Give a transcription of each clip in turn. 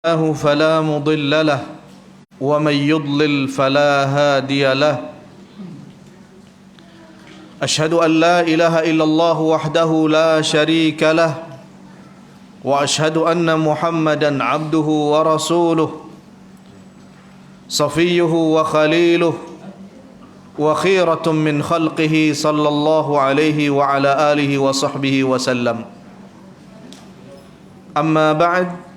الله فلا مضل له ومن يضلل فلا هادي له أشهد أن لا إله إلا الله وحده لا شريك له وأشهد أن محمدا عبده ورسوله صفيه وخليله وخيرة من خلقه صلى الله عليه وعلى آله وصحبه وسلم أما بعد.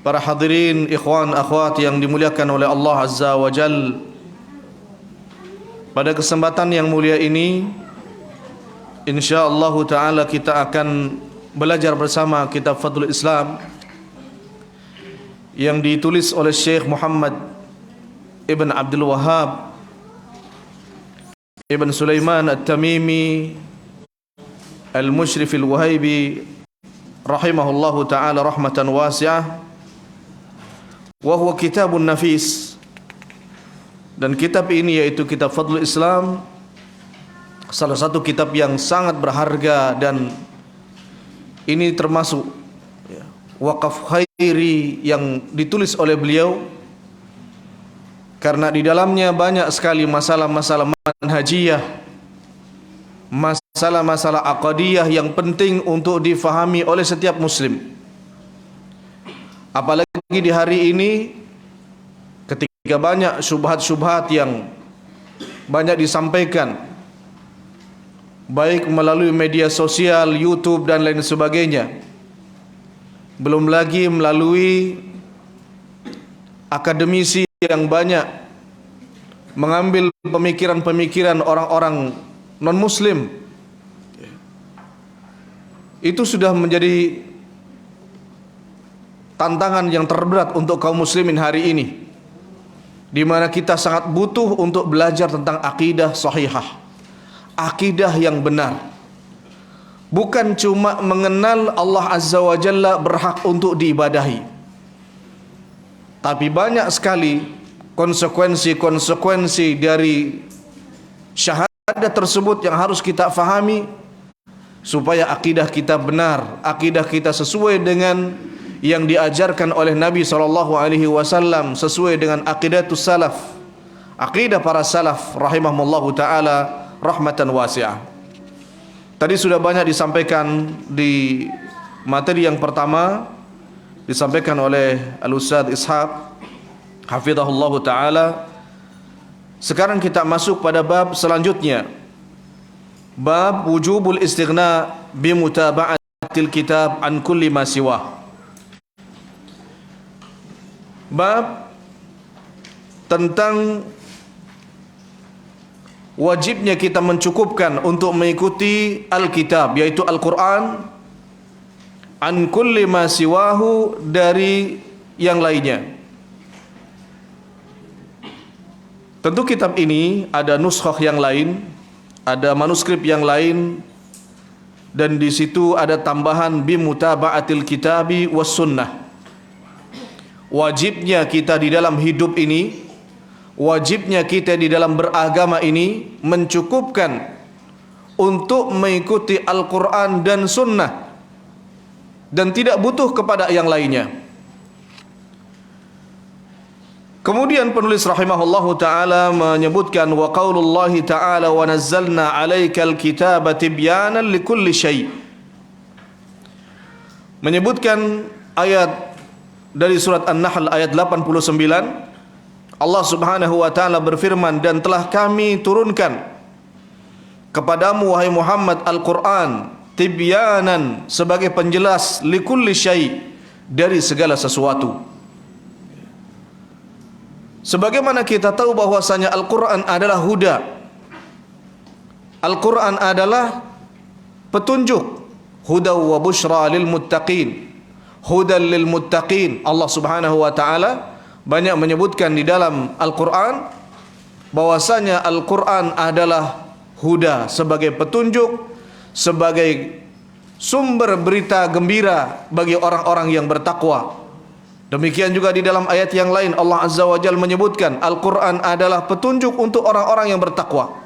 Para hadirin, ikhwan, akhwat yang dimuliakan oleh Allah Azza wa Jal, pada kesempatan yang mulia ini insyaallah ta'ala kita akan belajar bersama kitab Fadlul Islam yang ditulis oleh Syekh Muhammad Ibn Abdul Wahhab Ibn Sulaiman At-Tamimi Al-Mushrif Al-Wahibi rahimahullahu ta'ala rahmatan wasi'ah. Wa huwa kitabun nafis, dan kitab ini yaitu kitab Fadlul Islam, salah satu kitab yang sangat berharga, dan ini termasuk wakaf khairi yang ditulis oleh beliau karena di dalamnya banyak sekali masalah-masalah manhajiyah, masalah-masalah aqadiyah yang penting untuk difahami oleh setiap muslim. Apalagi di hari ini ketika banyak syubhat-syubhat yang banyak disampaikan baik melalui media sosial, YouTube dan lain sebagainya, belum lagi melalui akademisi yang banyak mengambil pemikiran-pemikiran orang-orang non-muslim. Itu sudah menjadi tantangan yang terberat untuk kaum muslimin hari ini, di mana kita sangat butuh untuk belajar tentang akidah sahihah, akidah yang benar. Bukan cuma mengenal Allah Azza wa Jalla berhak untuk diibadahi, tapi banyak sekali konsekuensi-konsekuensi dari syahadat tersebut yang harus kita fahami supaya akidah kita benar, akidah kita sesuai dengan yang diajarkan oleh Nabi SAW, sesuai dengan aqidatus salaf, aqidah para salaf rahimahumullahu ta'ala rahmatan wasi'ah. Tadi sudah banyak disampaikan di materi yang pertama, disampaikan oleh Al-Ustadz Ishaq hafizahullahu ta'ala. Sekarang kita masuk pada bab selanjutnya, bab wujubul istighna bimutaba'atil kitab an kulli ma siwah. Bab tentang wajibnya kita mencukupkan untuk mengikuti Alkitab, yaitu Al-Quran, an kulli ma siwahu, dari yang lainnya. Tentu kitab ini ada nuskhah yang lain, ada manuskrip yang lain, dan di situ ada tambahan bimutaba'atil kitabi was sunnah. Wajibnya kita di dalam hidup ini, wajibnya kita di dalam beragama ini mencukupkan untuk mengikuti Al-Quran dan Sunnah, dan tidak butuh kepada yang lainnya. Kemudian penulis rahimahullahu ta'ala menyebutkan wa qaulullahi ta'ala wa nazzalna alaikal kitaba tibyanan likulli syai', menyebutkan ayat dari surat An-Nahl ayat 89. Allah Subhanahu wa ta'ala berfirman, dan telah kami turunkan kepadamu wahai Muhammad Al-Quran tibyanan, sebagai penjelas, likulli syai', dari segala sesuatu. Sebagaimana kita tahu bahwasanya Al-Quran adalah huda, Al-Quran adalah petunjuk, huda wa bushra lil muttaqin, hudal lil muttaqin. Allah Subhanahu wa ta'ala banyak menyebutkan di dalam Al-Quran bahwasanya Al-Quran adalah huda, sebagai petunjuk, sebagai sumber berita gembira bagi orang-orang yang bertakwa. Demikian juga di dalam ayat yang lain Allah Azza wa Jalla menyebutkan Al-Quran adalah petunjuk untuk orang-orang yang bertakwa.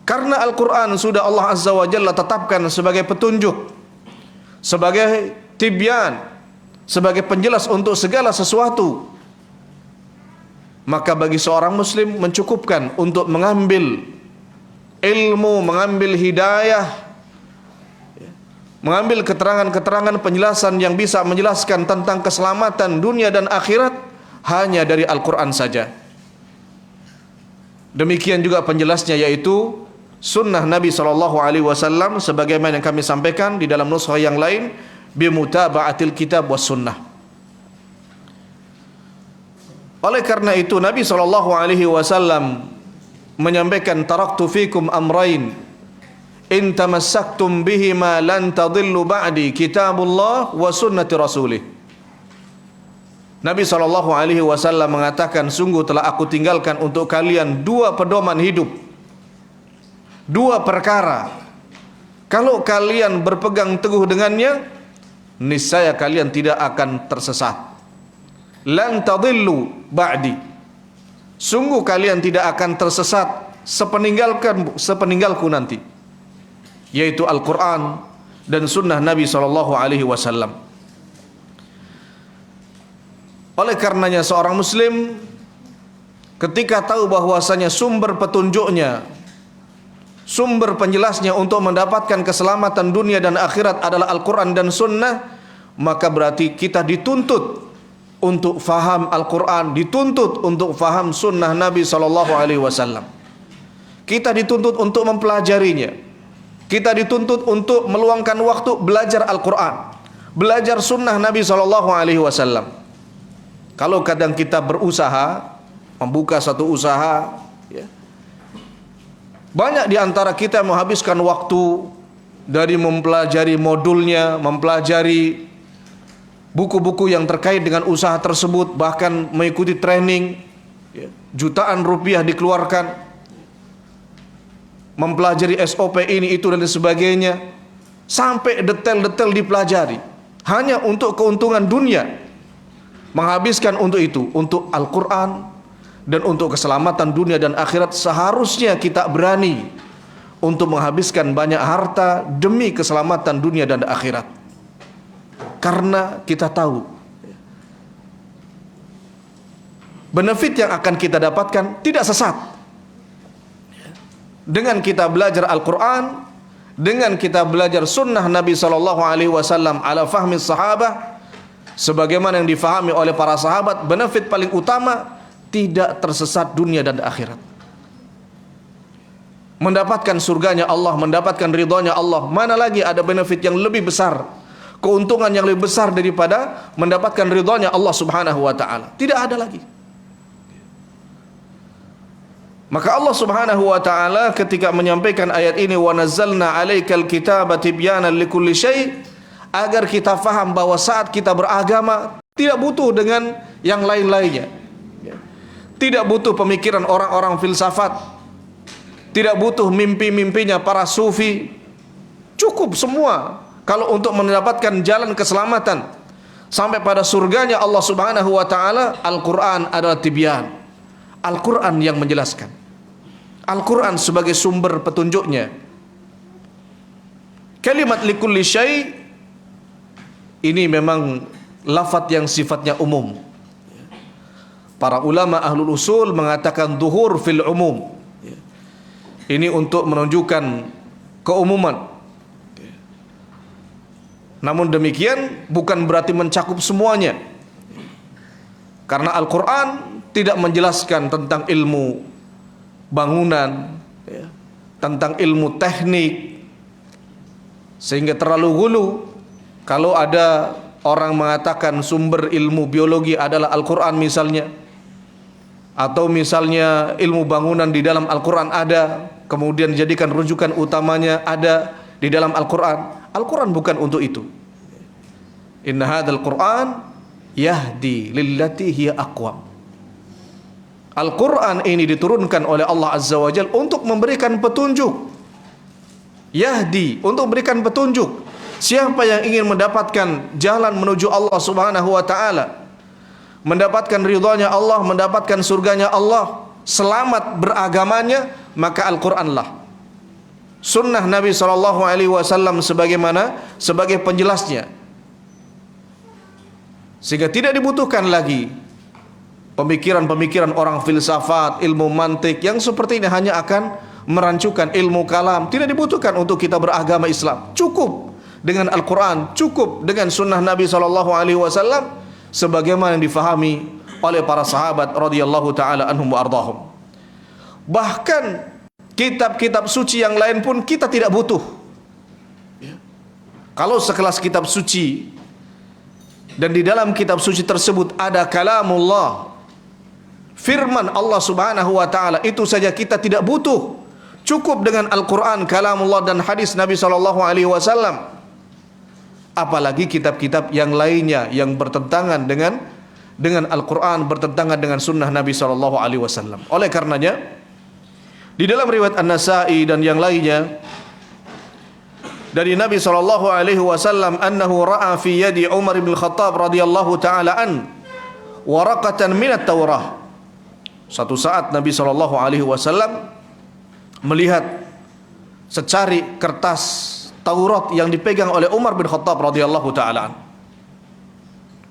Karena Al-Quran sudah Allah Azza wa Jalla tetapkan sebagai petunjuk, sebagai tibyan, sebagai penjelas untuk segala sesuatu. Maka bagi seorang muslim mencukupkan untuk mengambil ilmu, mengambil hidayah, mengambil keterangan-keterangan penjelasan yang bisa menjelaskan tentang keselamatan dunia dan akhirat hanya dari Al-Quran saja. Demikian juga penjelasnya, yaitu sunnah Nabi SAW, sebagaimana yang kami sampaikan di dalam nushah yang lain, bimutaba'atil kitab was sunnah. Oleh karena itu Nabi SAW menyampaikan, taraktu fikum amrain in tamassaktum bihima lan tadillu ba'di, kitabullah wa sunnati rasulih. Nabi SAW mengatakan, sungguh telah aku tinggalkan untuk kalian dua pedoman hidup, dua perkara. Kalau kalian berpegang teguh dengannya, niscaya kalian tidak akan tersesat. Lan tadillu ba'di, sungguh kalian tidak akan tersesat sepeninggalku nanti, yaitu Al-Quran dan sunnah Nabi SAW. Oleh karenanya seorang muslim ketika tahu bahwasanya sumber petunjuknya, sumber penjelasnya untuk mendapatkan keselamatan dunia dan akhirat adalah Al-Quran dan sunnah, maka berarti kita dituntut untuk faham Al-Quran, dituntut untuk faham sunnah Nabi SAW. Kita dituntut untuk mempelajarinya. Kita dituntut untuk meluangkan waktu belajar Al-Quran, belajar sunnah Nabi SAW. Kalau kadang kita berusaha membuka satu usaha, ya, banyak di antara kita menghabiskan waktu dari mempelajari modulnya, mempelajari buku-buku yang terkait dengan usaha tersebut, bahkan mengikuti training, ya, jutaan rupiah dikeluarkan, mempelajari SOP ini itu dan sebagainya, sampai detail-detail dipelajari hanya untuk keuntungan dunia. Menghabiskan untuk itu, untuk Al-Quran dan untuk keselamatan dunia dan akhirat, seharusnya kita berani untuk menghabiskan banyak harta demi keselamatan dunia dan akhirat. Karena kita tahu benefit yang akan kita dapatkan tidak sesat. Dengan kita belajar Al-Quran, dengan kita belajar sunnah Nabi SAW ala fahmi sahabah, sebagaimana yang difahami oleh para sahabat, benefit paling utama tidak tersesat dunia dan akhirat. Mendapatkan surganya Allah, mendapatkan ridhonya Allah. Mana lagi ada benefit yang lebih besar, keuntungan yang lebih besar daripada mendapatkan ridhonya Allah Subhanahu wa ta'ala? Tidak ada lagi. Maka Allah Subhanahu wa ta'ala ketika menyampaikan ayat ini, wa nazzalna 'alaikal kitaba tibyanan likulli syai', agar kita faham bahwa saat kita beragama tidak butuh dengan yang lain-lainnya. Tidak butuh pemikiran orang-orang filsafat, tidak butuh mimpi-mimpinya para sufi. Cukup semua kalau untuk mendapatkan jalan keselamatan sampai pada surganya Allah Subhanahu wa ta'ala, Al-Quran adalah tibyan. Al-Quran yang menjelaskan, Al-Quran sebagai sumber petunjuknya. Kalimat likulli syai' ini memang lafaz yang sifatnya umum. Para ulama ahlul usul mengatakan zuhur fil umum. Ini untuk menunjukkan keumuman. Namun demikian bukan berarti mencakup semuanya. Karena Al-Quran tidak menjelaskan tentang ilmu bangunan, ya, tentang ilmu teknik, sehingga terlalu gulu. Kalau ada orang mengatakan sumber ilmu biologi adalah Al-Quran misalnya, atau misalnya ilmu bangunan di dalam Al-Quran ada, kemudian dijadikan rujukan utamanya ada di dalam Al-Quran. Al-Quran bukan untuk itu. Inna hadzal Qur'an yahdi lillati hiya aqwam. Al-Quran ini diturunkan oleh Allah Azza wa Jalla untuk memberikan petunjuk. Yahdi, untuk memberikan petunjuk. Siapa yang ingin mendapatkan jalan menuju Allah Subhanahu wa ta'ala, mendapatkan ridhonya Allah, mendapatkan surganya Allah, selamat beragamanya, maka Al-Quranlah sunnah Nabi SAW sebagai penjelasnya, sehingga tidak dibutuhkan lagi pemikiran-pemikiran orang filsafat, ilmu mantik yang seperti ini hanya akan merancukan ilmu kalam. Tidak dibutuhkan untuk kita beragama Islam. Cukup dengan Al-Quran, cukup dengan sunnah Nabi SAW sebagaimana yang difahami oleh para sahabat radhiyallahu taala anhum wa ardhahum. Bahkan kitab-kitab suci yang lain pun kita tidak butuh. Kalau sekelas kitab suci dan di dalam kitab suci tersebut ada kalamullah, firman Allah Subhanahu wa taala, itu saja kita tidak butuh. Cukup dengan Al-Quran, kalamullah dan hadis Nabi SAW. Apalagi kitab-kitab yang lainnya yang bertentangan dengan Al-Quran, bertentangan dengan sunnah Nabi SAW. Oleh karenanya, di dalam riwayat An-Nasa'i dan yang lainnya dari Nabi SAW, annahu ra'a fi yadi Umar bin Khattab radhiyallahu ta'ala an waraqatan minat Taurah. Satu saat Nabi SAW melihat secari kertas Taurat yang dipegang oleh Umar bin Khattab radhiyallahu ta'ala.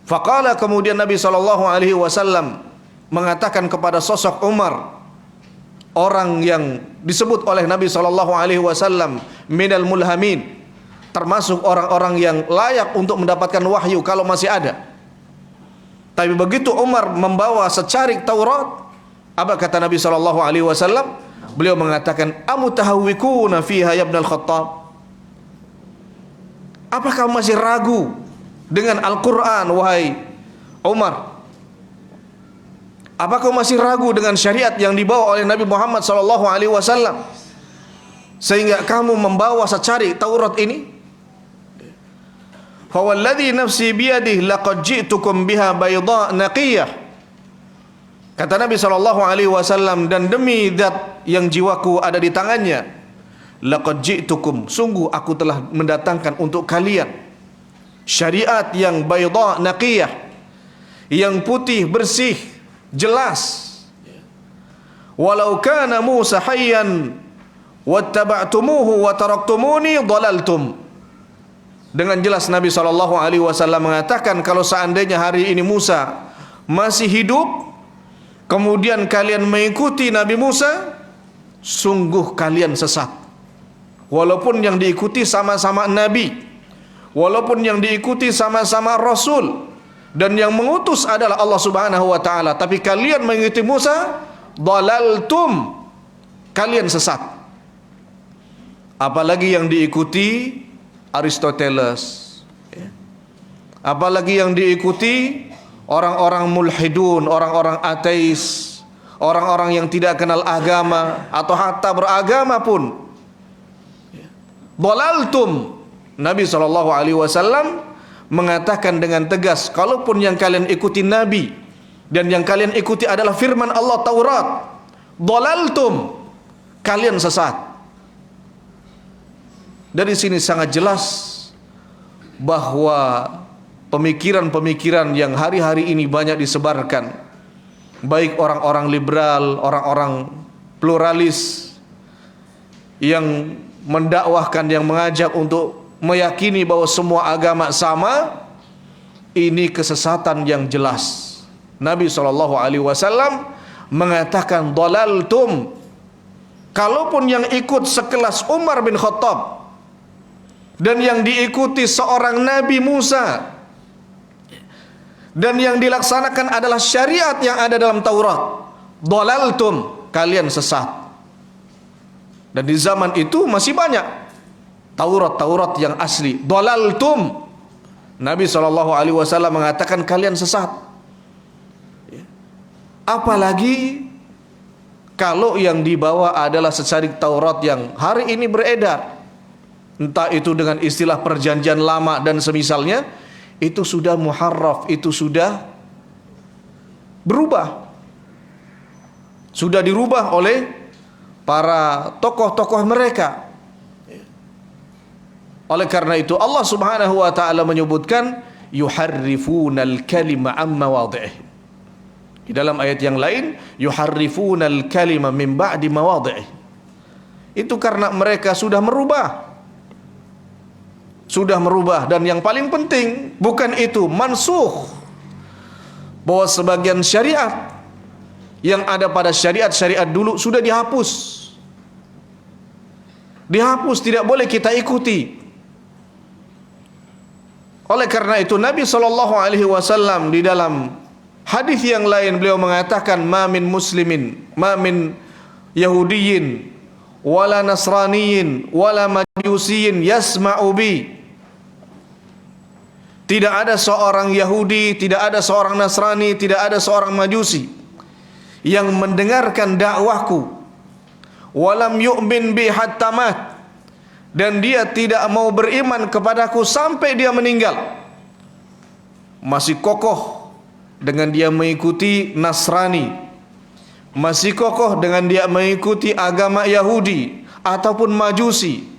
Faqala, kemudian Nabi SAW mengatakan kepada sosok Umar, orang yang disebut oleh Nabi SAW minal mulhamin, termasuk orang-orang yang layak untuk mendapatkan wahyu kalau masih ada. Tapi begitu Umar membawa secari Taurat, apa kata Nabi SAW? Beliau mengatakan, amutahawwikuna fiha ya ibnal Khattab? Apakah masih ragu dengan Al-Quran, wahai Umar? Apakah masih ragu dengan syariat yang dibawa oleh Nabi Muhammad SAW sehingga kamu membawa secari Taurat ini? Fawalladhi nafsi biyadihi laqad ji'tukum biha bayda naqiyah. Kata Nabi SAW, dan demi zat yang jiwaku ada di tangannya, laqad ji'tukum, sungguh aku telah mendatangkan untuk kalian syariat yang bayda naqiyah, yang putih bersih jelas. Walau kana Musa hayyan wattaba'tumuhu wa taraktumuni dhalaltum. Dengan jelas Nabi SAW mengatakan, kalau seandainya hari ini Musa masih hidup, kemudian kalian mengikuti Nabi Musa, sungguh kalian sesat. Walaupun yang diikuti sama-sama Nabi, walaupun yang diikuti sama-sama Rasul, dan yang mengutus adalah Allah Subhanahu wa ta'ala, tapi kalian mengikuti Musa, dhalaltum, kalian sesat. Apalagi yang diikuti Aristoteles, apalagi yang diikuti orang-orang mulhidun, orang-orang ateis, orang-orang yang tidak kenal agama atau hatta beragama pun. Dhalaltum. Nabi SAW mengatakan dengan tegas, kalaupun yang kalian ikuti Nabi dan yang kalian ikuti adalah firman Allah Taurat, dhalaltum, kalian sesat. Dari sini sangat jelas bahwa pemikiran-pemikiran yang hari-hari ini banyak disebarkan, baik orang-orang liberal, orang-orang pluralis yang mendakwahkan, yang mengajak untuk meyakini bahwa semua agama sama, ini kesesatan yang jelas. Nabi SAW mengatakan dhalaltum. Kalaupun yang ikut sekelas Umar bin Khattab dan yang diikuti seorang Nabi Musa dan yang dilaksanakan adalah syariat yang ada dalam Taurat, dhalaltum, kalian sesat. Dan di zaman itu masih banyak Taurat yang asli. Dhalaltum, Nabi SAW mengatakan kalian sesat. Apalagi kalau yang dibawa adalah secari Taurat yang hari ini beredar, entah itu dengan istilah perjanjian lama dan semisalnya, itu sudah muharraf, itu sudah berubah, sudah dirubah oleh para tokoh-tokoh mereka. Oleh karena itu Allah Subhanahu wa ta'ala menyebutkan yuharrifunal kalima amma mawadhi'ih. Di dalam ayat yang lain, yuharrifunal kalima min ba'di mawadhi'ih, Itu karena mereka sudah merubah. Sudah merubah. Dan yang paling penting, bukan itu, mansukh. Bahwa sebagian syariat yang ada pada syariat-syariat dulu sudah dihapus. Dihapus, tidak boleh kita ikuti. Oleh karena itu Nabi SAW di dalam hadis yang lain beliau mengatakan, ma min muslimin, ma min yahudiyin, wala nasraniyin, wala majusiyin yasma'u bi. Tidak ada seorang Yahudi, tidak ada seorang Nasrani, tidak ada seorang Majusi yang mendengarkan dakwahku, walam yu'min bi hatta mat, dan dia tidak mau beriman kepadaku sampai dia meninggal. Masih kokoh dengan dia mengikuti Nasrani, masih kokoh dengan dia mengikuti agama Yahudi ataupun Majusi,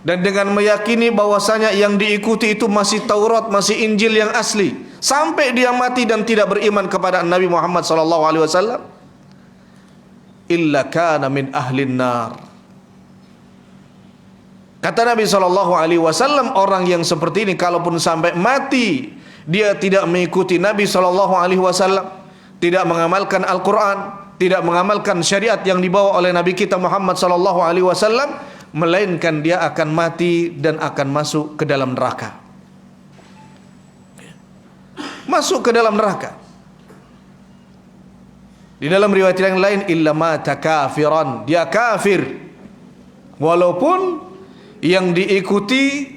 dan dengan meyakini bahwasanya yang diikuti itu masih Taurat, masih Injil yang asli, sampai dia mati dan tidak beriman kepada Nabi Muhammad SAW, illa kana min ahlin nar. Kata Nabi SAW, orang yang seperti ini kalaupun sampai mati dia tidak mengikuti Nabi SAW, tidak mengamalkan Al-Quran, tidak mengamalkan syariat yang dibawa oleh Nabi kita Muhammad SAW, melainkan dia akan mati dan akan masuk ke dalam neraka. Masuk ke dalam neraka. Di dalam riwayat yang lain, illa mata kafiran, dia kafir walaupun yang diikuti,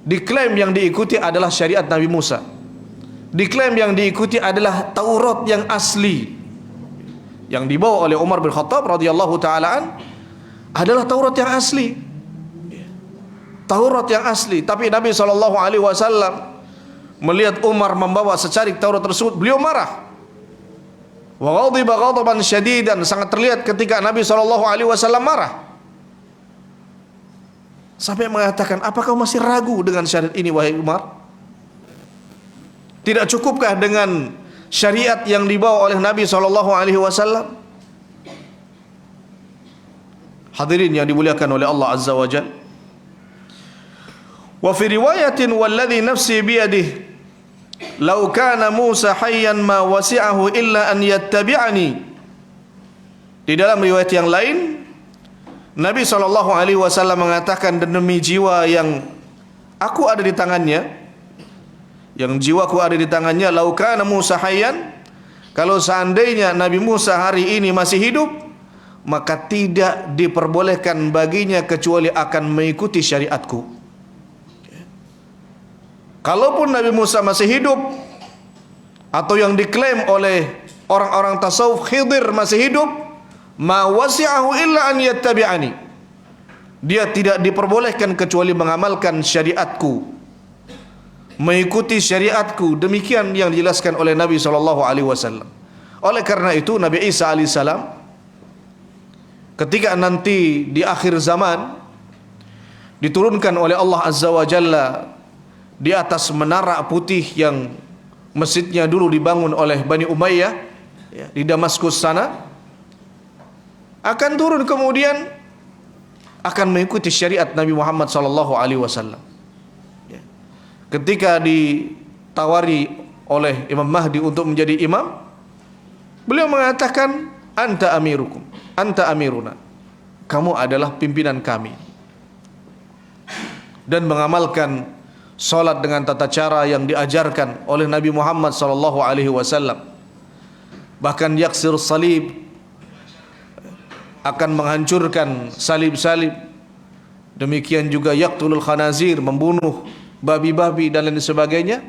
diklaim yang diikuti adalah syariat Nabi Musa, diklaim yang diikuti adalah Taurat yang asli yang dibawa oleh Umar bin Khattab radhiyallahu ta'ala adalah Taurat yang asli, Taurat yang asli. Tapi Nabi SAW melihat Umar membawa secarik Taurat tersebut, beliau marah. Wa ghadiba ghadaban syadidan, sangat terlihat ketika Nabi SAW marah, sampai mengatakan, apa kau masih ragu dengan syariat ini wahai Umar? Tidak cukupkah dengan syariat yang dibawa oleh Nabi SAW? Hadirin yang dimuliakan oleh Allah Azza wa Jalla. Wa fi riwayatin walladhi nafsi biyadihi law kana Musa hayyan ma wasi'ahu illa an yattabi'ani. Di dalam riwayat yang lain Nabi SAW mengatakan, demi jiwa yang aku ada di tangannya, yang jiwaku ada di tangannya, law kana Musa hayyan, kalau seandainya Nabi Musa hari ini masih hidup, maka tidak diperbolehkan baginya kecuali akan mengikuti syariatku. Kalaupun Nabi Musa masih hidup, atau yang diklaim oleh orang-orang tasawuf Khidir masih hidup, ma wasi'ahu illa an yattabi'ani, dia tidak diperbolehkan kecuali mengamalkan syariatku, mengikuti syariatku. Demikian yang dijelaskan oleh Nabi SAW. Oleh karena itu Nabi Isa alaihissalam ketika nanti di akhir zaman diturunkan oleh Allah Azza wa Jalla di atas menara putih yang masjidnya dulu dibangun oleh Bani Umayyah di Damaskus sana, akan turun kemudian akan mengikuti syariat Nabi Muhammad SAW. Ketika ditawari oleh Imam Mahdi untuk menjadi imam, beliau mengatakan, anta amirukum, anta amiruna, kamu adalah pimpinan kami, dan mengamalkan salat dengan tata cara yang diajarkan oleh Nabi Muhammad SAW. Bahkan yaksir salib, akan menghancurkan salib-salib. Demikian juga yaqtulul khanazir, membunuh babi-babi dan lain sebagainya,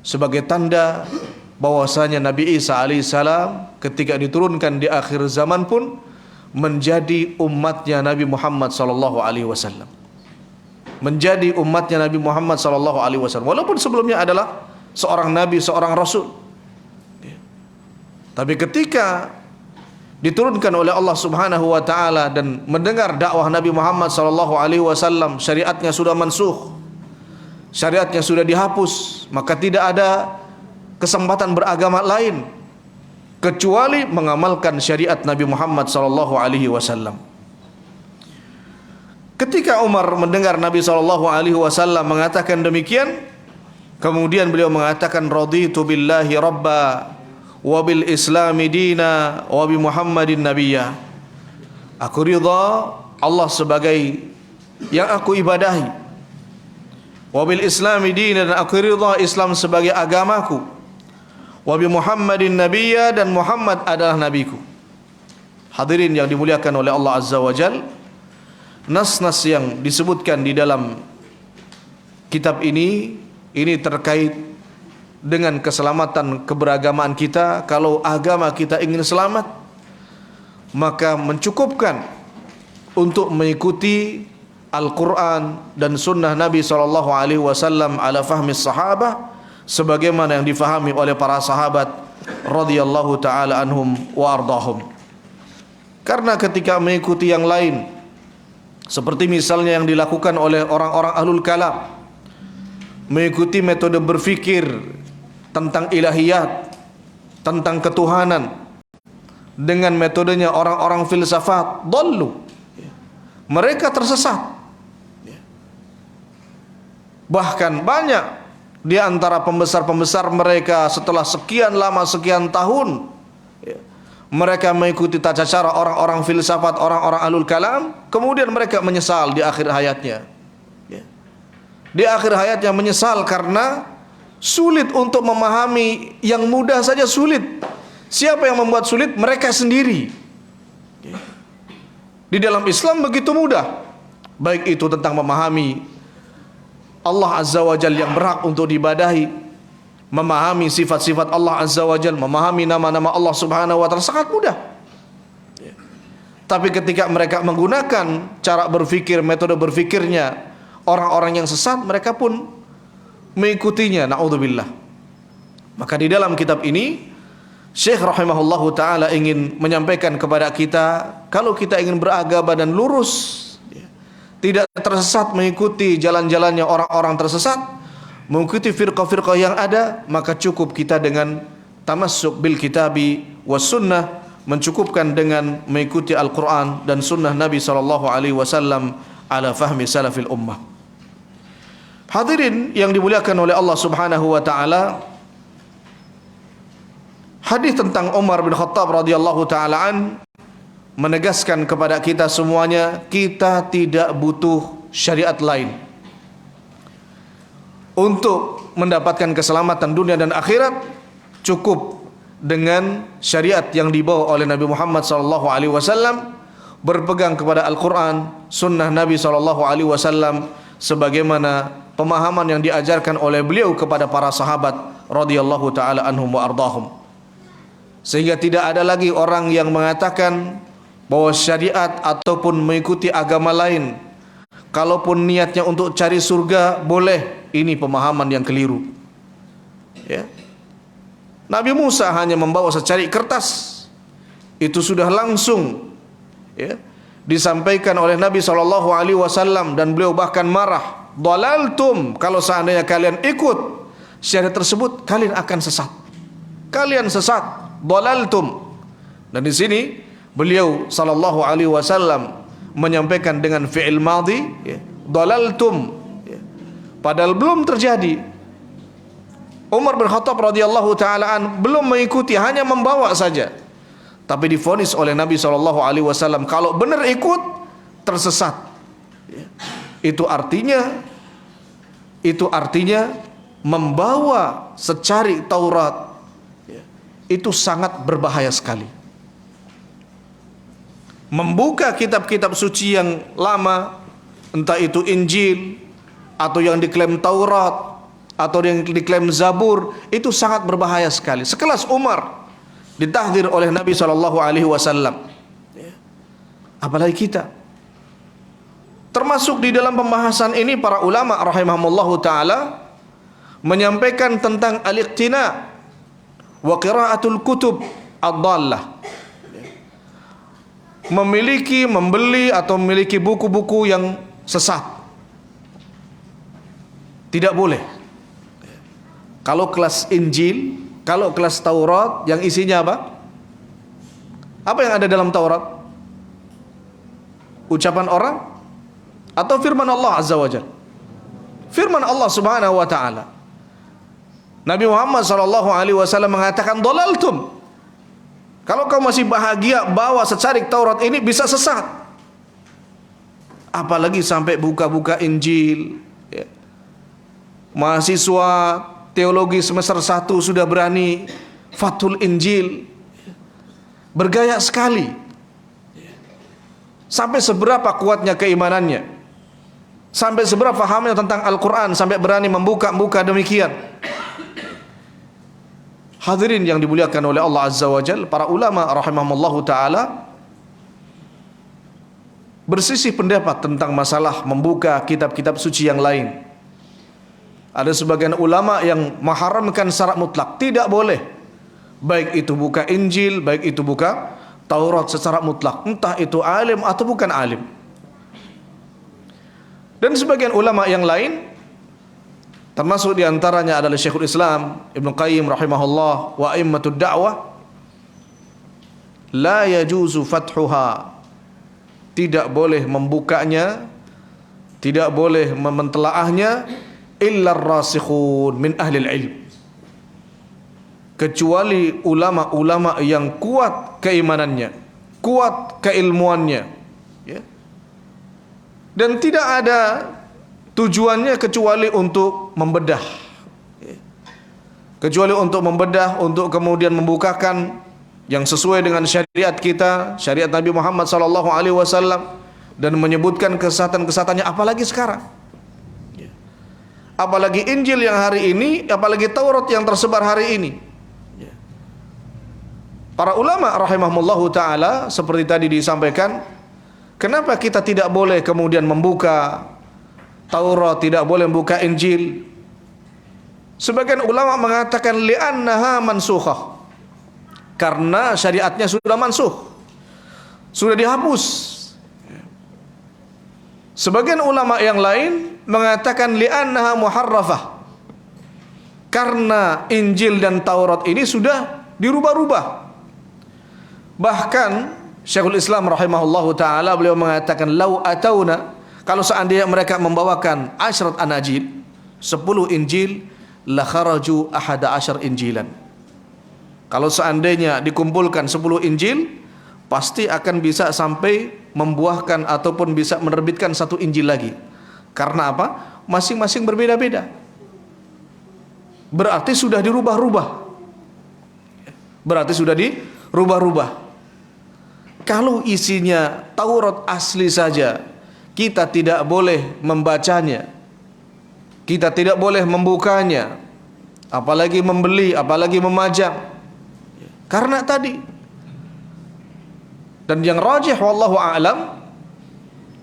sebagai tanda bahwasanya Nabi Isa alaihissalam ketika diturunkan di akhir zaman pun menjadi umatnya Nabi Muhammad SAW, menjadi umatnya Nabi Muhammad SAW, walaupun sebelumnya adalah seorang nabi, seorang rasul. Tapi ketika diturunkan oleh Allah Subhanahu wa taala dan mendengar dakwah Nabi Muhammad SAW, syariatnya sudah mansukh, syariatnya sudah dihapus, maka tidak ada kesempatan beragama lain kecuali mengamalkan syariat Nabi Muhammad SAW. Ketika Umar mendengar Nabi SAW mengatakan demikian, kemudian beliau mengatakan, raditu billahi rabba wa bil islami dina wa bi Muhammadin nabiyya. Aku ridha Allah sebagai yang aku ibadahi, wa bil islami dina, dan aku ridha Islam sebagai agamaku, wa bi Muhammadin nabiyya, dan Muhammad adalah nabiku. Hadirin yang dimuliakan oleh Allah Azza wa Jalla, nas-nas yang disebutkan di dalam kitab ini terkait dengan keselamatan keberagamaan kita. Kalau agama kita ingin selamat, maka mencukupkan untuk mengikuti Al-Quran dan Sunnah Nabi SAW ala fahmi sahabah, sebagaimana yang difahami oleh para sahabat radhiyallahu ta'ala anhum wa ardahum. Karena ketika mengikuti yang lain, seperti misalnya yang dilakukan oleh orang-orang ahlul kalam, mengikuti metode berfikir tentang ilahiyat, tentang ketuhanan, dengan metodenya orang-orang filsafat, dallu, mereka tersesat. Bahkan banyak di antara pembesar-pembesar mereka, setelah sekian lama, sekian tahun, mereka mengikuti tata cara orang-orang filsafat, orang-orang ahlul kalam, kemudian mereka menyesal di akhir hayatnya. Di akhir hayatnya menyesal karena sulit untuk memahami yang mudah saja sulit. Siapa yang membuat sulit? Mereka sendiri. Di dalam Islam begitu mudah, baik itu tentang memahami Allah Azza wa Jalla yang berhak untuk diibadahi, memahami sifat-sifat Allah Azza wa Jalla, memahami nama-nama Allah Subhanahu wa Ta'ala, sangat mudah. Tapi ketika mereka menggunakan cara berfikir, metode berfikirnya orang-orang yang sesat, mereka pun mengikutinya, na'udzubillah. Maka di dalam kitab ini Syekh rahimahullahu ta'ala ingin menyampaikan kepada kita, kalau kita ingin beragama dan lurus, tidak tersesat mengikuti jalan-jalannya orang-orang tersesat, mengikuti firqah-firqah yang ada, maka cukup kita dengan tamassuk bil kitabi was sunnah, mencukupkan dengan mengikuti Al-Quran dan sunnah Nabi SAW ala fahmi salafil ummah. Hadirin yang dimuliakan oleh Allah Subhanahu wa ta'ala, hadis tentang Umar bin Khattab radhiyallahu ta'ala an menegaskan kepada kita semuanya, kita tidak butuh syariat lain untuk mendapatkan keselamatan dunia dan akhirat. Cukup dengan syariat yang dibawa oleh Nabi Muhammad SAW, berpegang kepada Al-Quran, sunnah Nabi SAW, sebagaimana pemahaman yang diajarkan oleh beliau kepada para sahabat radhiyallahu ta'ala anhum wa ardahum. Sehingga tidak ada lagi orang yang mengatakan bahwa syariat ataupun mengikuti agama lain, kalaupun niatnya untuk cari surga, boleh. Ini pemahaman yang keliru. Ya. Nabi Musa hanya membawa secari kertas, itu sudah langsung disampaikan oleh Nabi SAW, dan beliau bahkan marah, dhalaltum, kalau seandainya kalian ikut syariat tersebut, kalian akan sesat. Kalian sesat, dhalaltum. Dan di sini beliau SAW menyampaikan dengan fi'il madhi, dhalaltum, padahal belum terjadi. Umar bin Khattab radhiyallahu ta'ala an belum mengikuti, hanya membawa saja, tapi divonis oleh Nabi SAW, kalau benar ikut, tersesat. Itu artinya membawa secari Taurat itu sangat berbahaya sekali. Membuka kitab-kitab suci yang lama, entah itu Injil atau yang diklaim Taurat atau yang diklaim Zabur, itu sangat berbahaya sekali. Sekelas Umar ditahdir oleh Nabi SAW, apalagi kita. Termasuk di dalam pembahasan ini para ulama rahimahumullahu ta'ala menyampaikan tentang al-iqtina wa qiraatul kutub ad-dallah, membeli atau memiliki buku-buku yang sesat. Tidak boleh. Kalau kelas Injil, kalau kelas Taurat, yang isinya apa? Apa yang ada dalam Taurat? Ucapan orang atau firman Allah Azza wa Jalla? Firman Allah Subhanahu wa taala. Nabi Muhammad sallallahu alaihi wasallam mengatakan dhalaltum. Kalau kau masih bahagia bawa secarik Taurat ini bisa sesat. Apalagi sampai buka-buka Injil, ya. Mahasiswa teologi semester 1 sudah berani Fathul Injil. Bergaya sekali. Sampai seberapa kuatnya keimanannya, sampai seberapa pahamnya tentang Al-Quran, sampai berani membuka-buka demikian. Hadirin yang dimuliakan oleh Allah Azza wa Jalla, para ulama rahimahumullahu ta'ala bersisih pendapat tentang masalah membuka kitab-kitab suci yang lain. Ada sebagian ulama yang mengharamkan secara mutlak, tidak boleh, baik itu buka Injil, baik itu buka Taurat secara mutlak, entah itu alim atau bukan alim. Dan sebagian ulama yang lain, termasuk diantaranya adalah Syekhul Islam Ibnu Qayyim rahimahullah wa a'immatud da'wah, la yajuzu fathuha, tidak boleh membukanya, tidak boleh mentelaahnya, illa ar-rasikhun min ahli ilm, kecuali ulama-ulama yang kuat keimanannya, kuat keilmuannya, ya. Dan tidak ada tujuannya kecuali untuk membedah, ya. Kecuali untuk membedah, untuk kemudian membukakan yang sesuai dengan syariat kita, syariat Nabi Muhammad SAW, dan menyebutkan kesesatan-kesesatannya, apalagi sekarang, ya. Apalagi Injil yang hari ini, apalagi Taurat yang tersebar hari ini. Para ulama rahimahumullahu ta'ala seperti tadi disampaikan, kenapa kita tidak boleh kemudian membuka Taurat, tidak boleh membuka Injil? Sebagian ulama mengatakan li'annaha mansukhah, karena syariatnya sudah mansuh, sudah dihapus. Sebagian ulama yang lain mengatakan li'annaha muharrafah, karena Injil dan Taurat ini sudah dirubah-rubah. Bahkan Syekhul Islam rahimahullahu ta'ala beliau mengatakan lau atauna, kalau seandainya mereka membawakan asyrat anajil, 10 Injil, la kharaju ahada asyar injilan. Kalau seandainya dikumpulkan 10 Injil, pasti akan bisa sampai membuahkan ataupun bisa menerbitkan 1 Injil lagi. Karena apa? Masing-masing berbeda-beda. Berarti sudah dirubah-rubah. Berarti sudah dirubah-rubah. Kalau isinya Taurat asli saja, kita tidak boleh membacanya, kita tidak boleh membukanya, apalagi membeli, apalagi memajang. Karena tadi. Dan yang rajih wallahu a'lam,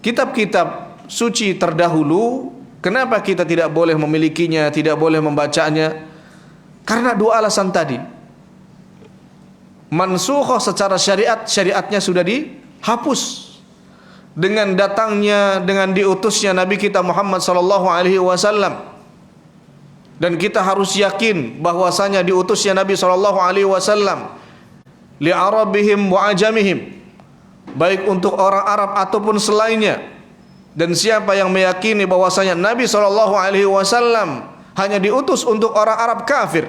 kitab-kitab suci terdahulu, kenapa kita tidak boleh memilikinya, tidak boleh membacanya? Karena 2 alasan tadi. Mansukhah secara syariat, syariatnya sudah dihapus dengan datangnya, dengan diutusnya Nabi kita Muhammad sallallahu alaihi wasallam. Dan kita harus yakin bahwasanya diutusnya Nabi sallallahu alaihi wasallam li arabihim wa ajamihim, baik untuk orang Arab ataupun selainnya. Dan siapa yang meyakini bahwasanya Nabi sallallahu alaihi wasallam hanya diutus untuk orang Arab kafir,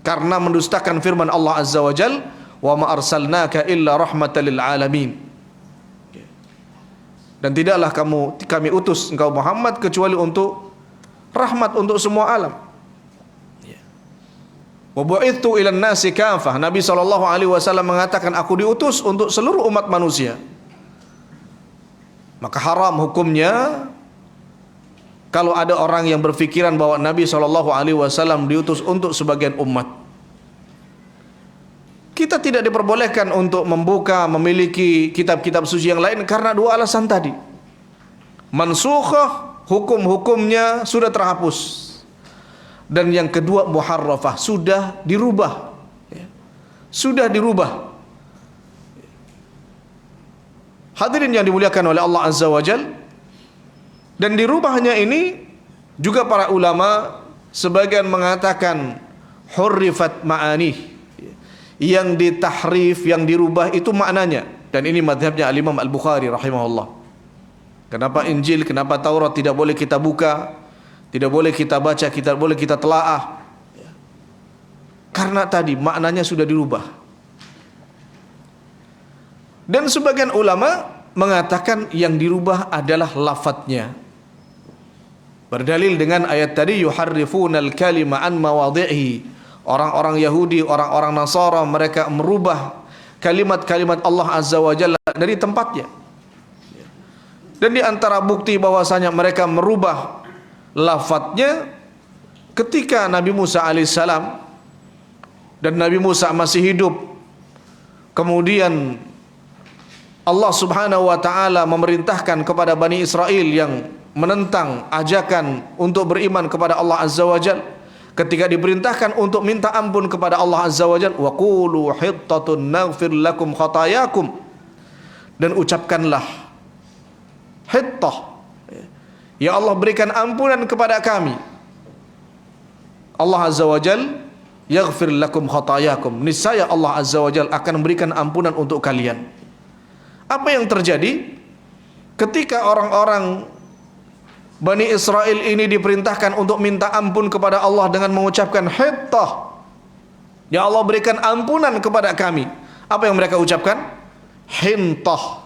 karena mendustakan firman Allah Azza wa Jal, wa ma arsalnaka illa rahmatan lil alamin, dan tidaklah kami utus engkau Muhammad kecuali untuk rahmat untuk semua alam. Wa bu'ithu ilan nasi kafah, Nabi sallallahu alaihi wasallam mengatakan, aku diutus untuk seluruh umat manusia. Maka haram hukumnya kalau ada orang yang berfikiran bahwa Nabi SAW diutus untuk sebagian umat. Kita tidak diperbolehkan untuk membuka, memiliki kitab-kitab suci yang lain karena 2 alasan tadi. Mansukhah, hukum-hukumnya sudah terhapus. Dan yang kedua, muharrafah, sudah dirubah. Sudah dirubah. Hadirin yang dimuliakan oleh Allah Azza wa Jalla, dan dirubahnya ini juga para ulama sebagian mengatakan hurrifat ma'ani, yang ditahrif, yang dirubah itu maknanya. Dan ini madhabnya Al-Imam Al-Bukhari rahimahullah. Kenapa Injil, kenapa Taurat tidak boleh kita buka, tidak boleh kita baca, tidak boleh kita telaah? Karena tadi maknanya sudah dirubah. Dan sebagian ulama mengatakan yang dirubah adalah lafadznya. Berdalil dengan ayat tadi, yuharrifunal kalima an mawadhi'i. Orang-orang Yahudi, orang-orang Nasara, mereka merubah kalimat-kalimat Allah Azza wa Jalla dari tempatnya. Dan di antara bukti bahwasanya mereka merubah lafadznya ketika Nabi Musa alaihissalam dan Nabi Musa masih hidup, kemudian Allah Subhanahu wa taala memerintahkan kepada Bani Israel yang menentang ajakan untuk beriman kepada Allah Azza wa Jalla, ketika diperintahkan untuk minta ampun kepada Allah Azza wa Jalla, wa qulu hittatun naghfir lakum khatayakum, dan ucapkanlah hittah, ya Allah berikan ampunan kepada kami. Allah Azza wa Jalla yaghfir lakum khatayakum, niscaya Allah Azza wa Jalla akan memberikan ampunan untuk kalian. Apa yang terjadi ketika orang-orang Bani Israel ini diperintahkan untuk minta ampun kepada Allah dengan mengucapkan hittah, ya Allah berikan ampunan kepada kami? Apa yang mereka ucapkan? Hintah.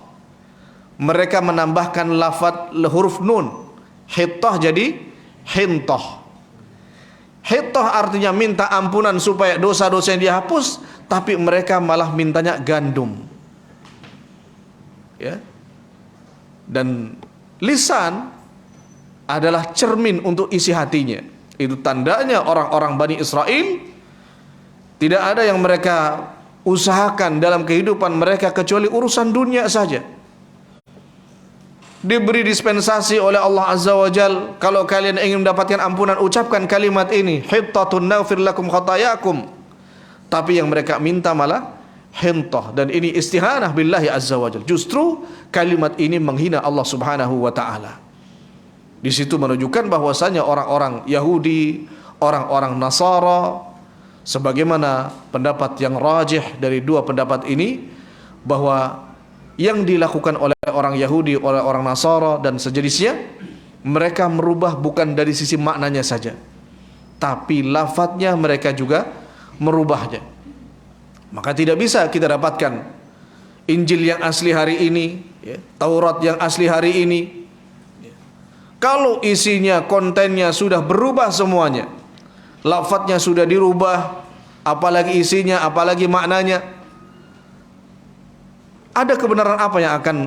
Mereka menambahkan lafaz huruf nun. Hittah jadi hintah. Hittah artinya minta ampunan supaya dosa-dosa yang dihapus, tapi mereka malah mintanya gandum. Ya. Dan lisan adalah cermin untuk isi hatinya. Itu tandanya orang-orang Bani Israel tidak ada yang mereka usahakan dalam kehidupan mereka kecuali urusan dunia saja. Diberi dispensasi oleh Allah Azza wa Jal, kalau kalian ingin mendapatkan ampunan, ucapkan kalimat ini, hittatun naghfir lakum khatayakum. Tapi yang mereka minta malah hintah, dan ini istihanah billahi Azza wa Jal. Justru kalimat ini menghina Allah Subhanahu wa taala. Di situ menunjukkan bahwasanya orang-orang Yahudi, orang-orang Nasara, sebagaimana pendapat yang rajih dari dua pendapat ini, bahwa yang dilakukan oleh orang Yahudi, oleh orang Nasara dan sejenisnya, mereka merubah bukan dari sisi maknanya saja, tapi lafadznya mereka juga merubahnya. Maka tidak bisa kita dapatkan Injil yang asli hari ini, Taurat yang asli hari ini, kalau isinya, kontennya sudah berubah semuanya, lafadznya sudah dirubah, apalagi isinya, apalagi maknanya. Ada kebenaran apa yang akan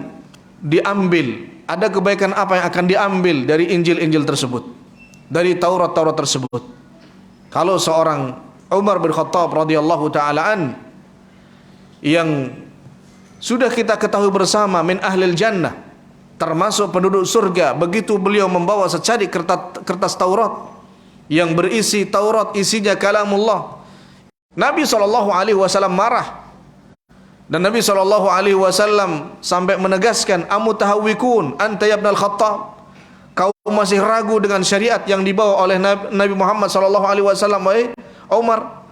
diambil, ada kebaikan apa yang akan diambil dari Injil-Injil tersebut, dari Taurat-Taurat tersebut? Kalau seorang Umar bin Khattab radhiyallahu ta'ala an, yang sudah kita ketahui bersama min ahlil jannah, termasuk penduduk surga, begitu beliau membawa secari kertas Taurat yang berisi Taurat, isinya kalamullah, Nabi SAW marah, dan Nabi SAW sampai menegaskan, amutahawwikun anta ya ibnal Khattab, kau masih ragu dengan syariat yang dibawa oleh Nabi Muhammad SAW, wahai Umar?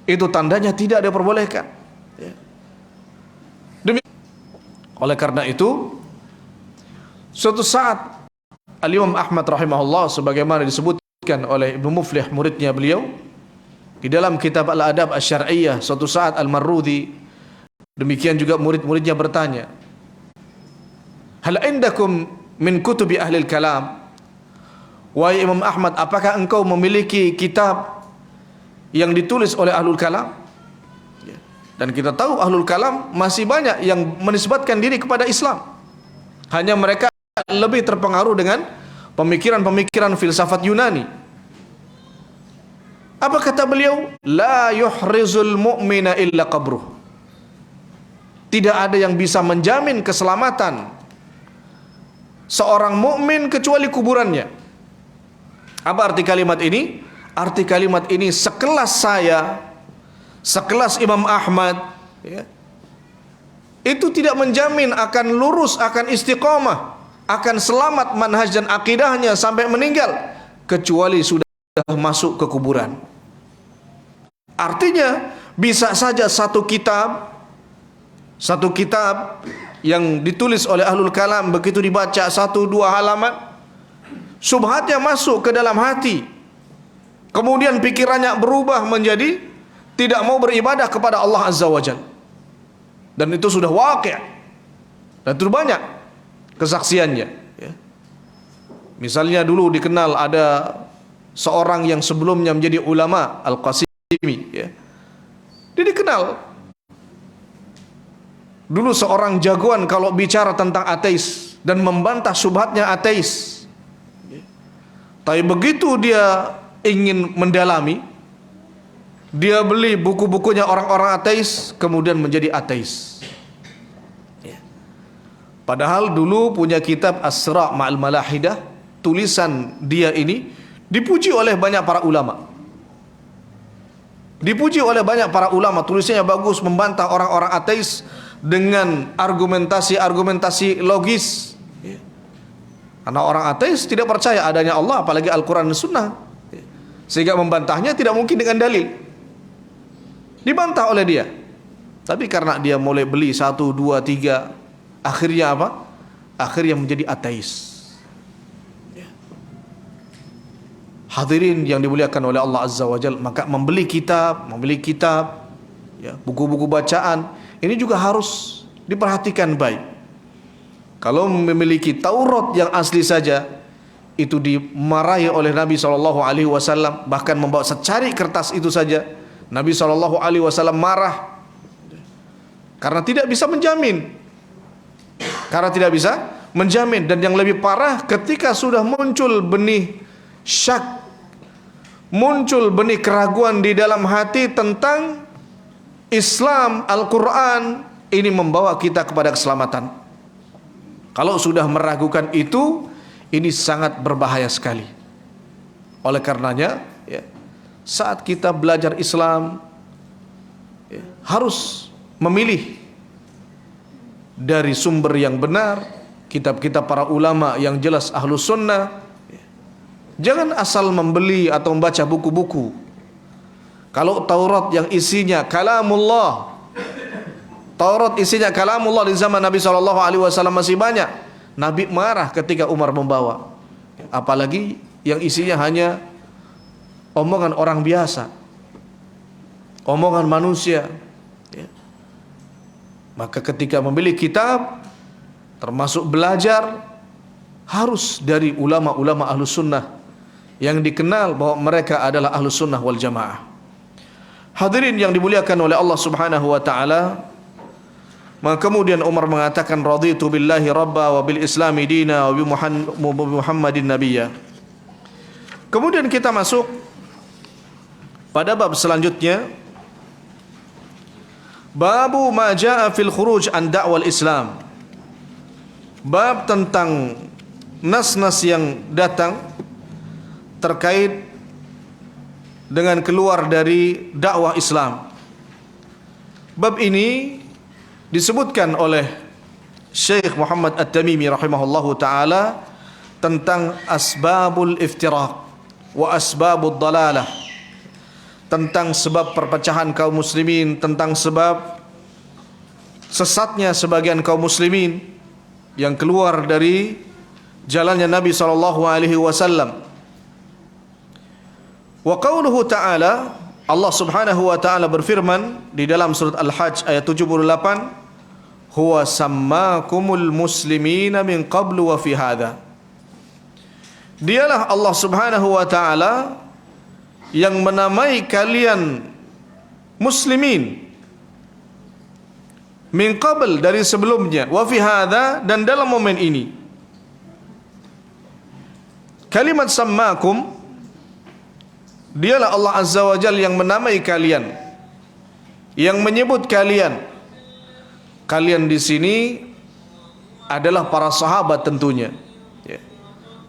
Itu tandanya tidak diperbolehkan. Oleh karena itu, suatu saat Al-Imam Ahmad rahimahullah, sebagaimana disebutkan oleh Ibnu Muflih, muridnya beliau, di dalam kitab Al-Adab Asy-Syar'iyyah, suatu saat Al-Marrudhi, demikian juga murid-muridnya bertanya, hal indakum min kutubi ahlil kalam? Wahai Imam Ahmad, apakah engkau memiliki kitab yang ditulis oleh ahlul kalam? Dan kita tahu ahlul kalam masih banyak yang menisbatkan diri kepada Islam, hanya mereka lebih terpengaruh dengan pemikiran-pemikiran filsafat Yunani. Apa kata beliau? La yuhrizul mu'mina illa qabruh. Tidak ada yang bisa menjamin keselamatan seorang mukmin kecuali kuburannya. Apa arti kalimat ini? Arti kalimat ini, sekelas saya, sekelas Imam Ahmad, ya, itu tidak menjamin akan lurus, akan istiqomah, akan selamat manhaj dan akidahnya sampai meninggal, kecuali sudah masuk ke kuburan. Artinya bisa saja satu kitab yang ditulis oleh ahlul kalam, begitu dibaca 1-2 halaman, syubhatnya masuk ke dalam hati, kemudian pikirannya berubah menjadi tidak mau beribadah kepada Allah Azza wa Jalla. Dan itu sudah waqi', dan itu banyak kesaksiannya, ya. Misalnya dulu dikenal ada seorang yang sebelumnya menjadi ulama, Al-Qasimi, ya. Dia dikenal dulu seorang jagoan kalau bicara tentang ateis dan membantah syubhatnya ateis. Tapi begitu dia ingin mendalami, dia beli buku-bukunya orang-orang ateis, kemudian menjadi ateis. Padahal dulu punya kitab As-Sira' Ma'al Malahidah, tulisan dia ini dipuji oleh banyak para ulama. Dipuji oleh banyak para ulama, tulisannya bagus, membantah orang-orang ateis dengan argumentasi-argumentasi logis. Karena orang ateis tidak percaya adanya Allah, apalagi Al-Quran dan Sunnah, sehingga membantahnya tidak mungkin dengan dalil. Dibantah oleh dia. Tapi karena dia mulai beli 1, 2, 3, akhirnya apa? Akhirnya menjadi ateis. Hadirin yang dimuliakan oleh Allah Azza wa Jalla, maka membeli kitab, ya, buku-buku bacaan, ini juga harus diperhatikan baik. Kalau memiliki Taurat yang asli saja, itu dimarahi oleh Nabi SAW, bahkan membawa secari kertas itu saja, Nabi SAW marah karena tidak bisa menjamin. Dan yang lebih parah, ketika sudah muncul benih syak, muncul benih keraguan di dalam hati tentang Islam, Al-Quran, ini membawa kita kepada keselamatan. Kalau sudah meragukan itu, ini sangat berbahaya sekali. Oleh karenanya, ya, saat kita belajar Islam, ya, harus memilih dari sumber yang benar, kitab-kitab para ulama yang jelas ahlus sunnah. Jangan asal membeli atau membaca buku-buku. Kalau Taurat yang isinya kalamullah, Taurat isinya kalamullah di zaman Nabi SAW masih banyak, Nabi marah ketika Umar membawa. Apalagi yang isinya hanya omongan orang biasa, omongan manusia, ya. Maka ketika memilih kitab, termasuk belajar, harus dari ulama-ulama ahlus sunnah yang dikenal bahwa mereka adalah ahlus sunnah wal jamaah. Hadirin yang dimuliakan oleh Allah Subhanahu wa taala, maka kemudian Umar mengatakan, raditu billahi rabba wa bil islami dina wa bi Muhammadin nabiyya. Kemudian kita masuk pada bab selanjutnya, babu ma jaa fil khuruj an da'wal Islam. Bab tentang nas-nas yang datang terkait dengan keluar dari dakwah Islam. Bab ini disebutkan oleh Syekh Muhammad At-Tamimi rahimahullahu taala tentang asbabul iftiraq wa asbabud dalalah, tentang sebab perpecahan kaum muslimin, tentang sebab sesatnya sebagian kaum muslimin yang keluar dari jalannya Nabi SAW. Wa qauluhu ta'ala, Allah Subhanahu wa ta'ala berfirman di dalam surat Al-Hajj ayat 78, huwa sammakumul muslimina min qablu wa fi hadha. Dialah Allah Subhanahu wa ta'ala yang menamai kalian muslimin min qabl, dari sebelumnya, wa fi hadha, dan dalam momen ini. Kalimat sammakum, dialah Allah Azza wa Jalla yang menamai kalian, yang menyebut kalian. Kalian di sini adalah para sahabat tentunya, ya.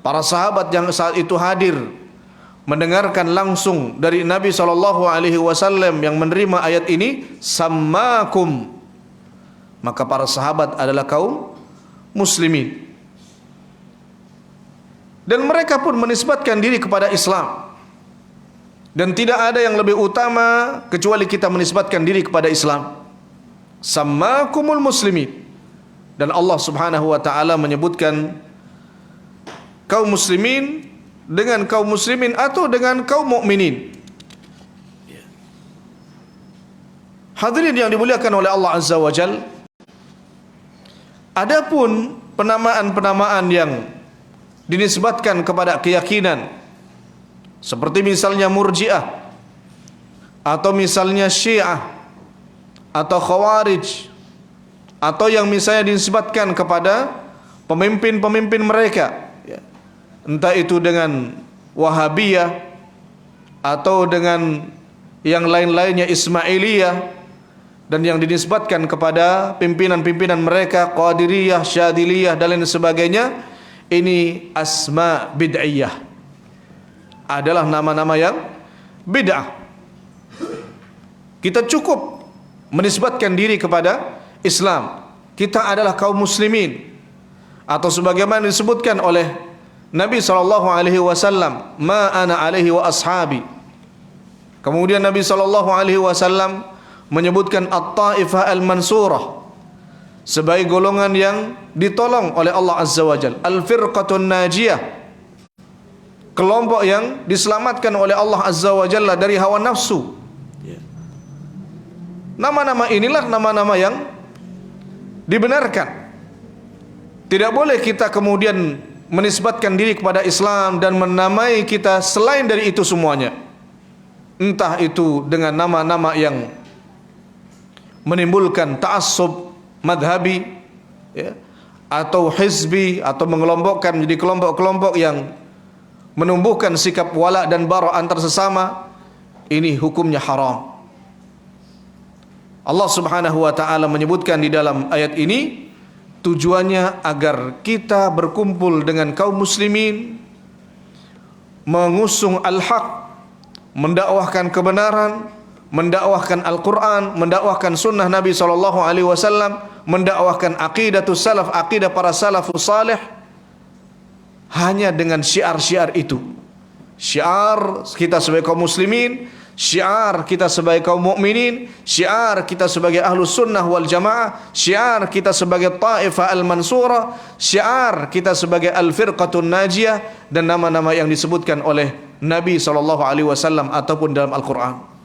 Para sahabat yang saat itu hadir mendengarkan langsung dari Nabi SAW yang menerima ayat ini, sammakum. Maka para sahabat adalah kaum muslimin, dan mereka pun menisbatkan diri kepada Islam. Dan tidak ada yang lebih utama kecuali kita menisbatkan diri kepada Islam. Sammakumul muslimin, Dan Allah Subhanahu wa taala menyebutkan kaum muslimin dengan kaum muslimin atau dengan kaum mukminin. Hadirin yang dimuliakan oleh Allah Azza wa Jalla, adapun penamaan-penamaan yang dinisbatkan kepada keyakinan seperti misalnya Murji'ah atau misalnya Syiah atau Khawarij atau yang misalnya dinisbatkan kepada pemimpin-pemimpin mereka, entah itu dengan Wahabiyah atau dengan yang lain-lainnya Ismailiyah, dan yang dinisbatkan kepada pimpinan-pimpinan mereka Qadiriyah, Syadiliyah dan lain sebagainya, ini asma bid'iyah, adalah nama-nama yang bid'ah. Kita cukup menisbatkan diri kepada Islam, kita adalah kaum muslimin, atau sebagaimana disebutkan oleh Nabi SAW, ma ana alaihi wa ashabi. Kemudian Nabi SAW menyebutkan at-taifah al-mansurah sebagai golongan yang ditolong oleh Allah Azza wa Jalla, al-firqatun najiyah, kelompok yang diselamatkan oleh Allah Azza wa Jalla dari hawa nafsu. Nama-nama inilah nama-nama yang dibenarkan. Tidak boleh kita kemudian menisbatkan diri kepada Islam dan menamai kita selain dari itu semuanya, entah itu dengan nama-nama yang menimbulkan ta'assub madhabi, atau hizbi, atau mengelompokkan menjadi kelompok-kelompok yang menumbuhkan sikap wala dan bara antar sesama. Ini hukumnya haram. Allah Subhanahu wa taala menyebutkan di dalam ayat ini tujuannya agar kita berkumpul dengan kaum muslimin, mengusung al-haq, mendakwahkan kebenaran, mendakwahkan Al-Quran, mendakwahkan sunnah Nabi SAW, mendakwahkan aqidatus salaf, aqidah para salafus salih, hanya dengan syiar-syiar itu. Syiar kita sebagai kaum muslimin, syiar kita sebagai kaum mukminin, syiar kita sebagai ahlus sunnah wal jamaah, syiar kita sebagai taifah al-mansurah, syiar kita sebagai al-firqatun najiyah, dan nama-nama yang disebutkan oleh Nabi SAW ataupun dalam Al-Quran.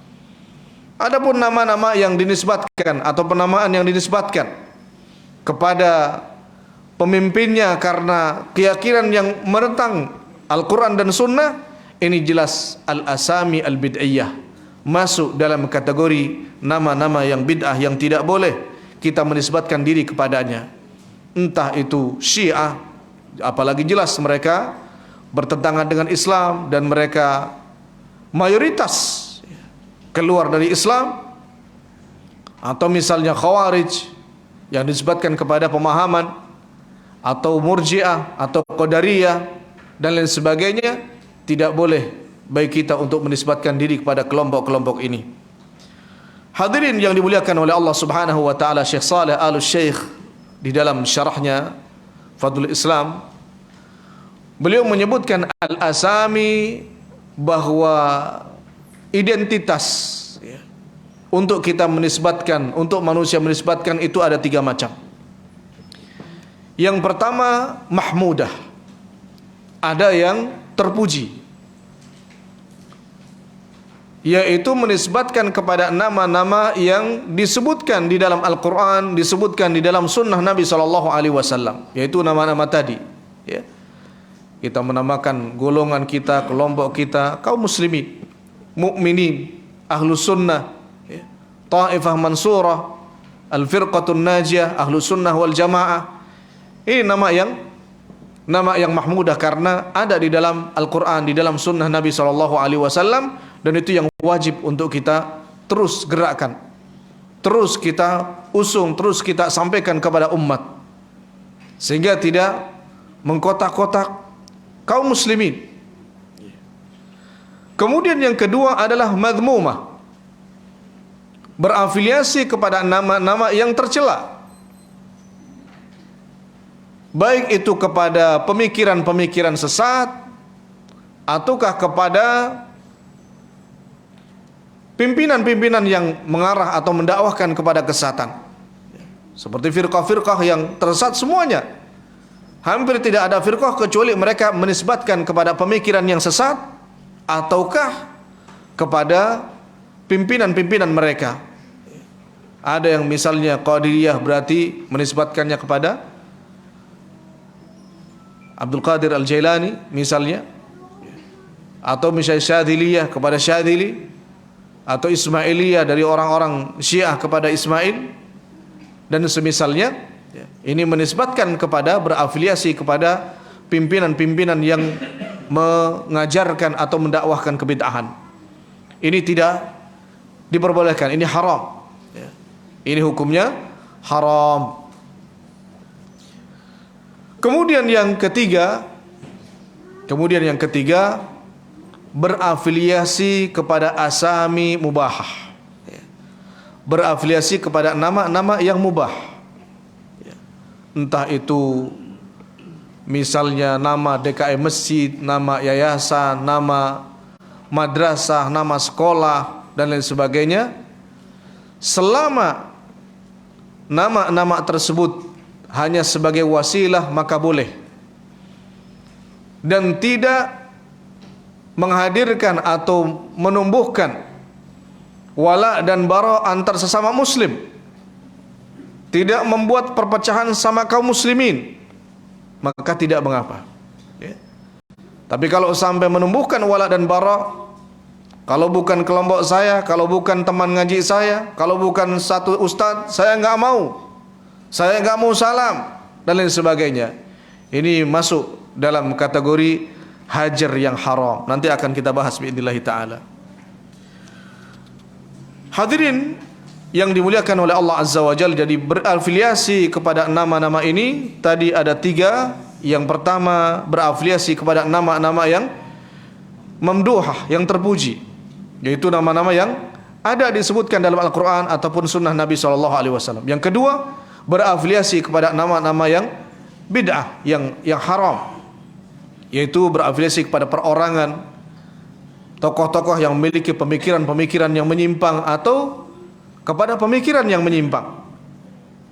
Adapun nama-nama yang dinisbatkan atau penamaan yang dinisbatkan kepada pemimpinnya karena keyakinan yang menentang Al-Quran dan Sunnah, ini jelas al-asami al-bid'iyah, masuk dalam kategori nama-nama yang bid'ah yang tidak boleh kita menisbatkan diri kepadanya. Entah itu Syiah, apalagi jelas mereka bertentangan dengan Islam dan mereka mayoritas keluar dari Islam, atau misalnya Khawarij yang disebutkan kepada pemahaman, atau Murji'ah atau Qadariyah dan lain sebagainya, tidak boleh bagi kita untuk menisbatkan diri kepada kelompok-kelompok ini. Hadirin yang dimuliakan oleh Allah Subhanahu wa taala, Syekh Saleh Al-Syekh di dalam syarahnya Fadlul Islam, beliau menyebutkan al-asami, bahwa identitas untuk kita menisbatkan, untuk manusia menisbatkan itu ada 3 macam. Yang pertama mahmudah, ada yang terpuji, yaitu menisbatkan kepada nama-nama yang disebutkan di dalam Al-Quran, disebutkan di dalam sunnah Nabi SAW, yaitu nama-nama tadi. Kita menamakan golongan kita, kelompok kita, kaum muslimin, mukminin, ahlus sunnah, taifah mansurah, al-firqatun najiyah, ahlus sunnah wal jamaah. Ini nama yang mahmudah karena ada di dalam Al-Quran, di dalam sunnah Nabi SAW, dan itu yang wajib untuk kita terus gerakkan, terus kita usung, terus kita sampaikan kepada umat, sehingga tidak mengkotak-kotak kaum muslimin. Kemudian yang kedua adalah madhmumah, berafiliasi kepada nama-nama yang tercela, baik itu kepada pemikiran-pemikiran sesat ataukah kepada pimpinan-pimpinan yang mengarah atau mendakwahkan kepada kesesatan. Seperti firqah-firqah yang tersesat semuanya. Hampir tidak ada firqah kecuali mereka menisbatkan kepada pemikiran yang sesat ataukah kepada pimpinan-pimpinan mereka. Ada yang misalnya Qadiriyah berarti menisbatkannya kepada Abdul Qadir Al-Jailani misalnya, atau misalnya Syadziliyah kepada Syadzili, atau Ismailiyah dari orang-orang Syiah kepada Ismail dan semisalnya. Ini menisbatkan kepada, berafiliasi kepada pimpinan-pimpinan yang mengajarkan atau mendakwahkan kebid'ahan. Ini tidak diperbolehkan, ini haram. Ini hukumnya haram. Kemudian yang ketiga, berafiliasi kepada asami mubahah, berafiliasi kepada nama-nama yang mubah. Entah itu misalnya nama DKM masjid, nama yayasan, nama madrasah, nama sekolah dan lain sebagainya. Selama nama-nama tersebut hanya sebagai wasilah maka boleh, dan tidak menghadirkan atau menumbuhkan wala dan bara antar sesama muslim, tidak membuat perpecahan sama kaum muslimin, maka tidak mengapa. Tapi kalau sampai menumbuhkan wala dan bara, kalau bukan kelompok saya, kalau bukan teman ngaji saya, kalau bukan satu ustadz, saya nggak mau salam dan lain sebagainya, ini masuk dalam kategori hajar yang haram. Nanti akan kita bahas biidznillah ta'ala. Hadirin yang dimuliakan oleh Allah Azza wa Jalla, jadi berafiliasi kepada nama-nama ini tadi ada 3. Yang pertama, berafiliasi kepada nama-nama yang mamduhah, yang terpuji, yaitu nama-nama yang ada disebutkan dalam Al-Quran ataupun sunnah Nabi SAW. Yang kedua, berafiliasi kepada nama-nama yang bid'ah, yang haram, yaitu berafiliasi kepada perorangan, tokoh-tokoh yang memiliki pemikiran-pemikiran yang menyimpang atau kepada pemikiran yang menyimpang.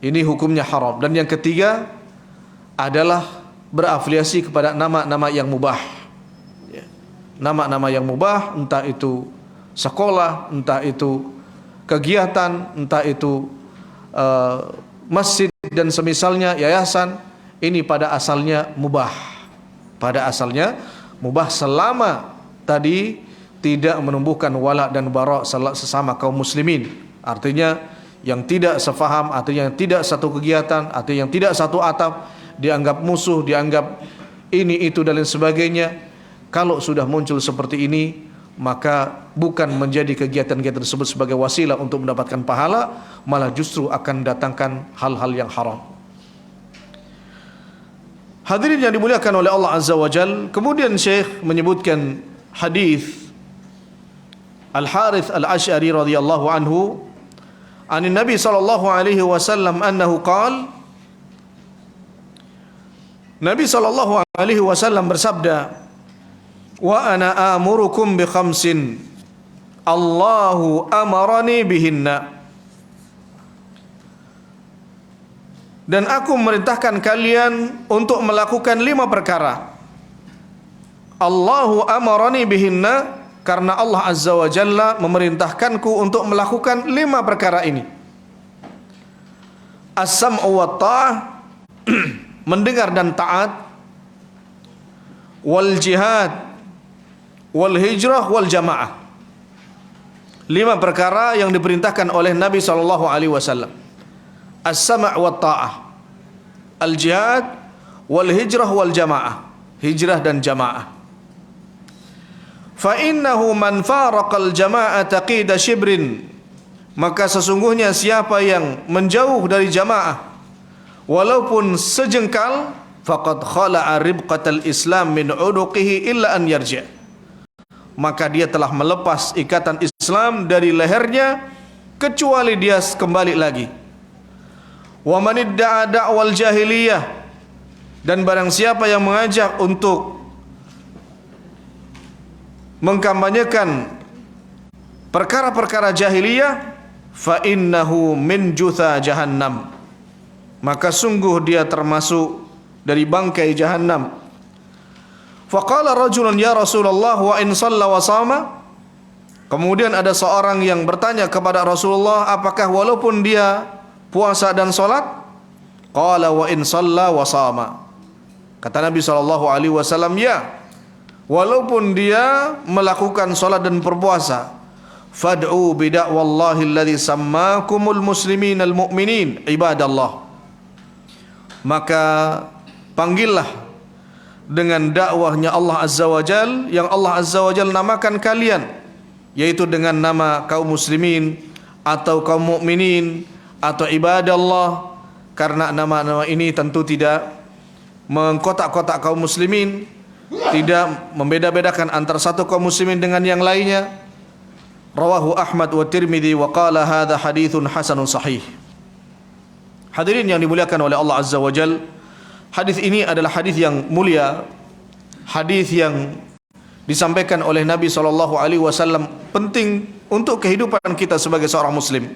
Ini hukumnya haram. Dan yang ketiga adalah berafiliasi kepada nama-nama yang mubah. Nama-nama yang mubah, entah itu sekolah, entah itu kegiatan, entah itu masjid dan semisalnya, yayasan, ini pada asalnya mubah. Pada asalnya mubah selama tadi tidak menumbuhkan wala dan bara sesama kaum muslimin. Artinya yang tidak sefaham, artinya yang tidak satu kegiatan, artinya yang tidak satu atap, dianggap musuh, dianggap ini itu dan lain sebagainya. Kalau sudah muncul seperti ini, maka bukan menjadi kegiatan-kegiatan tersebut sebagai wasilah untuk mendapatkan pahala, malah justru akan datangkan hal-hal yang haram. Hadirin yang dimuliakan oleh Allah Azza wa Jal, kemudian Syekh menyebutkan hadis Al-Harith Al-Asy'ari radhiyallahu anhu anin Nabi sallallahu alaihi wasallam annahu qala, Nabi sallallahu alaihi wasallam bersabda, wa ana amurukum bi khamsin Allahu amarani bihinna, dan aku memerintahkan kalian untuk melakukan 5 perkara. Allahu amarani bihinna, karena Allah Azza wa Jalla memerintahkanku untuk melakukan 5 perkara ini. As-sam'u wa ta'ah, mendengar dan taat, wal jihad, wal hijrah, wal jamaah. 5 perkara yang diperintahkan oleh Nabi SAW. As-sam' wa ta'ah, al jihad, wal hijrah, wal jamaah. Hijrah dan jamaah. Fa innahu man faraqal jama'ata qida shibrin, maka sesungguhnya siapa yang menjauh dari jamaah walaupun sejengkal, faqad khala'a ribqatal islam min unuqihi illa an yarji', maka dia telah melepas ikatan Islam dari lehernya kecuali dia kembali lagi. Wa man idda'a da'wal jahiliyah, dan barang siapa yang mengajak untuk mengkampanyekan perkara-perkara jahiliyah, fa innahu min jutha jahannam, maka sungguh dia termasuk dari bangkai jahannam. Faqala rajulun ya Rasulullah wa in shalla wa sama. Kemudian ada seorang yang bertanya kepada Rasulullah, apakah walaupun dia puasa dan salat? Qala wa in shalla wa sama. Kata Nabi SAW, ya, walaupun dia melakukan salat dan berpuasa. Fad'u bida'wallahi alladhi sammakumul muslimin al-mu'minin ibadallah. Maka panggillah dengan dakwahnya Allah Azza wa Jal, yang Allah Azza wa Jal namakan kalian, yaitu dengan nama kaum muslimin atau kaum mukminin atau ibadallah, karena nama-nama ini tentu tidak mengkotak-kotak kaum muslimin, tidak membeda-bedakan antara satu kaum muslimin dengan yang lainnya. Rawahu Ahmad wa Tirmidzi wa qala hadza haditsun hasanun sahih. Hadirin yang dimuliakan oleh Allah Azza wa Jal, hadis ini adalah hadis yang mulia, hadis yang disampaikan oleh Nabi SAW penting untuk kehidupan kita sebagai seorang muslim,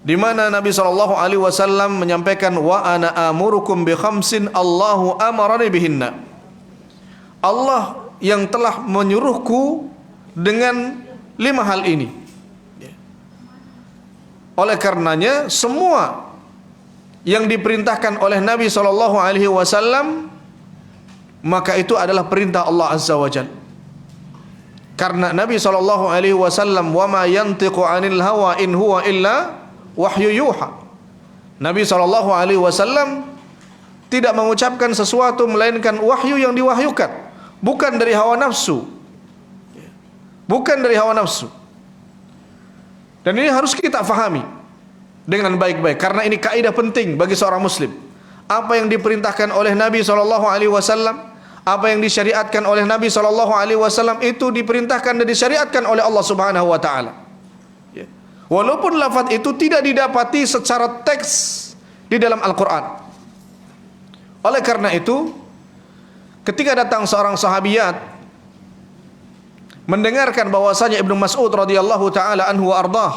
di mana Nabi SAW menyampaikan, wa ana amurukum bi khamsin Allahu amarani bihinna. Allah yang telah menyuruhku dengan 5 hal ini. Oleh karenanya semua yang diperintahkan oleh Nabi SAW, maka itu adalah perintah Allah Azza wa Jalla. Karena Nabi SAW, wa ma yantiqu 'anil hawa in huwa illa wahyu yuha. Nabi SAW tidak mengucapkan sesuatu melainkan wahyu yang diwahyukan, bukan dari hawa nafsu. Bukan dari hawa nafsu. Dan ini harus kita fahami dengan baik-baik, karena ini kaidah penting bagi seorang muslim. Apa yang diperintahkan oleh Nabi SAW, apa yang disyariatkan oleh Nabi SAW, itu diperintahkan dan disyariatkan oleh Allah Subhanahu wa taala. Walaupun lafaz itu tidak didapati secara teks di dalam Al-Qur'an. Oleh karena itu, ketika datang seorang sahabiyat mendengarkan bahwasanya Ibnu Mas'ud radhiyallahu taala anhu wa ardah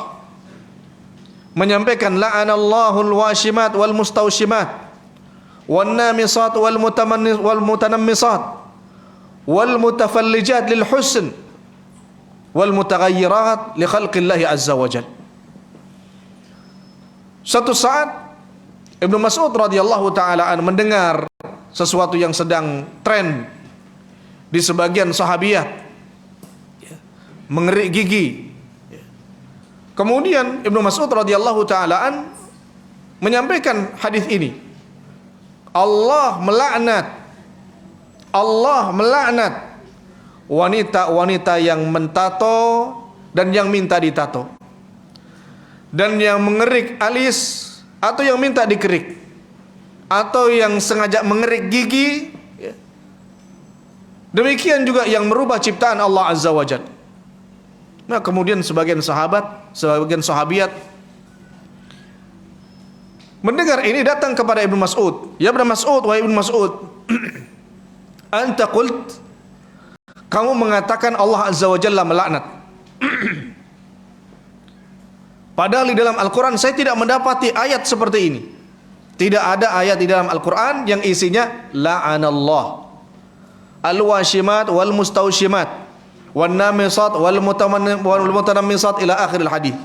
menyampaikan, la'anallahu al-washimat wal mustawshimat wan namisat wal mutanammisat wal mutafallijat lil husn wal mutaghayyirat li khalqillahi azza wa jalla. Suatu saat Ibnu Mas'ud radhiyallahu taala an mendengar sesuatu yang sedang tren di sebagian sahabiyat, mengerik gigi. Kemudian Ibnu Mas'ud radhiyallahu taala an menyampaikan hadis ini. Allah melaknat wanita-wanita yang mentato dan yang minta ditato, dan yang mengerik alis atau yang minta dikerik, atau yang sengaja mengerik gigi. Demikian juga yang merubah ciptaan Allah Azza wa Jalla. Nah, kemudian sebagian sahabiat mendengar ini, datang kepada Ibnu Mas'ud. Ya Ibnu Mas'ud, wahai Ibnu Mas'ud, anta qult, kamu mengatakan Allah Azza wa Jalla melaknat. Padahal di dalam Al-Quran saya tidak mendapati ayat seperti ini. Tidak ada ayat di dalam Al-Quran yang isinya la'anallah al-washimat wal mustawshimat wan namisat wal mutanammisat ila akhiril hadis.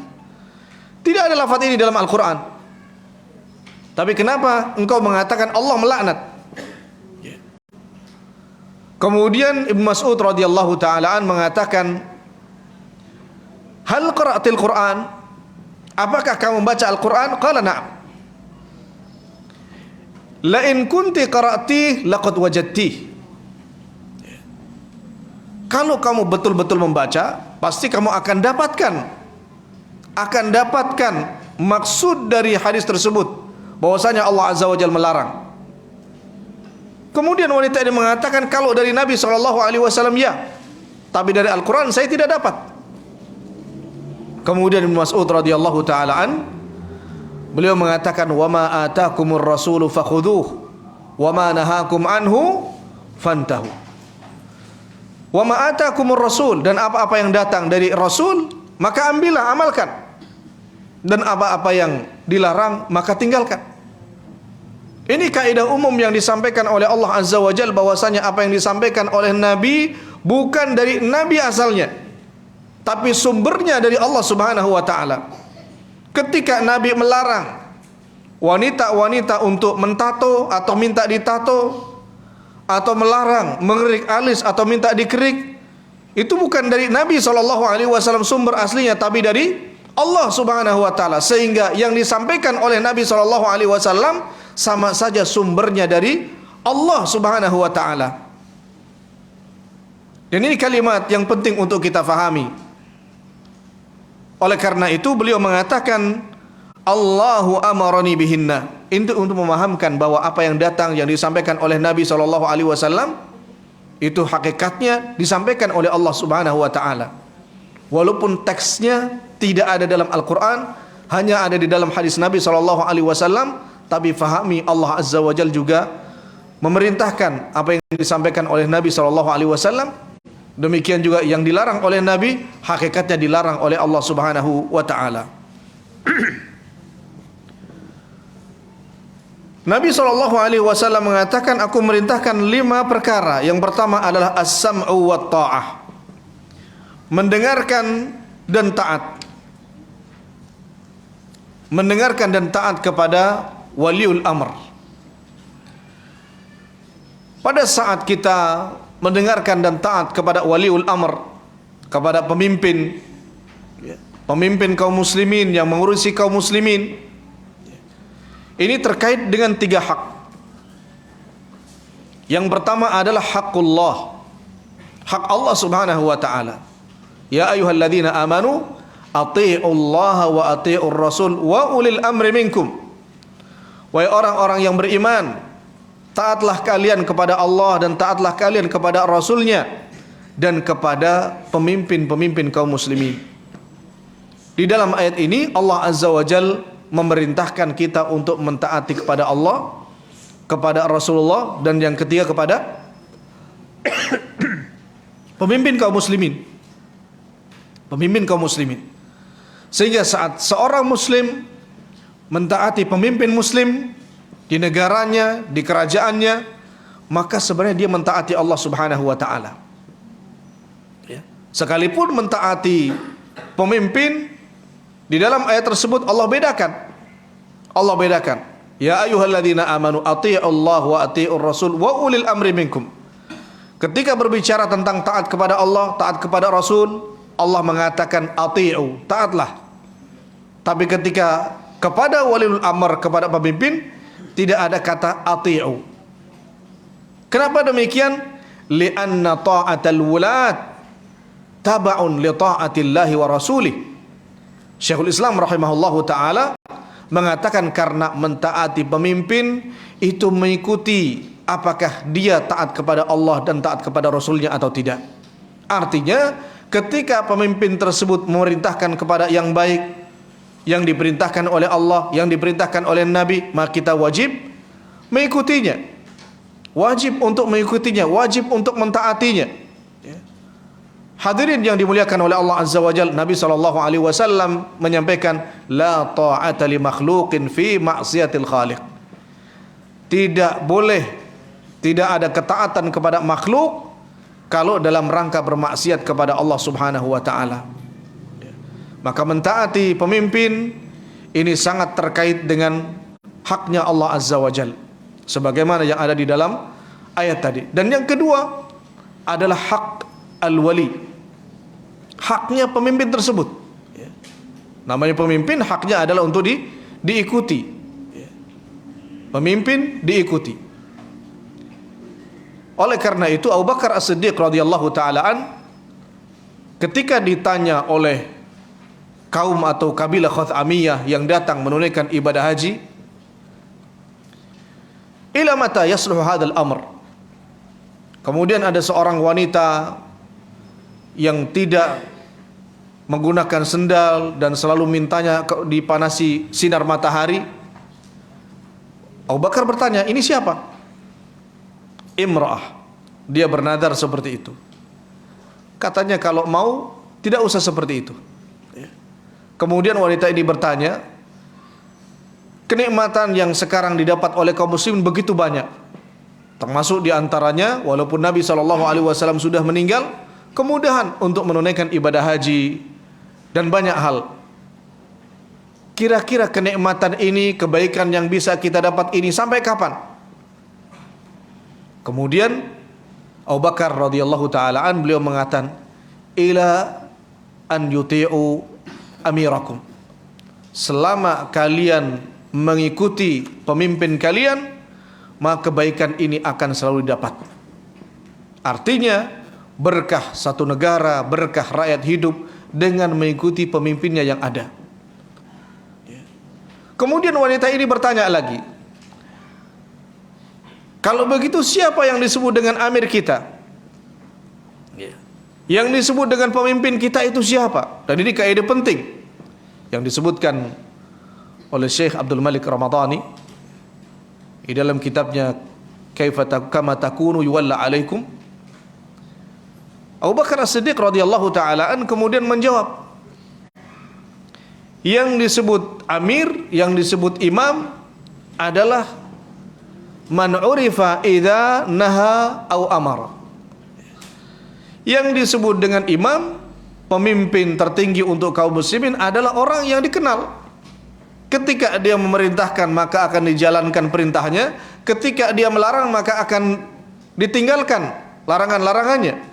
Tidak ada lafaz ini dalam Al-Quran. Tapi kenapa engkau mengatakan Allah melaknat? Kemudian Ibnu Mas'ud radhiyallahu taala an mengatakan, hal qara'atil Quran? Apakah kamu membaca Al-Quran? Qala na'am. La in kunti qara'ti laqad wajadti. Kalau kamu betul-betul membaca, pasti kamu akan dapatkan maksud dari hadis tersebut, bahwasanya Allah Azza wa Jalla melarang. Kemudian wanita ini mengatakan, kalau dari Nabi SAW ya, tapi dari Al-Quran saya tidak dapat. Kemudian Ibnu Mas'ud radhiyallahu taala an, beliau mengatakan, wa ma atakumur rasulu fakhudhuhu wa ma nahakum anhu fantahu. Wa ma atakumur rasul, dan apa-apa yang datang dari Rasul maka ambillah, amalkan, dan apa-apa yang dilarang maka tinggalkan. Ini kaidah umum yang disampaikan oleh Allah Azza wa Jalla, bahwasanya apa yang disampaikan oleh Nabi bukan dari Nabi asalnya, tapi sumbernya dari Allah Subhanahu wa taala. Ketika Nabi melarang wanita-wanita untuk mentato atau minta ditato, atau melarang mengerik alis atau minta dikerik, itu bukan dari Nabi SAW sumber aslinya, tapi dari Allah Subhanahu wa taala. Sehingga yang disampaikan oleh Nabi SAW sama saja sumbernya dari Allah Subhanahu wa taala. Dan ini kalimat yang penting untuk kita fahami. Oleh karena itu beliau mengatakan Allahu amarani bihinna, untuk memahamkan bahwa apa yang datang yang disampaikan oleh Nabi SAW itu hakikatnya disampaikan oleh Allah Subhanahu wa taala. Walaupun teksnya tidak ada dalam Al-Qur'an, hanya ada di dalam hadis Nabi SAW, tapi fahami Allah Azza wa Jalla juga memerintahkan apa yang disampaikan oleh Nabi SAW. Demikian juga yang dilarang oleh Nabi, hakikatnya dilarang oleh Allah Subhanahu wa taala. Nabi SAW mengatakan, aku merintahkan 5 perkara. Yang pertama adalah as-sam'u wa ta'ah, mendengarkan dan taat. Mendengarkan dan taat kepada waliul amr. Pada saat kita mendengarkan dan taat kepada waliul amr, kepada pemimpin, pemimpin kaum muslimin yang mengurusi kaum muslimin, ini terkait dengan 3 hak. Yang pertama adalah haqqullah, hak Allah Subhanahu wa taala. Ya ayyuhalladzina amanu athi'ullaha wa athi'ur rasul wa ulil amri minkum. Wahai orang-orang yang beriman, taatlah kalian kepada Allah dan taatlah kalian kepada Rasulnya dan kepada pemimpin-pemimpin kaum muslimin. Di dalam ayat ini Allah Azza wa Jalla memerintahkan kita untuk mentaati kepada Allah, kepada Rasulullah, dan yang ketiga kepada pemimpin kaum muslimin. Pemimpin kaum muslimin. Sehingga saat seorang muslim mentaati pemimpin muslim di negaranya, di kerajaannya, maka sebenarnya dia mentaati Allah Subhanahu wa taala. Ya. Sekalipun mentaati pemimpin, di dalam ayat tersebut Allah bedakan. Allah bedakan. Ya ayyuhalladzina amanu athi'ullaha wa athi'ur rasul wa ulil amri minkum. Ketika berbicara tentang taat kepada Allah, taat kepada Rasul, Allah mengatakan athi'u, taatlah. Tapi ketika kepada waliul amr, kepada pemimpin, tidak ada kata athi'u. Kenapa demikian? Li'anna ta'atal wulat taba'un li ta'atillahi wa rasulih. Syekhul Islam rahimahullahu ta'ala mengatakan karena mentaati pemimpin itu mengikuti apakah dia taat kepada Allah dan taat kepada Rasulnya atau tidak. Artinya ketika pemimpin tersebut memerintahkan kepada yang baik, yang diperintahkan oleh Allah, yang diperintahkan oleh Nabi, maka kita wajib mengikutinya. Wajib untuk mengikutinya, wajib untuk mentaatinya. Hadirin yang dimuliakan oleh Allah Azza wa Jalla, Nabi SAW menyampaikan, la ta'ata li makhluqin fi ma'siyatil khaliq. Tidak boleh, tidak ada ketaatan kepada makhluk kalau dalam rangka bermaksiat kepada Allah Subhanahu wa taala. Maka mentaati pemimpin ini sangat terkait dengan haknya Allah Azza wa Jalla, sebagaimana yang ada di dalam ayat tadi. Dan yang kedua adalah hak al-wali, haknya pemimpin tersebut. Namanya pemimpin, haknya adalah untuk diikuti. Pemimpin diikuti. Oleh karena itu Abu Bakar As-Siddiq radhiyallahu taalaan ketika ditanya oleh kaum atau kabilah Khuz'amiyah yang datang menunaikan ibadah haji, ila mata yasluhu hadzal amr. Kemudian ada seorang wanita yang tidak menggunakan sendal dan selalu mintanya dipanasi sinar matahari. Abu Bakar bertanya, ini siapa? Imra'ah. Dia bernadar seperti itu. Katanya kalau mau tidak usah seperti itu. Kemudian wanita ini bertanya, kenikmatan yang sekarang didapat oleh kaum muslimin begitu banyak. Termasuk di antaranya, walaupun Nabi SAW sudah meninggal, kemudahan untuk menunaikan ibadah haji dan banyak hal. Kira-kira kenikmatan ini, kebaikan yang bisa kita dapat ini sampai kapan? Kemudian Abu Bakar radhiyallahu taala an, beliau mengatakan, ila an yuti'u amirakum, selama kalian mengikuti pemimpin kalian, maka kebaikan ini akan selalu didapat. Artinya berkah satu negara, berkah rakyat hidup dengan mengikuti pemimpinnya yang ada. Kemudian wanita ini bertanya lagi, kalau begitu siapa yang disebut dengan amir kita? Yang disebut dengan pemimpin kita itu siapa? Dan ini kaidah penting yang disebutkan oleh Syekh Abdul Malik Ramadhani di dalam kitabnya Kama Takunu Yuwalla Alaikum. Abu Bakar As-Siddiq radhiyallahu taala an kemudian menjawab, yang disebut amir, yang disebut imam adalah man urifa idza naha au amara. Yang disebut dengan imam, pemimpin tertinggi untuk kaum muslimin, adalah orang yang dikenal. Ketika dia memerintahkan maka akan dijalankan perintahnya, ketika dia melarang maka akan ditinggalkan larangan-larangannya.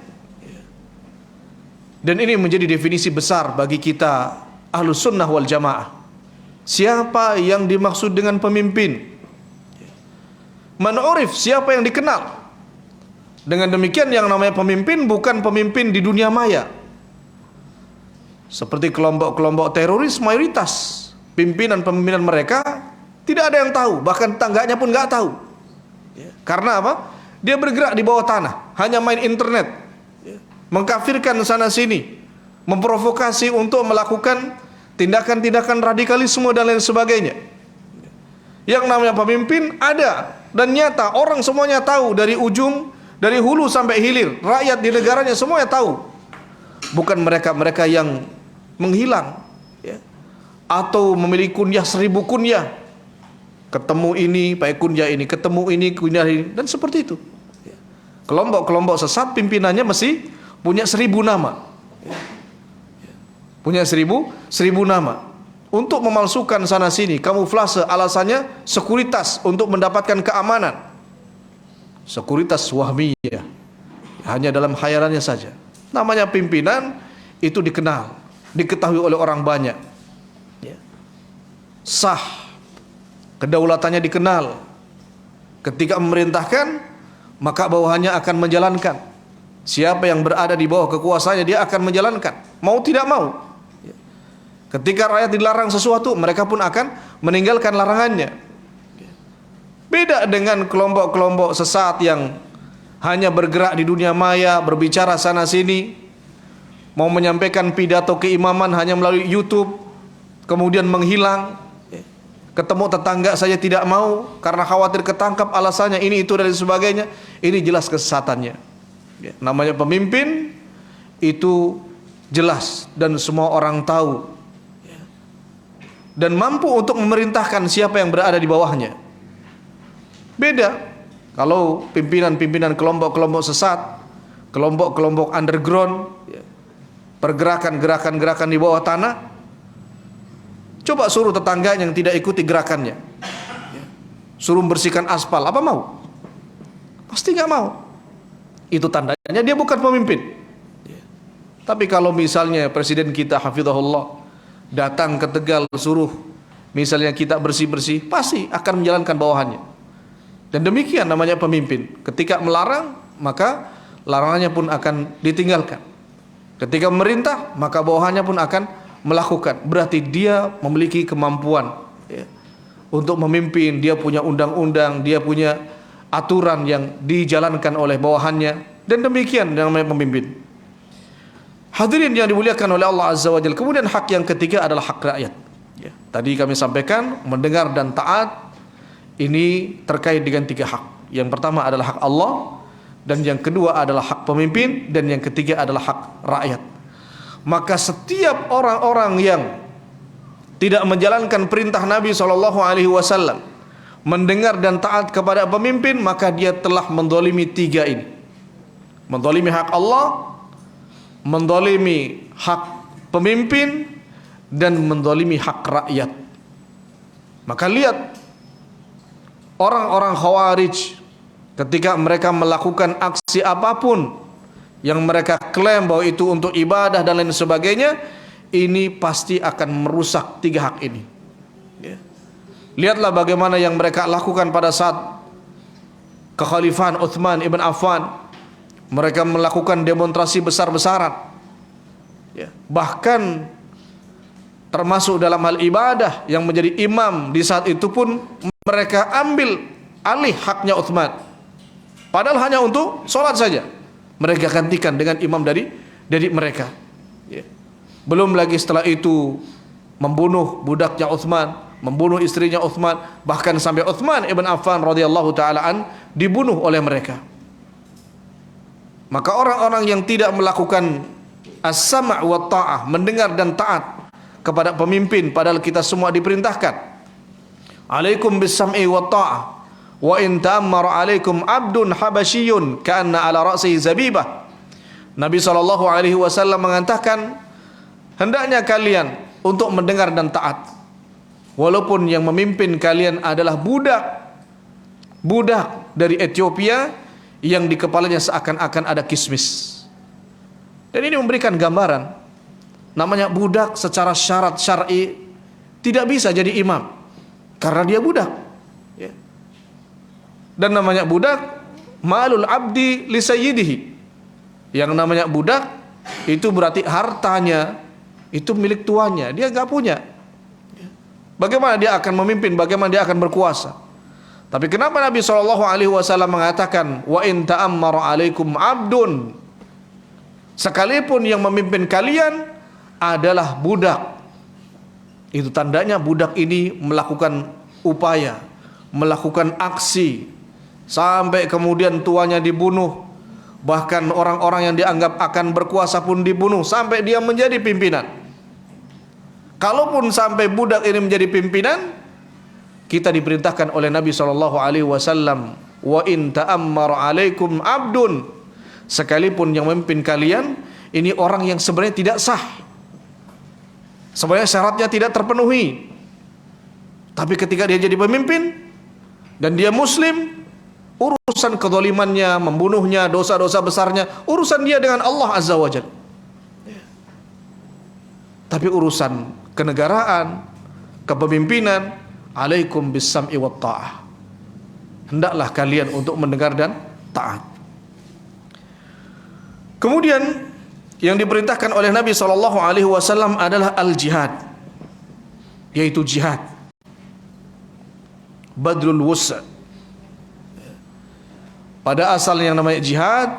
Dan ini menjadi definisi besar bagi kita Ahlus Sunnah wal Jamaah. Siapa yang dimaksud dengan pemimpin? Man urif, siapa yang dikenal. Dengan demikian yang namanya pemimpin bukan pemimpin di dunia maya. Seperti kelompok-kelompok teroris, mayoritas pimpinan-pimpinan mereka tidak ada yang tahu, bahkan tangganya pun nggak tahu. Karena apa? Dia bergerak di bawah tanah, hanya main internet, mengkafirkan sana sini, memprovokasi untuk melakukan tindakan-tindakan radikalisme dan lain sebagainya. Yang namanya pemimpin ada dan nyata, orang semuanya tahu, dari ujung, dari hulu sampai hilir, rakyat di negaranya semuanya tahu. Bukan mereka-mereka yang menghilang, atau memiliki kunyah 1000 kunyah, ketemu ini pakai kunyah ini, ketemu ini kunyah ini, dan seperti itu. Kelompok-kelompok sesat pimpinannya mesti punya 1000 nama, punya 1000 nama untuk memalsukan sana sini, kamuflase, alasannya sekuritas untuk mendapatkan keamanan, sekuritas wahmiyah, hanya dalam khayalannya saja. Namanya pimpinan itu dikenal, diketahui oleh orang banyak, sah, kedaulatannya dikenal. Ketika memerintahkan, maka bawahannya akan menjalankan. Siapa yang berada di bawah kekuasaannya, dia akan menjalankan, mau tidak mau. Ketika rakyat dilarang sesuatu, mereka pun akan meninggalkan larangannya. Beda dengan kelompok-kelompok sesat yang hanya bergerak di dunia maya, berbicara sana sini, mau menyampaikan pidato keimaman hanya melalui YouTube, kemudian menghilang. Ketemu tetangga saja tidak mau karena khawatir ketangkap, alasannya ini itu dan sebagainya. Ini jelas kesesatannya. Namanya pemimpin itu jelas dan semua orang tahu, dan mampu untuk memerintahkan siapa yang berada di bawahnya. Beda kalau pimpinan-pimpinan kelompok-kelompok sesat, kelompok-kelompok underground, pergerakan-gerakan di bawah tanah. Coba suruh tetangga yang tidak ikuti gerakannya, suruh membersihkan aspal, apa mau? Pasti nggak mau. Itu tandanya dia bukan pemimpin. Tapi kalau misalnya presiden kita hafizahullah datang ke Tegal, suruh misalnya kita bersih-bersih, pasti akan menjalankan bawahannya. Dan demikian namanya pemimpin. Ketika melarang, maka larangannya pun akan ditinggalkan. Ketika memerintah, maka bawahannya pun akan melakukan. Berarti dia memiliki kemampuan untuk memimpin. Dia punya undang-undang, dia punya aturan yang dijalankan oleh bawahannya. Dan demikian yang namanya pemimpin. Hadirin yang dimuliakan oleh Allah Azza wa Jalla. Kemudian hak yang ketiga adalah hak rakyat. Tadi kami sampaikan, mendengar dan taat ini terkait dengan 3 hak. Yang pertama adalah hak Allah, dan yang kedua adalah hak pemimpin, dan yang ketiga adalah hak rakyat. Maka setiap orang-orang yang tidak menjalankan perintah Nabi SAW, mendengar dan taat kepada pemimpin, maka dia telah mendolimi tiga ini. Mendolimi hak Allah, mendolimi hak pemimpin, dan mendolimi hak rakyat. Maka lihat orang-orang Khawarij ketika mereka melakukan aksi apapun yang mereka klaim bahwa itu untuk ibadah dan lain sebagainya, ini pasti akan merusak tiga hak ini. Lihatlah bagaimana yang mereka lakukan pada saat kekhalifahan Uthman ibn Affan. Mereka melakukan demonstrasi besar-besaran, bahkan termasuk dalam hal ibadah yang menjadi imam di saat itu pun mereka ambil alih haknya Uthman, padahal hanya untuk sholat saja mereka gantikan dengan imam dari mereka. Belum lagi setelah itu membunuh budaknya Uthman, membunuh istrinya Uthman, bahkan sampai Uthman ibn Affan radhiyallahu ta'ala dibunuh oleh mereka. Maka orang-orang yang tidak melakukan as-sam' wa ta'ah, mendengar dan taat kepada pemimpin, padahal kita semua diperintahkan, alaikum bis-sam'i wa ta'ah, wa in ta'ammara alaikum abdun habasyiyun ka'anna ala ra'sihi zabibah. Nabi SAW mengatakan, hendaknya kalian untuk mendengar dan taat, walaupun yang memimpin kalian adalah budak dari Ethiopia yang di kepalanya seakan-akan ada kismis. Dan ini memberikan gambaran, namanya budak secara syarat syar'i tidak bisa jadi imam karena dia budak. Dan namanya budak, malul abdi li sayyidihi. Yang namanya budak itu berarti hartanya itu milik tuannya, dia nggak punya. Bagaimana dia akan memimpin, bagaimana dia akan berkuasa? Tapi kenapa Nabi SAW mengatakan wa in ta'ammara alaikum abdun, sekalipun yang memimpin kalian adalah budak, itu tandanya budak ini melakukan upaya, melakukan aksi sampai kemudian tuannya dibunuh, bahkan orang-orang yang dianggap akan berkuasa pun dibunuh sampai dia menjadi pimpinan. Kalaupun sampai budak ini menjadi pimpinan, kita diperintahkan oleh Nabi SAW, wa in ta'ammara alaikum abdun, sekalipun yang memimpin kalian ini orang yang sebenarnya tidak sah, sebenarnya syaratnya tidak terpenuhi, tapi ketika dia jadi pemimpin dan dia muslim, urusan kezalimannya, membunuhnya, dosa-dosa besarnya, urusan dia dengan Allah Azza wa Jalla. Tapi urusan kenegaraan, kepemimpinan, alaikum bis-sam'i wat ta'ah, hendaklah kalian untuk mendengar dan taat. Kemudian yang diperintahkan oleh Nabi SAW adalah al-jihad, yaitu jihad, badlul wus'. Pada asalnya yang namanya jihad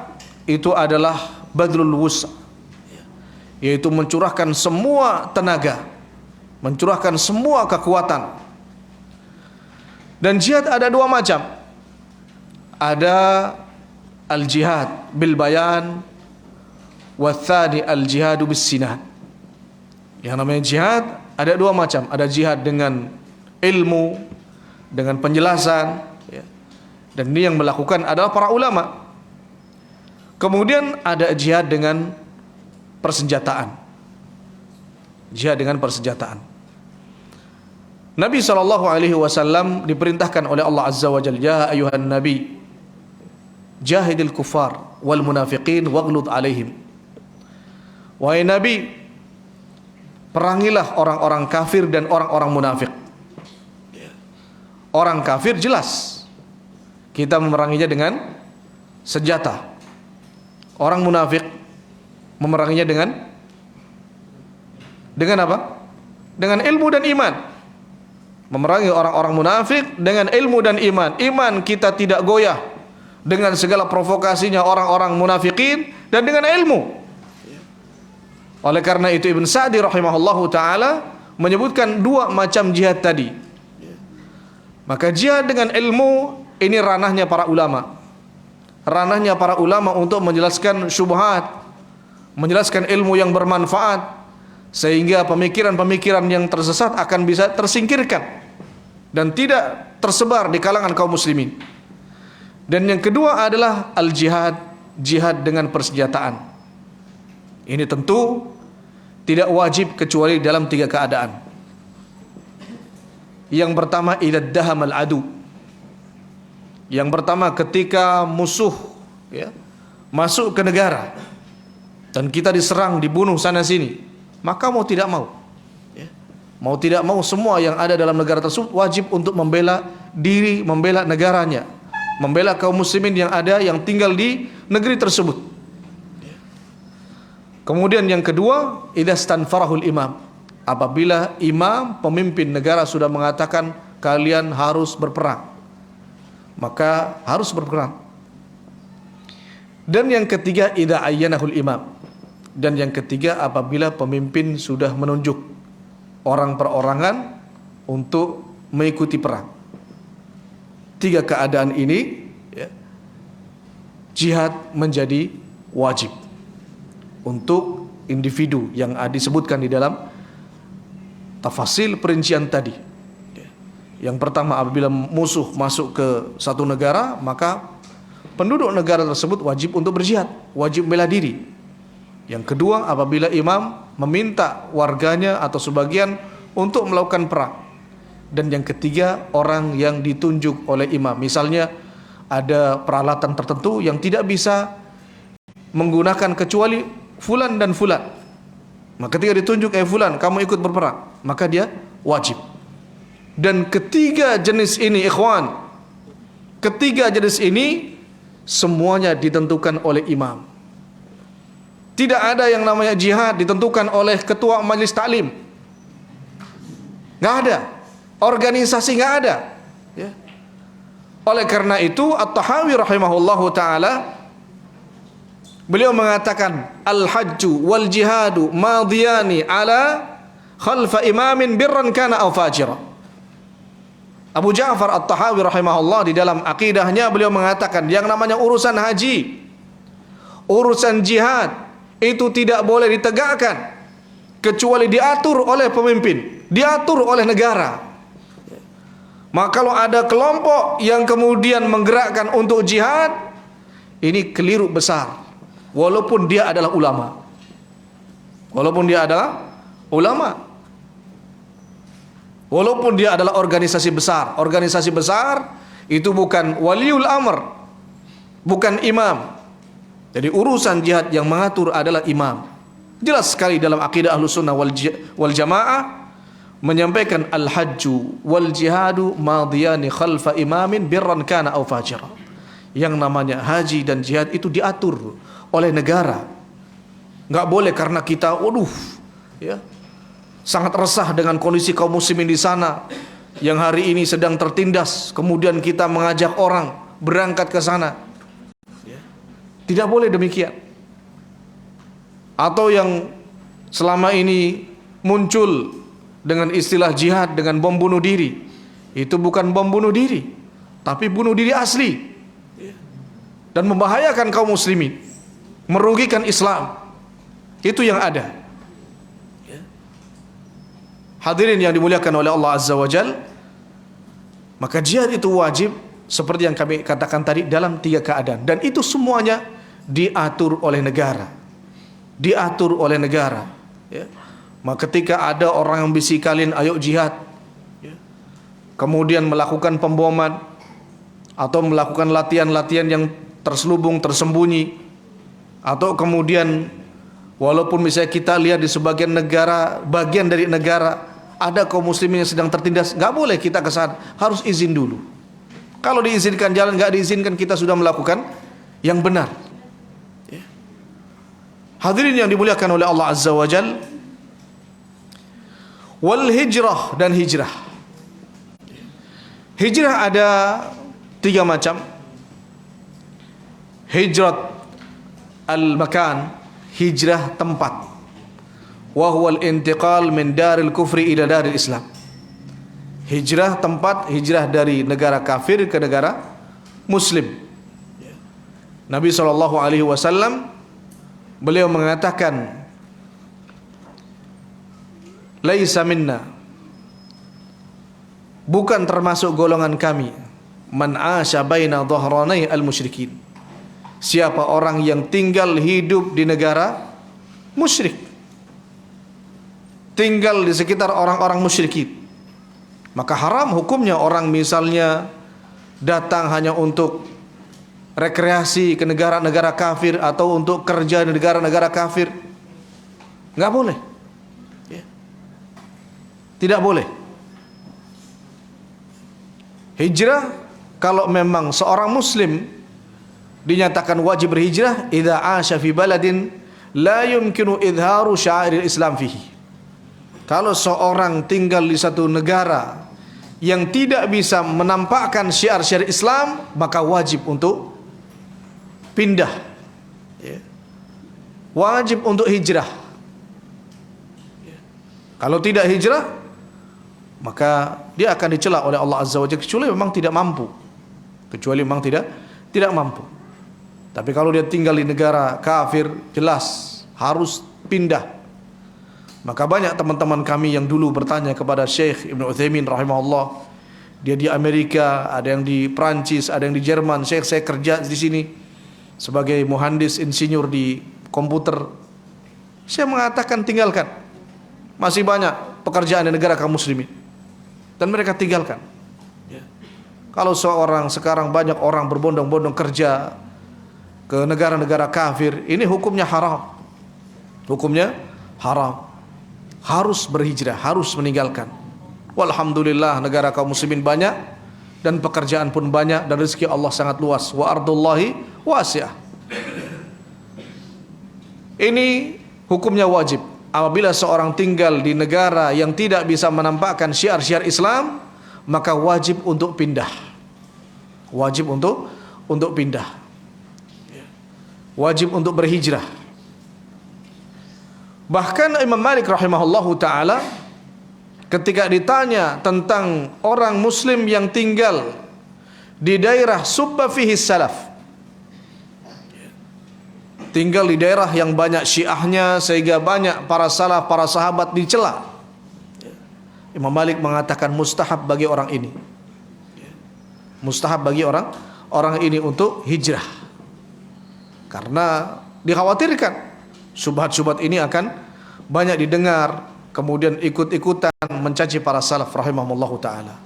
itu adalah badlul wus', yaitu mencurahkan semua tenaga, mencurahkan semua kekuatan. Dan jihad ada dua macam. Ada al-jihad bil bayan, wa tsani al-jihadu bis sinan. Yang namanya jihad ada dua macam. Ada jihad dengan ilmu, dengan penjelasan, dan ini yang melakukan adalah para ulama. Kemudian ada jihad dengan persenjataan. Jihad dengan persenjataan. Nabi SAW diperintahkan oleh Allah Azza wa Jalla, ya ayuhan nabi jahidil kufar wal munafiqin waghlud alaihim. Wahai Nabi, perangilah orang-orang kafir dan orang-orang munafik. Orang kafir jelas kita memeranginya dengan senjata. Orang munafik memeranginya dengan apa? Dengan ilmu dan iman. Memerangi orang-orang munafik dengan ilmu dan iman. Iman kita tidak goyah dengan segala provokasinya orang-orang munafikin, dan dengan ilmu. Oleh karena itu Ibn Sa'di rahimahullahu ta'ala menyebutkan dua macam jihad tadi. Maka jihad dengan ilmu ini ranahnya para ulama. Ranahnya para ulama untuk menjelaskan syubhat, menjelaskan ilmu yang bermanfaat, sehingga pemikiran-pemikiran yang tersesat akan bisa tersingkirkan dan tidak tersebar di kalangan kaum muslimin. Dan yang kedua adalah al-jihad, jihad dengan persenjataan. Ini tentu tidak wajib kecuali dalam 3 keadaan. Yang pertama, idza dahamal adu. Yang pertama, ketika musuh masuk ke negara dan kita diserang, dibunuh sana sini, maka mau tidak mau, mau tidak mau semua yang ada dalam negara tersebut wajib untuk membela diri, membela negaranya, membela kaum muslimin yang ada, yang tinggal di negeri tersebut. Kemudian yang kedua, idza stanfarahul imam, apabila imam, pemimpin negara sudah mengatakan kalian harus berperang, maka harus berperang. Dan yang ketiga, idza ayyanahul imam, dan yang ketiga apabila pemimpin sudah menunjuk orang perorangan untuk mengikuti perang. 3 keadaan ini jihad menjadi wajib untuk individu yang disebutkan di dalam tafasil perincian tadi. Yang pertama, apabila musuh masuk ke satu negara, maka penduduk negara tersebut wajib untuk berjihad, wajib bela diri. Yang kedua, apabila imam meminta warganya atau sebagian untuk melakukan perang. Dan yang ketiga, orang yang ditunjuk oleh imam, misalnya ada peralatan tertentu yang tidak bisa menggunakan kecuali fulan dan fulan, maka ketika ditunjuk fulan, kamu ikut berperang, maka dia wajib. Dan ketiga jenis ini, ikhwan, ketiga jenis ini semuanya ditentukan oleh imam. Tidak ada yang namanya jihad ditentukan oleh ketua majelis taklim, nggak ada. Organisasi nggak ada. Oleh karena itu, At-Tahawi rahimahullahu taala, beliau mengatakan al-hajju wal jihadu madiyani ala khalfa imamin birran kana aw fajira. Abu Ja'far At-Tahawi rahimahullah di dalam akidahnya beliau mengatakan yang namanya urusan haji, urusan jihad itu tidak boleh ditegakkan kecuali diatur oleh pemimpin, diatur oleh negara. Maka kalau ada kelompok yang kemudian menggerakkan untuk jihad, ini keliru besar, walaupun dia adalah ulama. Walaupun dia adalah ulama, walaupun dia adalah organisasi besar. Organisasi besar itu bukan waliul amr, bukan imam. Jadi urusan jihad yang mengatur adalah imam. Jelas sekali dalam akidah Ahlussunnah wal Jamaah menyampaikan al-hajju wal jihadu madiyani khalfa imamin birran kana aw fajira. Yang namanya haji dan jihad itu diatur oleh negara. Enggak boleh karena kita sangat resah dengan kondisi kaum muslimin di sana yang hari ini sedang tertindas, kemudian kita mengajak orang berangkat ke sana. Tidak boleh demikian. Atau yang selama ini muncul dengan istilah jihad dengan bom bunuh diri, itu bukan bom bunuh diri, tapi bunuh diri asli, dan membahayakan kaum muslimin, merugikan Islam. Itu yang ada. Hadirin yang dimuliakan oleh Allah Azza wa Jal, maka jihad itu wajib seperti yang kami katakan tadi dalam 3 keadaan, dan itu semuanya diatur oleh negara, diatur oleh negara. Maka ketika ada orang yang bisikalin ayo jihad, kemudian melakukan pemboman atau melakukan latihan-latihan yang terselubung, tersembunyi, atau kemudian walaupun misalnya kita lihat di sebagian negara, bagian dari negara ada kaum muslimin yang sedang tertindas, nggak boleh kita ke sana, harus izin dulu. Kalau diizinkan jalan, nggak diizinkan, kita sudah melakukan yang benar. Hadirin yang dimuliakan oleh Allah Azza wa Jal, wal hijrah, dan hijrah. Hijrah ada 3 macam. Hijrat al-makan, hijrah tempat. Wa huwa al-intiqal min daril kufri ila daril Islam. Hijrah tempat, hijrah dari negara kafir ke negara muslim. Nabi SAW beliau mengatakan laisa minna, bukan termasuk golongan kami, man asya baina dhahranai al-musyrikin, siapa orang yang tinggal hidup di negara musyrik, tinggal di sekitar orang-orang musyrikin. Maka haram hukumnya orang misalnya datang hanya untuk rekreasi ke negara-negara kafir atau untuk kerja di negara-negara kafir. Nggak boleh, tidak boleh. Hijrah, kalau memang seorang muslim dinyatakan wajib berhijrah, idza asya fi baladin la yumkinu idharu sya'iril Islam fihi. Kalau seorang tinggal di satu negara yang tidak bisa menampakkan syiar-syiar Islam, maka wajib untuk pindah, wajib untuk hijrah. Kalau tidak hijrah, maka dia akan dicela oleh Allah Azza wa Jalla, kecuali memang tidak mampu. Tapi kalau dia tinggal di negara kafir, jelas harus pindah. Maka banyak teman-teman kami yang dulu bertanya kepada Syekh Ibn Utsaimin rahimahullah, dia di Amerika, ada yang di Prancis, ada yang di Jerman. Syekh, saya kerja di sini sebagai muhandis insinyur di komputer. Saya mengatakan tinggalkan, masih banyak pekerjaan di negara kaum muslimin, dan mereka tinggalkan. Kalau seorang sekarang banyak orang berbondong-bondong kerja ke negara-negara kafir, ini hukumnya haram. Hukumnya haram. Harus berhijrah, harus meninggalkan. Walhamdulillah negara kaum muslimin banyak dan pekerjaan pun banyak dan rezeki Allah sangat luas. Wa ardullahi wasi'ah. Ini hukumnya wajib. Apabila seorang tinggal di negara yang tidak bisa menampakkan syiar-syiar Islam, maka wajib untuk pindah. Wajib untuk pindah. Wajib untuk berhijrah. Bahkan Imam Malik rahimahullahu ta'ala ketika ditanya tentang orang muslim yang tinggal di daerah subba fihi salaf, tinggal di daerah yang banyak syiahnya sehingga banyak para salaf, para sahabat dicela, Imam Malik mengatakan mustahab bagi orang ini, mustahab bagi orang ini untuk hijrah, karena dikhawatirkan syubhat-syubhat ini akan banyak didengar, kemudian ikut-ikutan mencaci para salaf rahimahumullahu ta'ala.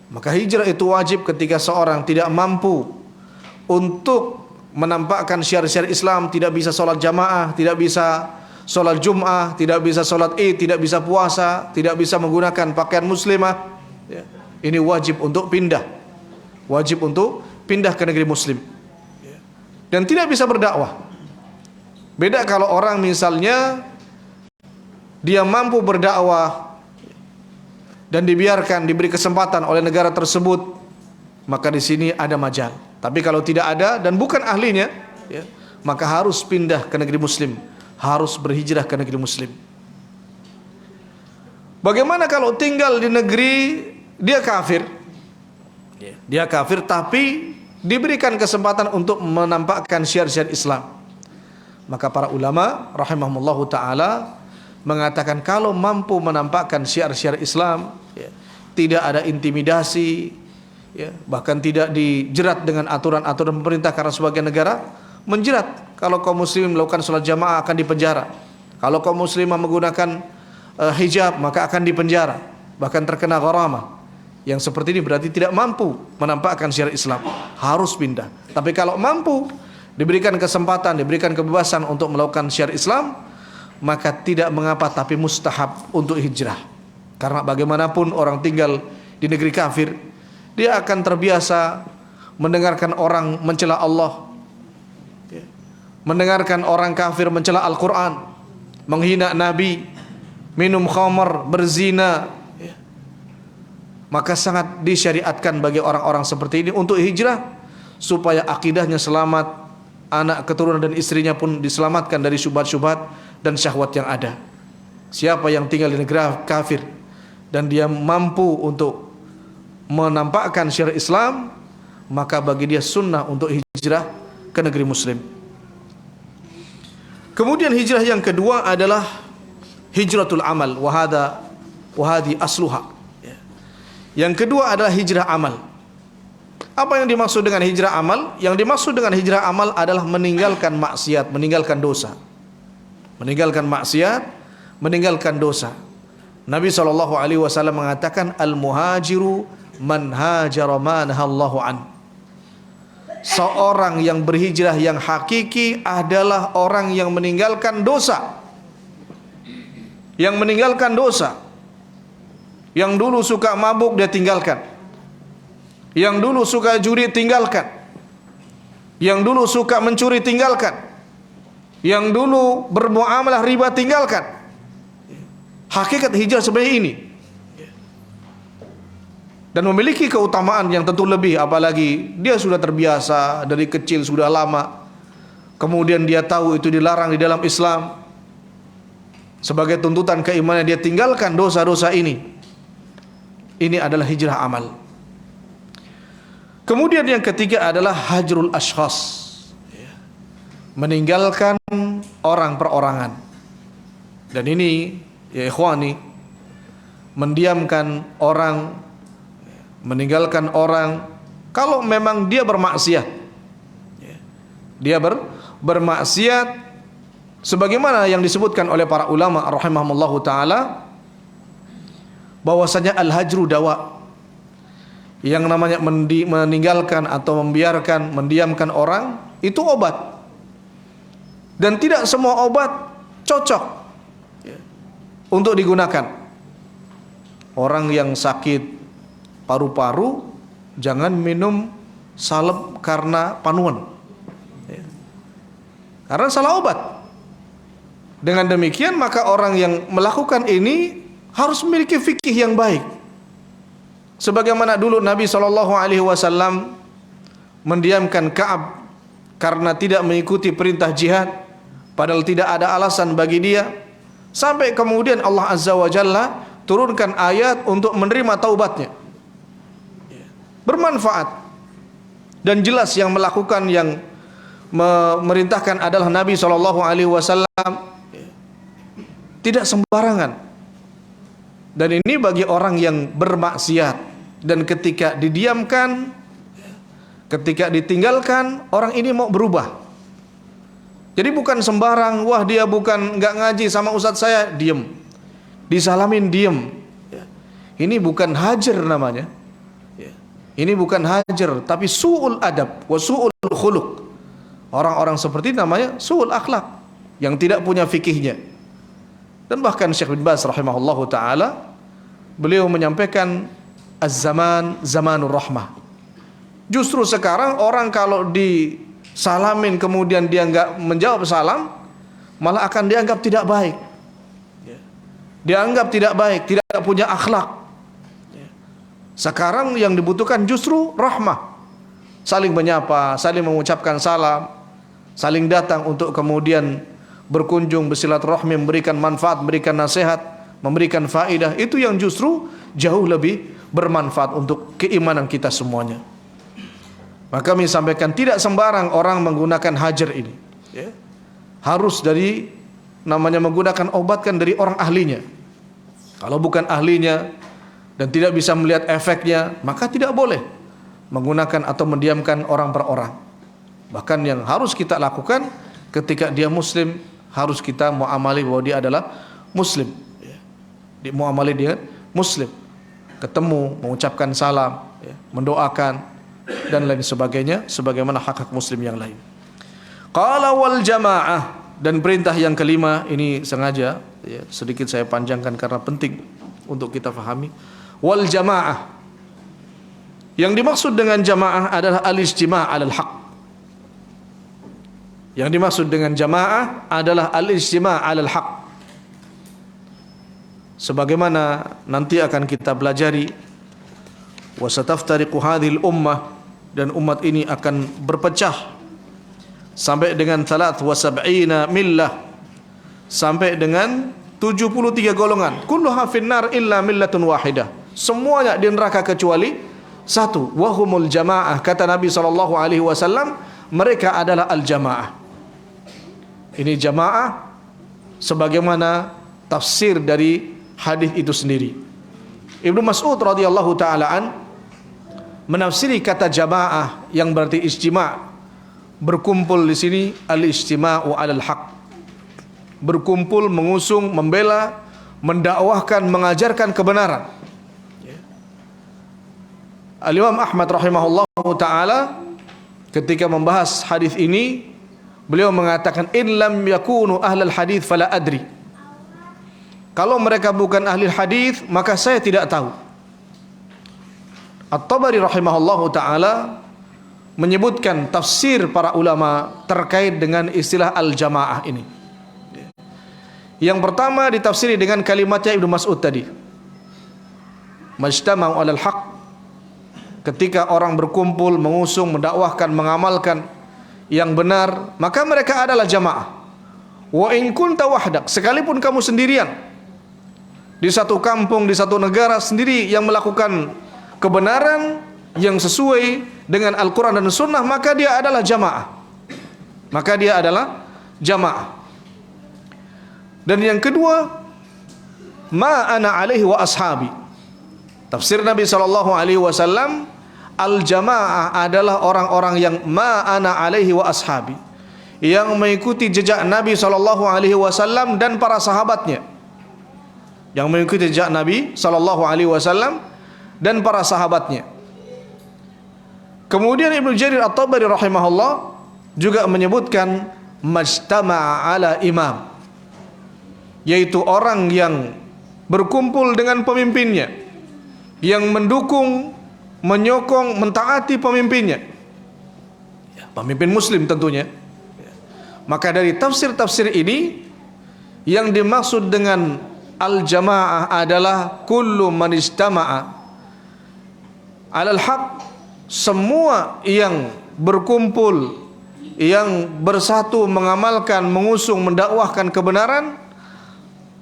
Maka hijrah itu wajib ketika seorang tidak mampu untuk menampakkan syiar-syiar Islam, tidak bisa sholat jamaah, tidak bisa sholat Jum'ah, tidak bisa sholat Id, tidak bisa puasa, tidak bisa menggunakan pakaian muslimah, ini wajib untuk pindah. Wajib untuk pindah ke negeri muslim, dan tidak bisa berdakwah. Beda kalau orang misalnya dia mampu berdakwah dan dibiarkan, diberi kesempatan oleh negara tersebut, maka di sini ada majal. Tapi kalau tidak ada dan bukan ahlinya, maka harus pindah ke negeri muslim, harus berhijrah ke negeri muslim. Bagaimana kalau tinggal di negeri dia kafir? Dia kafir tapi diberikan kesempatan untuk menampakkan syiar-syiar Islam. Maka para ulama rahimahumullahu ta'ala mengatakan kalau mampu menampakkan syiar-syiar Islam, tidak ada intimidasi, bahkan tidak dijerat dengan aturan-aturan pemerintah, karena sebagian negara menjerat. Kalau kaum muslim melakukan sholat jamaah akan dipenjara, kalau kaum muslimah menggunakan hijab maka akan dipenjara, bahkan terkena gharamah. Yang seperti ini berarti tidak mampu menampakkan syiar Islam, harus pindah. Tapi kalau mampu, diberikan kesempatan, diberikan kebebasan untuk melakukan syiar Islam, maka tidak mengapa, tapi mustahab untuk hijrah. Karena bagaimanapun orang tinggal di negeri kafir, dia akan terbiasa mendengarkan orang mencela Allah, mendengarkan orang kafir mencela Al-Quran, menghina Nabi, minum khamar, berzina. Maka sangat disyariatkan bagi orang-orang seperti ini untuk hijrah, supaya akidahnya selamat, anak keturunan dan istrinya pun diselamatkan dari syubhat-syubhat dan syahwat yang ada. Siapa yang tinggal di negara kafir dan dia mampu untuk menampakkan syiar Islam, maka bagi dia sunnah untuk hijrah ke negeri muslim. Kemudian hijrah yang kedua adalah hijratul amal wa hadi asluha. Yang kedua adalah hijrah amal. Apa yang dimaksud dengan hijrah amal? Yang dimaksud dengan hijrah amal adalah meninggalkan maksiat, meninggalkan dosa. Meninggalkan maksiat, meninggalkan dosa. Nabi SAW mengatakan al-muhajiru man hajara ma nahallahu an. Seorang yang berhijrah yang hakiki adalah orang yang meninggalkan dosa. Yang meninggalkan dosa. Yang dulu suka mabuk dia tinggalkan. Yang dulu suka judi tinggalkan. Yang dulu suka mencuri tinggalkan. Yang dulu bermuamalah riba tinggalkan. Hakikat hijrah sebenarnya ini. Dan memiliki keutamaan yang tentu lebih, apalagi dia sudah terbiasa dari kecil, sudah lama. Kemudian dia tahu itu dilarang di dalam Islam. Sebagai tuntutan keimanan dia tinggalkan dosa-dosa ini. Ini adalah hijrah amal. Kemudian yang ketiga adalah hajrul ashkhas. Meninggalkan orang perorangan. Dan ini ya ikhwani, mendiamkan orang, meninggalkan orang kalau memang dia bermaksiat. Dia bermaksiat sebagaimana yang disebutkan oleh para ulama rahimahumullahu taala, bahwasanya al-hajru dawa. Yang namanya meninggalkan atau membiarkan, mendiamkan orang itu obat. Dan tidak semua obat cocok untuk digunakan. Orang yang sakit paru-paru jangan minum salep karena panuan. Karena salah obat. Dengan demikian maka orang yang melakukan ini harus memiliki fikih yang baik. Sebagaimana dulu Nabi SAW mendiamkan Ka'ab karena tidak mengikuti perintah jihad, padahal tidak ada alasan bagi dia, sampai kemudian Allah Azza wa Jalla turunkan ayat untuk menerima taubatnya. Bermanfaat. Dan jelas yang melakukan, yang memerintahkan adalah Nabi SAW, tidak sembarangan. Dan ini bagi orang yang bermaksiat. Dan ketika didiamkan, ketika ditinggalkan, orang ini mau berubah. Jadi bukan sembarang, wah dia bukan nggak ngaji sama ustadz saya, diem. Disalamin diem. Ini bukan hajar namanya. Ini bukan hajar, tapi su'ul adab wa su'ul khuluq. Orang-orang seperti ini namanya su'ul akhlak, yang tidak punya fikihnya. Dan bahkan Syekh bin Baz rahimahullahu ta'ala, beliau menyampaikan az-zaman zamanur rahmah. Justru sekarang orang kalau disalamin kemudian dia enggak menjawab salam, malah akan dianggap tidak baik. Dianggap tidak baik, tidak punya akhlak. Sekarang yang dibutuhkan justru rahmah. Saling menyapa, saling mengucapkan salam, saling datang untuk kemudian berkunjung, bersilaturahmi, memberikan manfaat, memberikan nasihat, memberikan faedah. Itu yang justru jauh lebih bermanfaat untuk keimanan kita semuanya. Maka kami sampaikan tidak sembarang orang menggunakan hajar ini. Harus dari namanya menggunakan obat kan dari orang ahlinya. Kalau bukan ahlinya dan tidak bisa melihat efeknya, maka tidak boleh menggunakan atau mendiamkan orang per orang. Bahkan yang harus kita lakukan ketika dia muslim, harus kita muamali bahwa dia adalah muslim. Muamali dia muslim. Ketemu, mengucapkan salam, mendoakan dan lain sebagainya, sebagaimana hak-hak muslim yang lain. Qala wal jamaah, dan perintah yang kelima ini sengaja sedikit saya panjangkan karena penting untuk kita fahami. Wal jamaah, yang dimaksud dengan jamaah adalah al-ijtima' 'alal haq. Yang dimaksud dengan jamaah adalah al-ijtima' 'alal haq. Sebagaimana nanti akan kita pelajari, wa sataftariqu hadhil ummah, dan umat ini akan berpecah sampai dengan 73 millah, sampai dengan 73 golongan. Kulluha finnar illa millatun wahidah. Semuanya di neraka kecuali satu. Wahumul jamaah, kata Nabi SAW, mereka adalah al-jamaah. Ini jamaah sebagaimana tafsir dari hadis itu sendiri. Ibnu Mas'ud radhiyallahu taala an menafsiri kata jamaah yang berarti ijtima', berkumpul di sini al-ijtima'u 'alal haq. Berkumpul, mengusung, membela, mendakwahkan, mengajarkan kebenaran. Al-Imam Ahmad rahimahullahu taala ketika membahas hadis ini, beliau mengatakan in lam yakunu ahlal hadis fala adri. Kalau mereka bukan ahli hadis, maka saya tidak tahu. At-Tabari rahimahullahu taala menyebutkan tafsir para ulama terkait dengan istilah al-jamaah ini. Yang pertama ditafsiri dengan kalimatnya Ibnu Mas'ud tadi. Majtama'u 'alal haq. Ketika orang berkumpul, mengusung, mendakwahkan, mengamalkan yang benar, maka mereka adalah jamaah. Wa in kunta wahdak, sekalipun kamu sendirian di satu kampung, di satu negara sendiri yang melakukan kebenaran yang sesuai dengan Al-Quran dan Sunnah, maka dia adalah jamaah. Maka dia adalah jamaah. Dan yang kedua, ma ana alaihi wa ashabi. Tafsir Nabi SAW, al-jamaah adalah orang-orang yang ma ana alaihi wa ashabi, yang mengikuti jejak Nabi SAW dan para sahabatnya. Yang mengikuti jejak Nabi SAW dan para sahabatnya. Kemudian Ibnu Jarir At-Tabari rahimahullah juga menyebutkan majtama'a ala imam, yaitu orang yang berkumpul dengan pemimpinnya, yang mendukung, menyokong, mentaati pemimpinnya, pemimpin muslim tentunya. Maka dari tafsir-tafsir ini, yang dimaksud dengan al-jamaah adalah kullu man istama'a 'alal haq, semua yang berkumpul, yang bersatu mengamalkan, mengusung, mendakwahkan kebenaran,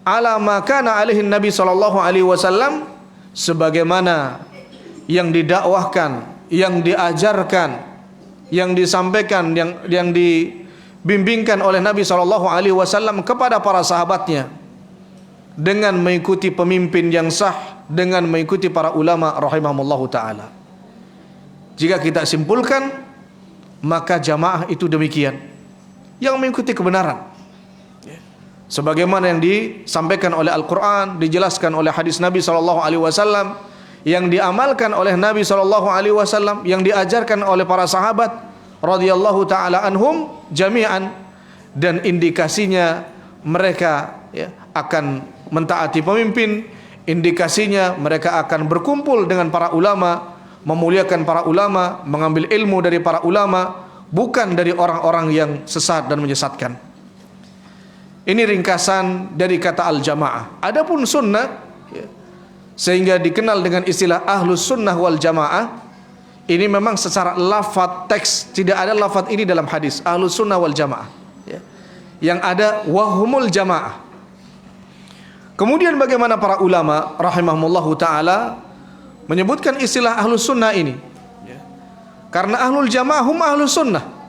ala ma kana alaihi Nabi sallallahu alaihi wasallam, sebagaimana yang didakwahkan, yang diajarkan, yang disampaikan, yang dibimbingkan oleh Nabi sallallahu alaihi wasallam kepada para sahabatnya, dengan mengikuti pemimpin yang sah, dengan mengikuti para ulama rahimahumullahu taala. Jika kita simpulkan, maka jamaah itu demikian, yang mengikuti kebenaran sebagaimana yang disampaikan oleh Al-Quran, dijelaskan oleh hadis Nabi SAW, yang diamalkan oleh Nabi SAW, yang diajarkan oleh para sahabat radhiyallahu ta'ala anhum jami'an. Dan indikasinya mereka akan mentaati pemimpin, indikasinya mereka akan berkumpul dengan para ulama, memuliakan para ulama, mengambil ilmu dari para ulama, bukan dari orang-orang yang sesat dan menyesatkan. Ini ringkasan dari kata al-jamaah. Adapun sunnah, sehingga dikenal dengan istilah ahlus sunnah wal jamaah, ini memang secara lafaz teks tidak ada lafaz ini dalam hadis ahlus sunnah wal jamaah. Yang ada wahumul jamaah. Kemudian bagaimana para ulama rahimahumullahu taala menyebutkan istilah ahlus sunnah ini? Karena ahlul jamaah hum ahlus sunnah.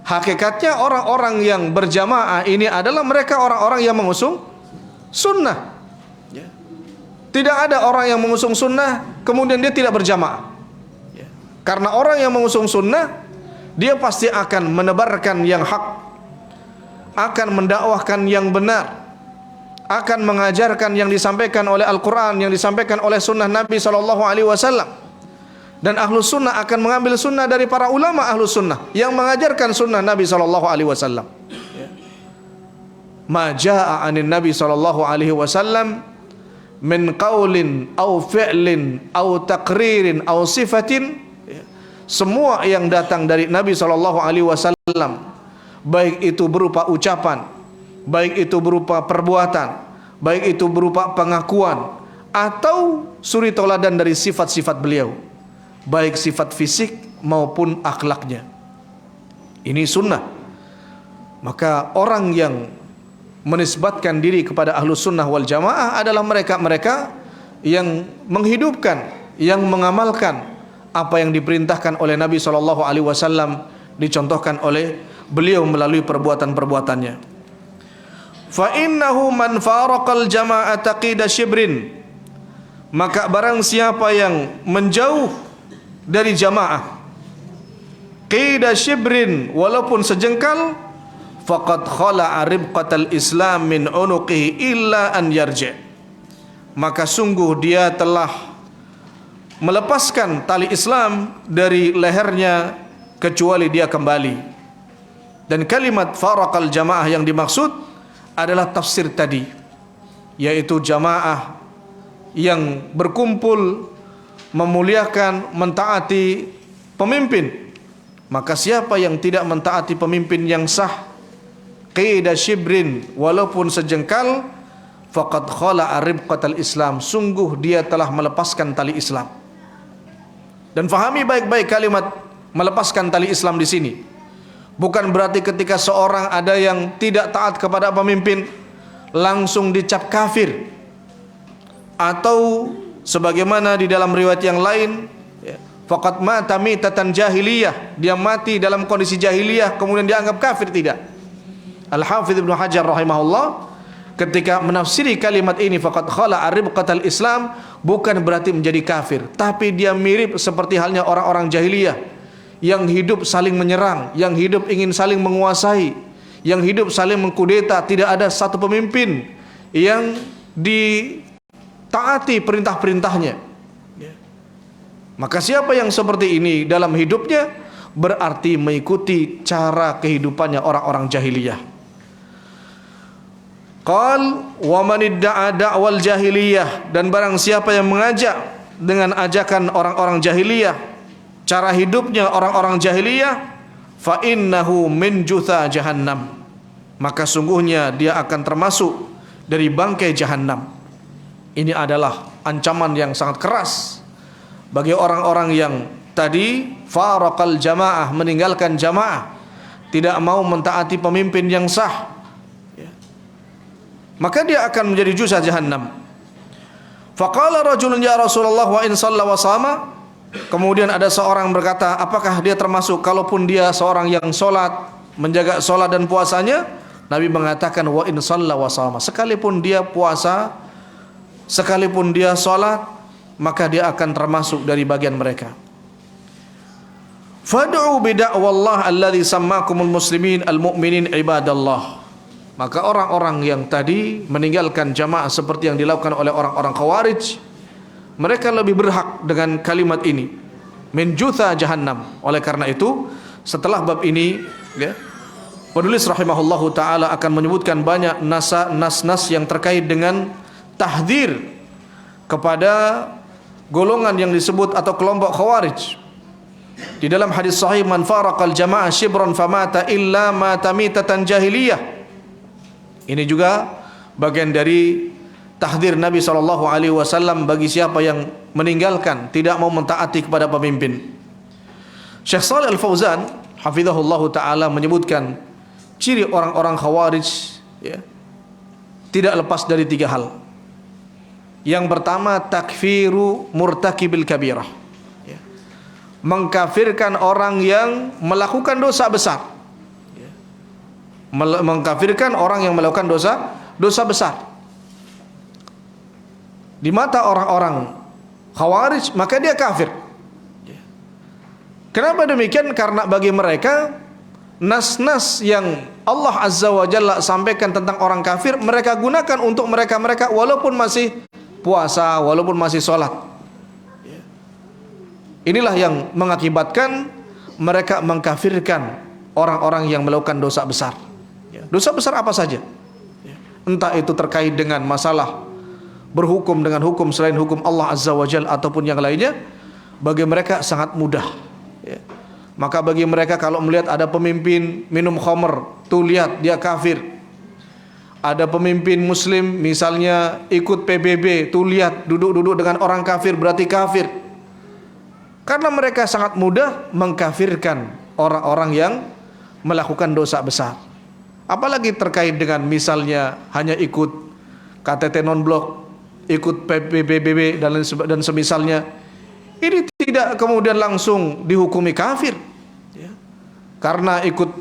Hakikatnya orang-orang yang berjamaah ini adalah mereka orang-orang yang mengusung sunnah. Tidak ada orang yang mengusung sunnah kemudian dia tidak berjamaah. Karena orang yang mengusung sunnah, dia pasti akan menebarkan yang hak, akan mendakwahkan yang benar, akan mengajarkan yang disampaikan oleh Al-Quran, yang disampaikan oleh sunnah Nabi SAW. Dan ahlus sunnah akan mengambil sunnah dari para ulama ahlus sunnah yang mengajarkan sunnah Nabi SAW. Ma jaa anin Nabi SAW min qaulin au fi'lin au taqririn au sifatin, semua yang datang dari Nabi SAW, baik itu berupa ucapan, baik itu berupa perbuatan, baik itu berupa pengakuan, atau suri toladan dari sifat-sifat beliau, baik sifat fisik maupun akhlaknya. Ini sunnah. Maka orang yang menisbatkan diri kepada ahlus sunnah wal jamaah adalah mereka-mereka yang menghidupkan, yang mengamalkan apa yang diperintahkan oleh Nabi SAW, dicontohkan oleh beliau melalui perbuatan-perbuatannya. fa innahu man faraqal jama'ata qida shibrin, maka barang siapa yang menjauh dari jamaah qida shibrin, walaupun sejengkal, faqad khala'a ribqatal islam min unuqihi illa an yarji', maka sungguh dia telah melepaskan tali Islam dari lehernya kecuali dia kembali. Dan kalimat faraqal jamaah yang dimaksud adalah tafsir tadi, yaitu jamaah yang berkumpul memuliakan, mentaati pemimpin. Maka siapa yang tidak mentaati pemimpin yang sah, qida shibrin, walaupun sejengkal, faqad khala'a ribqatal Islam, sungguh dia telah melepaskan tali Islam. Dan fahami baik-baik kalimat melepaskan tali Islam di sini. Bukan berarti ketika seorang ada yang tidak taat kepada pemimpin langsung dicap kafir, atau sebagaimana di dalam riwayat yang lain, faqad mata mitatan jahiliyah, dia mati dalam kondisi jahiliyah kemudian dianggap kafir. Tidak. Al-Hafidz Ibnu Hajar rahimahullah ketika menafsiri kalimat ini, faqad khala'a ribqatal Islam, bukan berarti menjadi kafir, tapi dia mirip seperti halnya orang-orang jahiliyah yang hidup saling menyerang, yang hidup ingin saling menguasai, yang hidup saling mengkudeta, tidak ada satu pemimpin yang ditaati perintah-perintahnya. Maka siapa yang seperti ini dalam hidupnya berarti mengikuti cara kehidupannya orang-orang jahiliyah. Qal wa man idda'a da'wal jahiliyah, dan barang siapa yang mengajak dengan ajakan orang-orang jahiliyah, cara hidupnya orang-orang jahiliyah, fa innahu min jutha jahannam, maka sungguhnya dia akan termasuk dari bangkai jahannam. Ini adalah ancaman yang sangat keras bagi orang-orang yang tadi faraqal jamaah, meninggalkan jamaah, tidak mau mentaati pemimpin yang sah, maka dia akan menjadi juza jahannam. Faqala rajulun ya Rasulullah wa in shalla wa sama, kemudian ada seorang berkata, apakah dia termasuk kalaupun dia seorang yang sholat, menjaga sholat dan puasanya? Nabi mengatakan wa in shalla wa sama, sekalipun dia puasa, sekalipun dia sholat, maka dia akan termasuk dari bagian mereka. Fad'u bida'wallah alladhi sammakumul muslimin al-mu'minin ibadallah. Maka orang-orang yang tadi meninggalkan jamaah seperti yang dilakukan oleh orang-orang Khawarij, mereka lebih berhak dengan kalimat ini, min jutha jahannam. Oleh karena itu, setelah bab ini, penulis rahimahullahu taala akan menyebutkan banyak nas-nas yang terkait dengan tahdzir kepada golongan yang disebut atau kelompok Khawarij. Di dalam hadis sahih, man faraqal jamaah shibran famata illa mata mitatan jahiliyah. Ini juga bagian dari tahdzir Nabi SAW bagi siapa yang meninggalkan, tidak mau mentaati kepada pemimpin. Syekh Shalih Al-Fauzan hafizahullah ta'ala menyebutkan ciri orang-orang Khawarij, tidak lepas dari 3 hal. Yang pertama, takfiru murtakibil kabirah, mengkafirkan orang yang melakukan dosa besar, mengkafirkan orang yang melakukan dosa besar. Di mata orang-orang Khawarij maka dia kafir. Kenapa demikian? Karena bagi mereka nas-nas yang Allah Azza wa Jalla sampaikan tentang orang kafir, mereka gunakan untuk mereka-mereka walaupun masih puasa, walaupun masih sholat. Inilah yang mengakibatkan mereka mengkafirkan orang-orang yang melakukan dosa besar. Dosa besar apa saja, entah itu terkait dengan masalah berhukum dengan hukum selain hukum Allah Azza wa Jalla ataupun yang lainnya, bagi mereka sangat mudah. Maka bagi mereka kalau melihat ada pemimpin minum khamr, tuh lihat dia kafir. Ada pemimpin muslim misalnya ikut PBB, tuh lihat duduk-duduk dengan orang kafir berarti kafir. Karena mereka sangat mudah mengkafirkan orang-orang yang melakukan dosa besar. Apalagi terkait dengan misalnya hanya ikut KTT non-blok, ikut PBB dan semisalnya, ini tidak kemudian langsung dihukumi kafir, karena ikut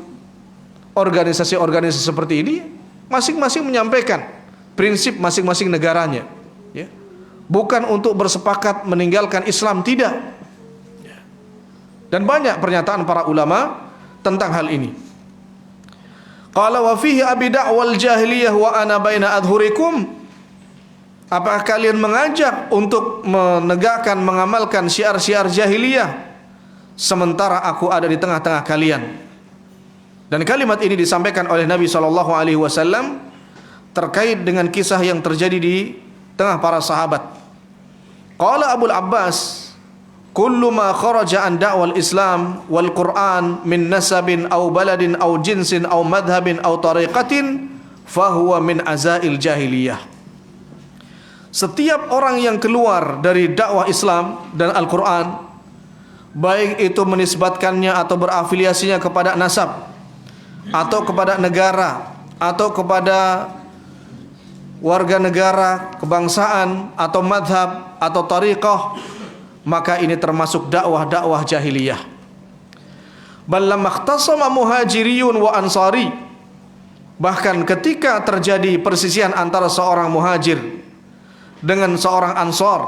organisasi-organisasi seperti ini masing-masing menyampaikan prinsip masing-masing negaranya, ya. Bukan untuk bersepakat meninggalkan Islam, tidak. Dan banyak pernyataan para ulama tentang hal ini. Qala wa fihi abi da'wal jahiliyah wa ana baina adhurikum. Apakah kalian mengajak untuk menegakkan, mengamalkan syiar-syiar jahiliyah sementara aku ada di tengah-tengah kalian? Dan kalimat ini disampaikan oleh Nabi SAW terkait dengan kisah yang terjadi di tengah para sahabat. Qala Abu Abbas, kullu ma kharaja an da'wal Islam wal Qur'an min nasabin aw baladin aw jinsin aw madhabin aw tariqatin fahuwa min azail jahiliyah. Setiap orang yang keluar dari dakwah Islam dan Al-Quran, baik itu menisbatkannya atau berafiliasinya kepada nasab, atau kepada negara, atau kepada warga negara, kebangsaan, atau madhab, atau tariqah, maka ini termasuk dakwah-dakwah jahiliyah. Bal lamma ikhtasama muhajiriyun wa ansari, bahkan ketika terjadi persisihan antara seorang muhajir dengan seorang ansar,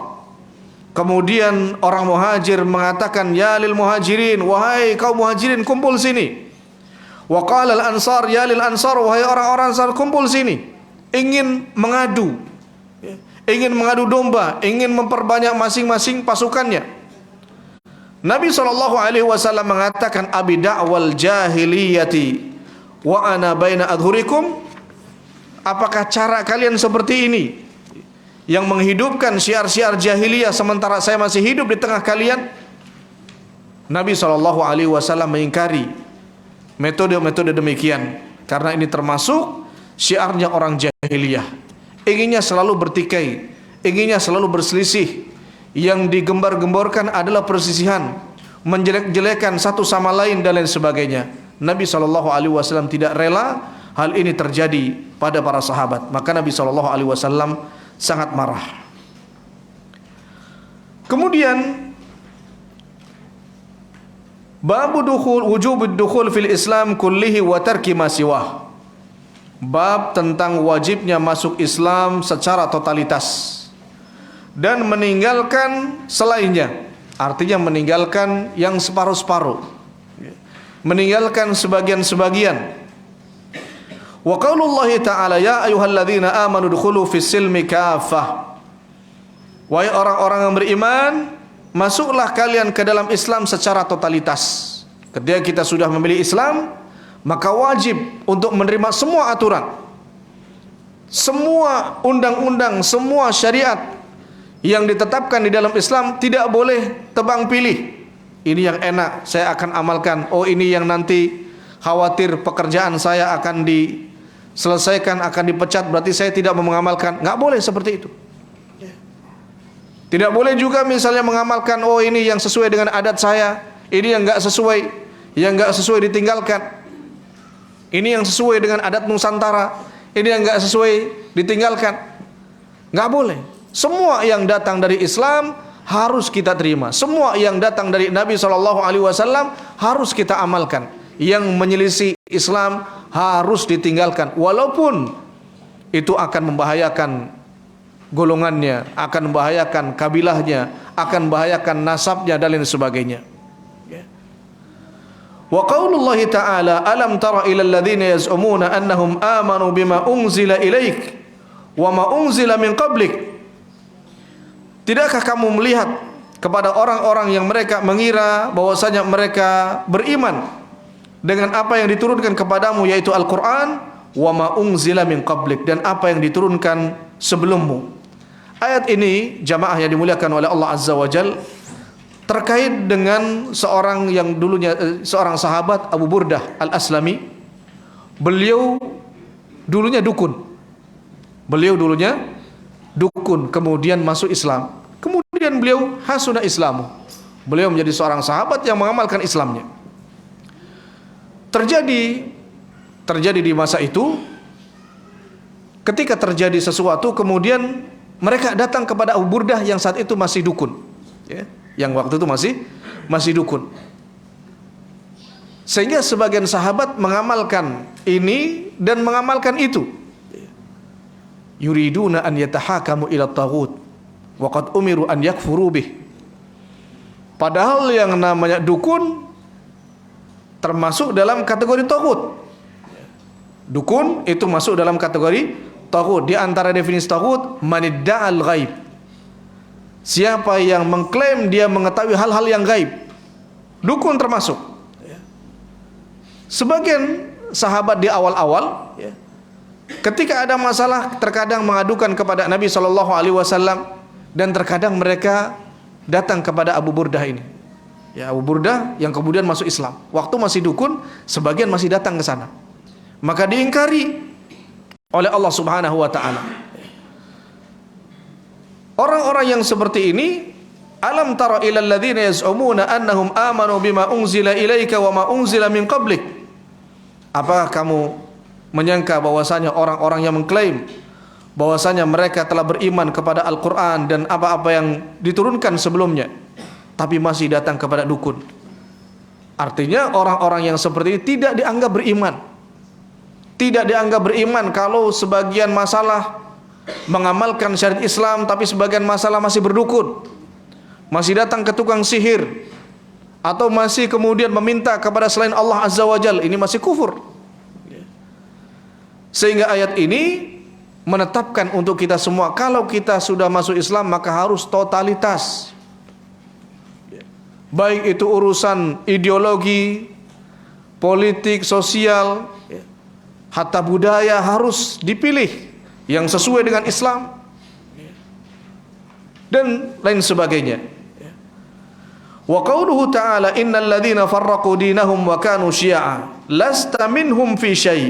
kemudian orang muhajir mengatakan, ya lil muhajirin, wahai kaum muhajirin kumpul sini. Wa qala al ansar, ya lil ansar, wahai orang-orang ansar kumpul sini. Ingin mengadu, ingin mengadu domba, ingin memperbanyak masing-masing pasukannya. Nabi SAW mengatakan, abi da'wal jahiliyati wa ana baina adhurikum. Apakah cara kalian seperti ini, yang menghidupkan syiar-syiar jahiliyah sementara saya masih hidup di tengah kalian? Nabi SAW mengingkari metode-metode demikian, karena ini termasuk syiarnya orang jahiliyah. Inginnya selalu bertikai, inginnya selalu berselisih. Yang digembar-gemborkan adalah persisihan, menjelek-jelekan satu sama lain dan lain sebagainya. Nabi SAW tidak rela hal ini terjadi pada para sahabat. Maka Nabi SAW sangat marah. Kemudian babu wujubud dukhul fil Islam kullihi wa tarki ma siwah. Bab tentang wajibnya masuk Islam secara totalitas dan meninggalkan selainnya. Artinya meninggalkan yang separuh-separuh, meninggalkan sebagian-sebagian. Wa qaulullahi ta'ala, ya ayyuhalladzina amanu dukhulu fis silmi kaffah. Wahai orang-orang yang beriman, masuklah kalian ke dalam Islam secara totalitas. Ketika kita sudah memilih Islam, maka wajib untuk menerima semua aturan, semua undang-undang, semua syariat yang ditetapkan di dalam Islam. Tidak boleh tebang pilih. Ini yang enak saya akan amalkan, oh ini yang nanti khawatir pekerjaan saya akan diselesaikan, akan dipecat, berarti saya tidak mau mengamalkan. Nggak boleh seperti itu. Tidak boleh juga misalnya mengamalkan, oh ini yang sesuai dengan adat saya, ini yang nggak sesuai ditinggalkan. Ini yang sesuai dengan adat Nusantara, ini yang nggak sesuai ditinggalkan. Nggak boleh. Semua yang datang dari Islam harus kita terima. Semua yang datang dari Nabi SAW harus kita amalkan. Yang menyelisih Islam harus ditinggalkan, walaupun itu akan membahayakan golongannya, akan membahayakan kabilahnya, akan membahayakan nasabnya dan lain sebagainya. Wa qaulullahi ta'ala, alam tara ilal ladzina yaz'umuna annahum amanu bima unzila ilaik wa ma unzila min qablik. Tidakkah kamu melihat kepada orang-orang yang mereka mengira bahwasanya mereka beriman dengan apa yang diturunkan kepadamu, yaitu Al-Quran, wa ma unzila min qablik, dan apa yang diturunkan sebelummu. Ayat ini, jamaah yang dimuliakan oleh Allah Azza wa Jal, terkait dengan seorang yang dulunya seorang sahabat, Abu Burdah Al-Aslami. Beliau dulunya dukun. Kemudian masuk Islam. Kemudian beliau hasuna Islamu. Beliau menjadi seorang sahabat yang mengamalkan Islamnya. Terjadi di masa itu, ketika terjadi sesuatu, kemudian mereka datang kepada Abu Burdah yang saat itu masih dukun, ya, yang waktu itu masih dukun. Sehingga sebagian sahabat mengamalkan ini dan mengamalkan itu. yuriduna an yatahakamu ila taghut wa qad umiru an yakfuru bih. Padahal yang namanya dukun termasuk dalam kategori taghut. Dukun itu masuk dalam kategori taghut. Di antara definisi taghut, manidda'al ghaib. Siapa yang mengklaim dia mengetahui hal-hal yang gaib, dukun termasuk. Sebagian sahabat di awal-awal, ketika ada masalah terkadang mengadukan kepada Nabi SAW, dan terkadang mereka datang kepada Abu Burdah ini. Ya, Abu Burdah yang kemudian masuk Islam. Waktu masih dukun, sebagian masih datang ke sana. Maka diingkari oleh Allah Subhanahu wa taala. Orang-orang yang seperti ini, alam tara ilal ladzina yaz'umuna annahum amanu bima unzila ilaika wa ma unzila min qablik. Apakah kamu menyangka bahwasanya orang-orang yang mengklaim bahwasanya mereka telah beriman kepada Al-Qur'an dan apa-apa yang diturunkan sebelumnya, tapi masih datang kepada dukun? Artinya orang-orang yang seperti ini tidak dianggap beriman. Tidak dianggap beriman kalau sebagian masalah mengamalkan syariat Islam, tapi sebagian masalah masih berdukun, masih datang ke tukang sihir, atau masih kemudian meminta kepada selain Allah Azza wa Jalla. Ini masih kufur. Sehingga ayat ini menetapkan untuk kita semua, kalau kita sudah masuk Islam maka harus totalitas. Baik itu urusan ideologi, politik, sosial, hatta budaya harus dipilih yang sesuai dengan Islam dan lain sebagainya. Wa qauluhu ta'ala innal ladzina farraqu dinahum wa kanu syi'a lasta minhum fi syai'.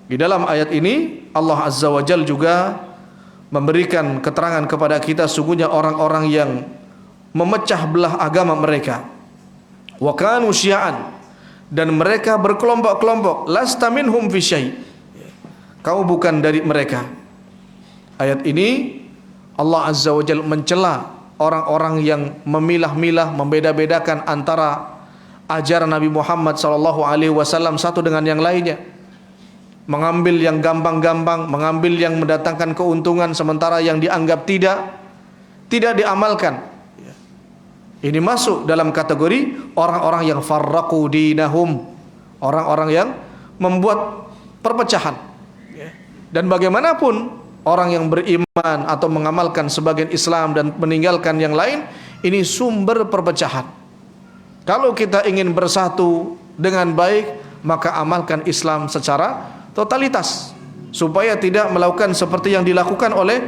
Di dalam ayat ini Allah Azza wa Jalla juga memberikan keterangan kepada kita sungguhnya orang-orang yang memecah belah agama mereka. Wa kanu syi'an, dan mereka berkelompok-kelompok. Lasta minhum fi syai', kau bukan dari mereka. Ayat ini Allah Azza wa Jalla mencela orang-orang yang memilah-milah, membeda-bedakan antara ajaran Nabi Muhammad SAW satu dengan yang lainnya, mengambil yang gampang-gampang, mengambil yang mendatangkan keuntungan, sementara yang dianggap tidak diamalkan. Ini masuk dalam kategori orang-orang yang farraqu dinahum, orang-orang yang membuat perpecahan. Dan bagaimanapun orang yang beriman atau mengamalkan sebagian Islam dan meninggalkan yang lain, ini sumber perpecahan. Kalau kita ingin bersatu dengan baik, maka amalkan Islam secara totalitas, supaya tidak melakukan seperti yang dilakukan oleh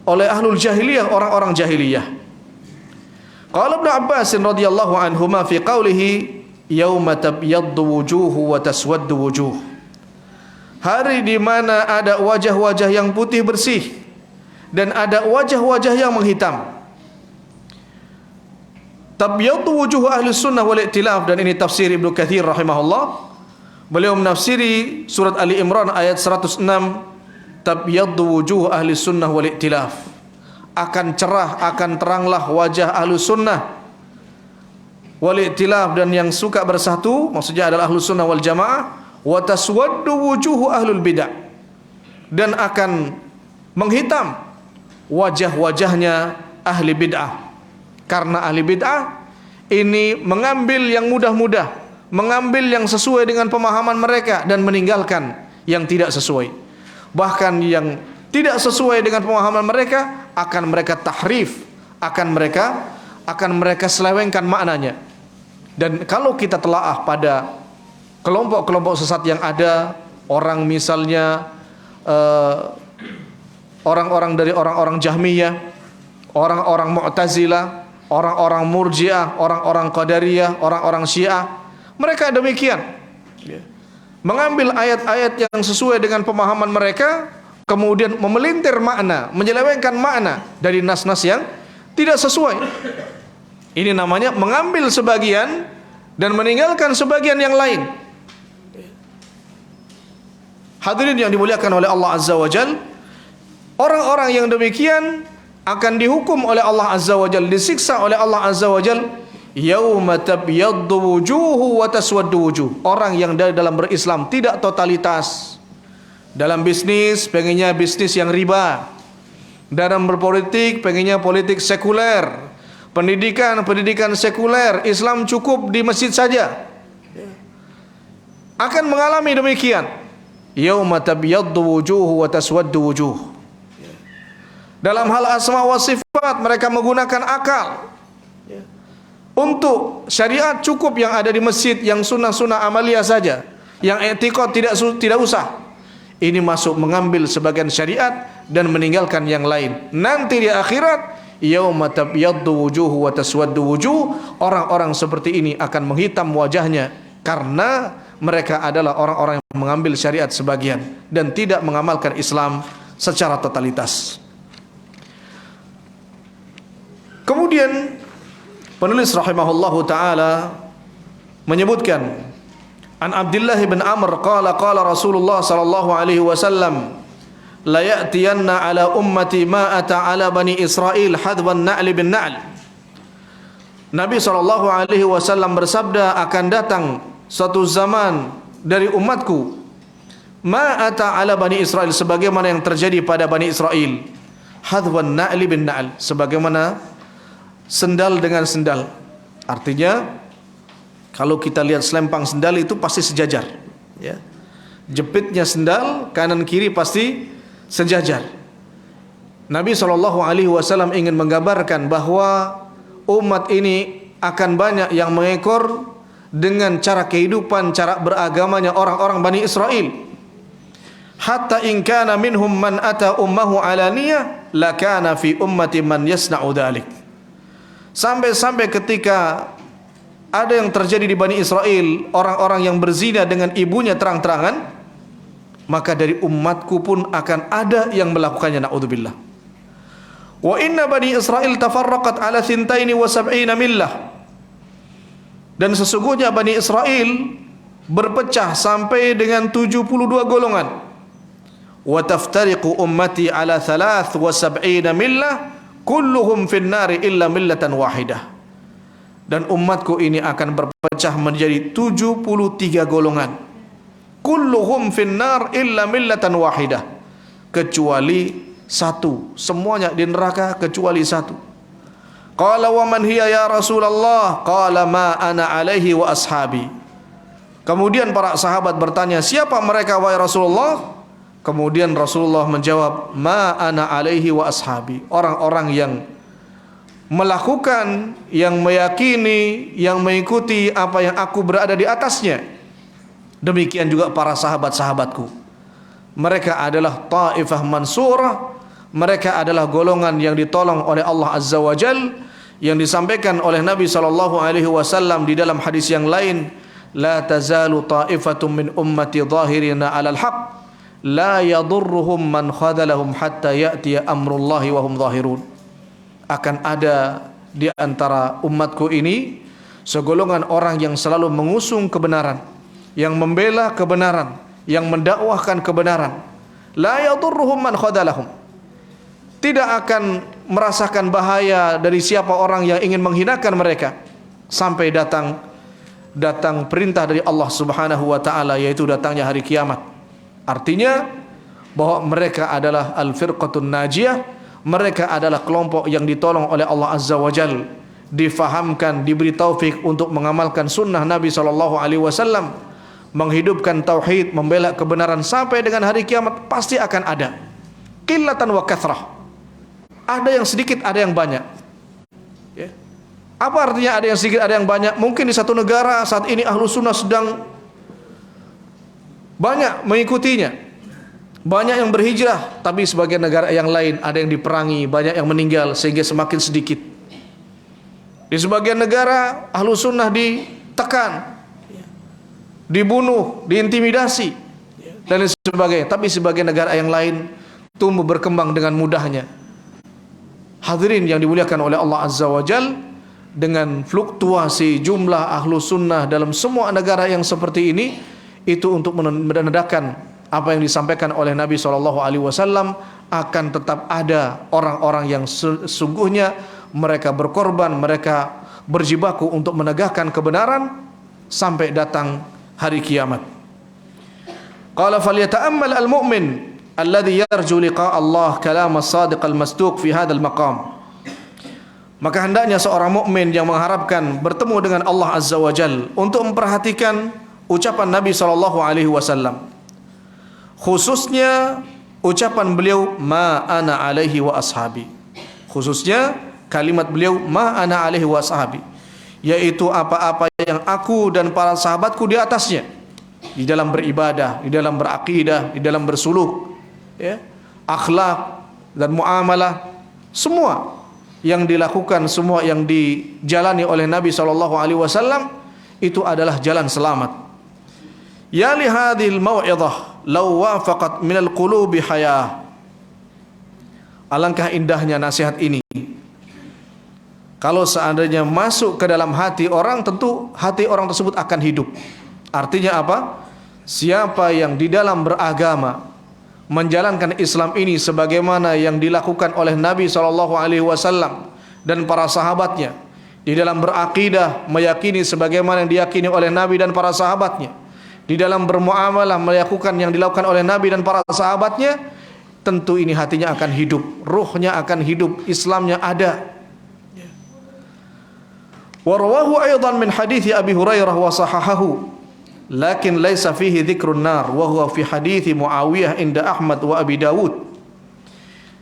ahlul jahiliyah, orang-orang jahiliyah. Qala Ibnu Abbas radhiyallahu anhuma fi qawlihi yauma tabyaddu wujuhu wa taswaddu wujuh. Hari di mana ada wajah-wajah yang putih bersih dan ada wajah-wajah yang menghitam. Tabyaddu wujuh ahli sunnah wal i'tilaf, dan ini tafsir Ibnu Katsir rahimahullah. Beliau menafsiri surat Ali Imran ayat 106, tabyaddu wujuh ahli sunnah wal i'tilaf. Akan cerah, akan teranglah wajah ahlu sunnah wal i'tilaf, dan yang suka bersatu, maksudnya adalah ahlu sunnah wal jamaah. Wa taswaddu wujuhu ahlul bidah, dan akan menghitam wajah-wajahnya ahli bid'ah. Karena ahli bid'ah ini mengambil yang mudah-mudah, mengambil yang sesuai dengan pemahaman mereka dan meninggalkan yang tidak sesuai. Bahkan yang tidak sesuai dengan pemahaman mereka akan mereka tahrif, akan mereka selewengkan maknanya. Dan kalau kita telaah pada kelompok-kelompok sesat yang ada, orang misalnya orang-orang dari orang-orang Jahmiyah, orang-orang Mu'tazilah, orang-orang Murji'ah, orang-orang Qadariyah, orang-orang Syiah, mereka demikian, mengambil ayat-ayat yang sesuai dengan pemahaman mereka, kemudian memelintir makna, menyelewengkan makna dari nas-nas yang tidak sesuai. Ini namanya mengambil sebagian dan meninggalkan sebagian yang lain. Hadirin yang dimuliakan oleh Allah Azza wa Jalla, orang-orang yang demikian akan dihukum oleh Allah Azza wa Jalla, disiksa oleh Allah Azza wa Jalla yauma tabyaddu wujuhu wa taswaddu wujuh. Orang yang dalam berislam tidak totalitas, Dalam bisnis pengennya bisnis yang riba. Dalam berpolitik pengennya politik sekuler. Pendidikan sekuler. Islam cukup di masjid saja. Akan mengalami demikian. Yauma tabyaddu wujuh wa taswaddu wujuh. Dalam hal asma wa sifat mereka menggunakan akal. Untuk syariat cukup yang ada di masjid, yang sunnah-sunnah amaliyah saja. Yang etikot tidak usah. Ini masuk mengambil sebagian syariat dan meninggalkan yang lain. Nanti di akhirat, yauma tabyaddu wujuh wa taswaddu wujuh, orang-orang seperti ini akan menghitam wajahnya karena mereka adalah orang-orang yang mengambil syariat sebagian dan tidak mengamalkan Islam secara totalitas. Kemudian penulis rahimahullahu taala menyebutkan an Abdullah bin Amr qala Rasulullah sallallahu alaihi wasallam la ya'tiyanna ala ummati ma ata ala bani Israil hadwan na'li bin na'l. Nabi sallallahu alaihi wasallam bersabda, akan datang suatu zaman dari umatku ma ata ala bani Israil, sebagaimana yang terjadi pada bani Israil, hadwan na'li bin na'l, sebagaimana sendal dengan sendal. Artinya kalau kita lihat selempang sendal itu pasti sejajar, ya. Jepitnya sendal kanan kiri pasti sejajar. Nabi SAW ingin menggambarkan bahwa umat ini akan banyak yang mengekor dengan cara kehidupan, cara beragamanya orang-orang Bani Israel. Hatta in kana minhum man ata ummahu alaniyah lakana fi ummati man yasna'u dhalik. Sampai-sampai ketika ada yang terjadi di Bani Israel, orang-orang yang berzina dengan ibunya terang-terangan, maka dari umatku pun akan ada yang melakukannya, na'udzubillah. Wa inna Bani Israel tafarraqat ala 72 millah. Dan sesungguhnya Bani Israel berpecah sampai dengan 72 golongan. Wa taftariqu ummati ala 73 millah. Kulluhum finnari illa millatan wahidah. Dan umatku ini akan berpecah menjadi 73 golongan. Kulluhum finnar illa millatan wahidah, kecuali satu, semuanya di neraka kecuali satu. Qala wa man hiya ya Rasulullah? Qala ma ana alaihi wa ashabi. Kemudian para sahabat bertanya, siapa mereka wahai Rasulullah? Kemudian Rasulullah menjawab, ma ana alaihi wa ashabi, orang-orang yang melakukan, yang meyakini, yang mengikuti apa yang aku berada di atasnya. Demikian juga para sahabat-sahabatku. Mereka adalah ta'ifah mansurah, mereka adalah golongan yang ditolong oleh Allah Azza wa Jal, yang disampaikan oleh Nabi SAW di dalam hadis yang lain, la tazalu ta'ifatum min ummati zahirina 'alal haqq la yadurruhum man khadalahum hatta ya'tiya amrullahi wa hum zahirun. Akan ada di antara umatku ini segolongan orang yang selalu mengusung kebenaran, yang membela kebenaran, yang mendakwahkan kebenaran. La yadurruhum man khadalahum. Tidak akan merasakan bahaya dari siapa orang yang ingin menghinakan mereka sampai datang perintah dari Allah Subhanahu wa taala, yaitu datangnya hari kiamat. Artinya bahwa mereka adalah al-firqatun najiyah, mereka adalah kelompok yang ditolong oleh Allah Azza wa Jal, difahamkan, diberi taufik untuk mengamalkan sunnah Nabi SAW, menghidupkan tauhid, membela kebenaran sampai dengan hari kiamat. Pasti akan ada qillatan wa kathrah, ada yang sedikit, ada yang banyak, ya. Apa artinya ada yang sedikit, ada yang banyak? Mungkin di satu negara saat ini ahlu sunnah sedang banyak mengikutinya, banyak yang berhijrah, tapi sebagian negara yang lain ada yang diperangi, banyak yang meninggal sehingga semakin sedikit. Di sebagian negara ahlu sunnah ditekan, dibunuh, diintimidasi dan lain sebagainya. Tapi sebagian negara yang lain tumbuh berkembang dengan mudahnya. Hadirin yang dimuliakan oleh Allah Azza wa Jal, dengan fluktuasi jumlah ahlu sunnah dalam semua negara yang seperti ini, itu untuk menandakan apa yang disampaikan oleh Nabi SAW, akan tetap ada orang-orang yang sesungguhnya mereka berkorban, mereka berjibaku untuk menegakkan kebenaran sampai datang hari kiamat. Qala falyata'ammal al-mu'min alladhi yarju liqa Allah kalam as-sadiq al-masduq fi hadzal maqam. Maka hendaknya seorang mukmin yang mengharapkan bertemu dengan Allah Azza wa Jalla untuk memperhatikan ucapan Nabi sallallahu alaihi wasallam. Khususnya ucapan beliau ma ana alaihi wa ashabi. Khususnya kalimat beliau ma ana alaihi wa ashabi, yaitu apa-apa yang aku dan para sahabatku di atasnya, di dalam beribadah, di dalam berakidah, di dalam bersuluk, ya, akhlak dan muamalah, semua yang dilakukan, semua yang dijalani oleh Nabi sallallahu alaihi wasallam itu adalah jalan selamat. Ya li hadhil mau'izah law wafaqat minal qulubi hayah. Alangkah indahnya nasihat ini kalau seandainya masuk ke dalam hati orang, tentu hati orang tersebut akan hidup. Artinya apa? Siapa yang di dalam beragama menjalankan Islam ini sebagaimana yang dilakukan oleh Nabi SAW dan para sahabatnya, di dalam berakidah meyakini sebagaimana yang diyakini oleh Nabi dan para sahabatnya, di dalam bermuamalah melakukan yang dilakukan oleh Nabi dan para sahabatnya, tentu ini hatinya akan hidup, ruhnya akan hidup, Islamnya ada. Wa rawahu aidan min hadithi Abi Hurairah wa sahahahu, lakin laisa fihi dzikrun nar wa huwa fi hadithi Muawiyah inda Ahmad wa Abi Dawud.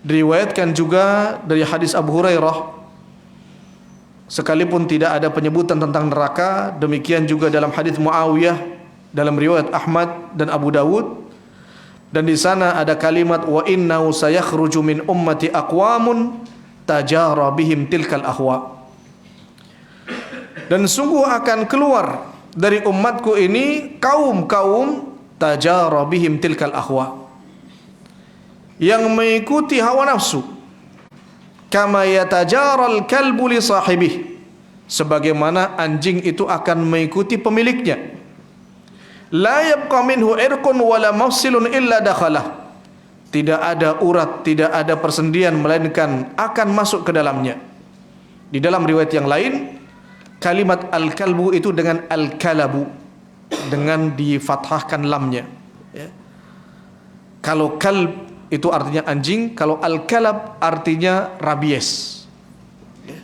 Diriwayatkan juga dari hadis Abu Hurairah, sekalipun tidak ada penyebutan tentang neraka, demikian juga dalam hadis Muawiyah dalam riwayat Ahmad dan Abu Dawud, dan di sana ada kalimat wa innahu sayakhruju min ummati aqwamun tajara bihim tilkal ahwa. Dan sungguh akan keluar dari umatku ini kaum-kaum tajara bihim tilkal ahwa, yang mengikuti hawa nafsu, kama yatajaral kalbu li sahibih, sebagaimana anjing itu akan mengikuti pemiliknya. La yabqa minhu irqun wala mafsilun illa dakhalah, tidak ada urat, tidak ada persendian melainkan akan masuk ke dalamnya. Di dalam riwayat yang lain kalimat al-kalbu itu dengan al-kalabu, dengan difathahkan lamnya, ya. Kalau kalb itu artinya anjing, kalau al-kalab artinya rabies, ya.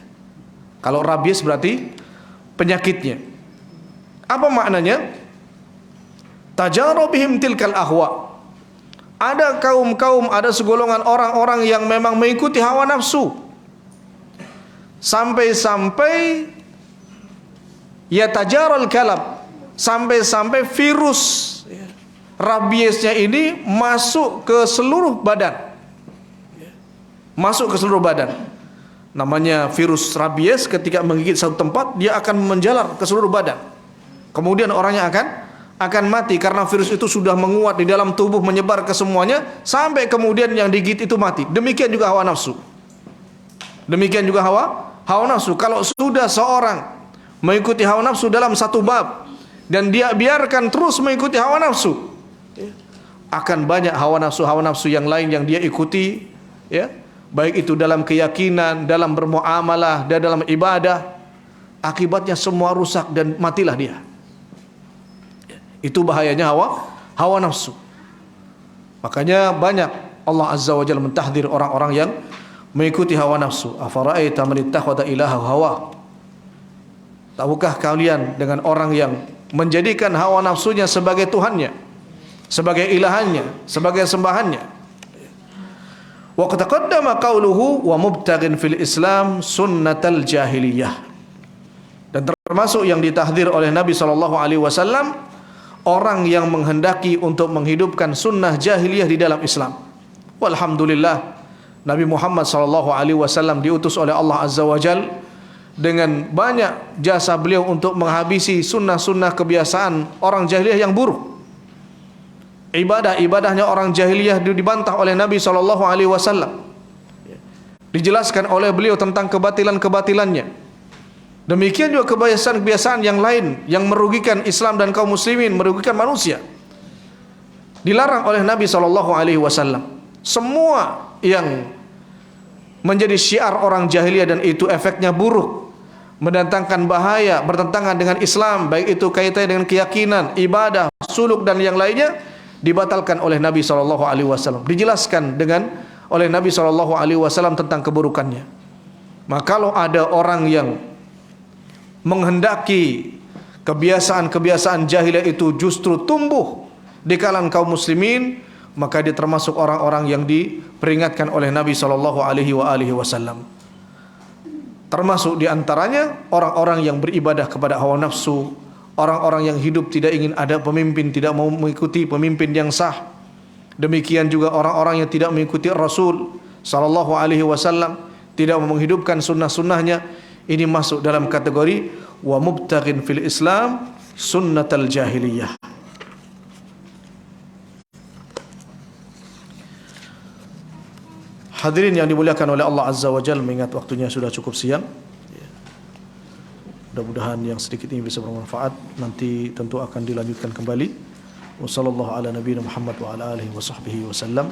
Kalau rabies berarti penyakitnya. Apa maknanya? Tajara bihim tilkal ahwa, ada kaum-kaum, ada segolongan orang-orang yang memang mengikuti hawa nafsu, sampai-sampai yatajaral kalab, sampai-sampai virus rabiesnya ini masuk ke seluruh badan, masuk ke seluruh badan. Namanya virus rabies, ketika menggigit satu tempat dia akan menjalar ke seluruh badan, kemudian orangnya akan mati karena virus itu sudah menguat di dalam tubuh, menyebar ke semuanya sampai kemudian yang digigit itu mati. Demikian juga hawa nafsu, demikian juga hawa nafsu. Kalau sudah seorang mengikuti hawa nafsu dalam satu bab dan dia biarkan terus mengikuti hawa nafsu, akan banyak hawa nafsu yang lain yang dia ikuti, ya, baik itu dalam keyakinan, dalam bermuamalah, dan dalam ibadah. Akibatnya semua rusak dan matilah dia. Itu bahayanya hawa nafsu. Makanya banyak Allah Azza wa Jalla mentahdir orang-orang yang mengikuti hawa nafsu. Afara'aita man ittakhadha ilahahu hawa, tahukah kalian dengan orang yang menjadikan hawa nafsunya sebagai Tuhannya, sebagai ilahannya, sebagai sembahannya. Wa qad taqaddama qauluhu wa mubtaghin fil Islam sunnatal jahiliyah. Dan termasuk yang ditahdir oleh Nabi SAW, orang yang menghendaki untuk menghidupkan sunnah jahiliyah di dalam Islam. Walhamdulillah, Nabi Muhammad SAW diutus oleh Allah Azza wa Jalla dengan banyak jasa beliau untuk menghabisi sunnah-sunnah kebiasaan orang jahiliyah yang buruk. Ibadah-ibadahnya orang jahiliyah dibantah oleh Nabi SAW. Dijelaskan oleh beliau tentang kebatilan-kebatilannya. Demikian juga kebiasaan-kebiasaan yang lain yang merugikan Islam dan kaum muslimin, merugikan manusia, dilarang oleh Nabi SAW. Semua yang menjadi syiar orang jahiliyah dan itu efeknya buruk, mendatangkan bahaya, bertentangan dengan Islam, baik itu kaitannya dengan keyakinan, ibadah, suluk dan yang lainnya, dibatalkan oleh Nabi SAW, dijelaskan oleh Nabi SAW tentang keburukannya. Maka kalau ada orang yang menghendaki kebiasaan-kebiasaan jahiliyah itu justru tumbuh di kalangan kaum muslimin, maka dia termasuk orang-orang yang diperingatkan oleh Nabi SAW. Termasuk di antaranya orang-orang yang beribadah kepada hawa nafsu, orang-orang yang hidup tidak ingin ada pemimpin, tidak mau mengikuti pemimpin yang sah. Demikian juga orang-orang yang tidak mengikuti Rasul SAW, tidak menghidupkan sunnah-sunnahnya. Ini masuk dalam kategori wa mubtaghin fil Islam sunnatal jahiliyah. Hadirin yang dimuliakan oleh Allah Azza wa Jalla, mengingat waktunya sudah cukup siang. Mudah-mudahan yang sedikit ini bisa bermanfaat. Nanti tentu akan dilanjutkan kembali. Wassallallahu ala nabiyina Muhammad wa ala alihi wa sahbihi wasallam.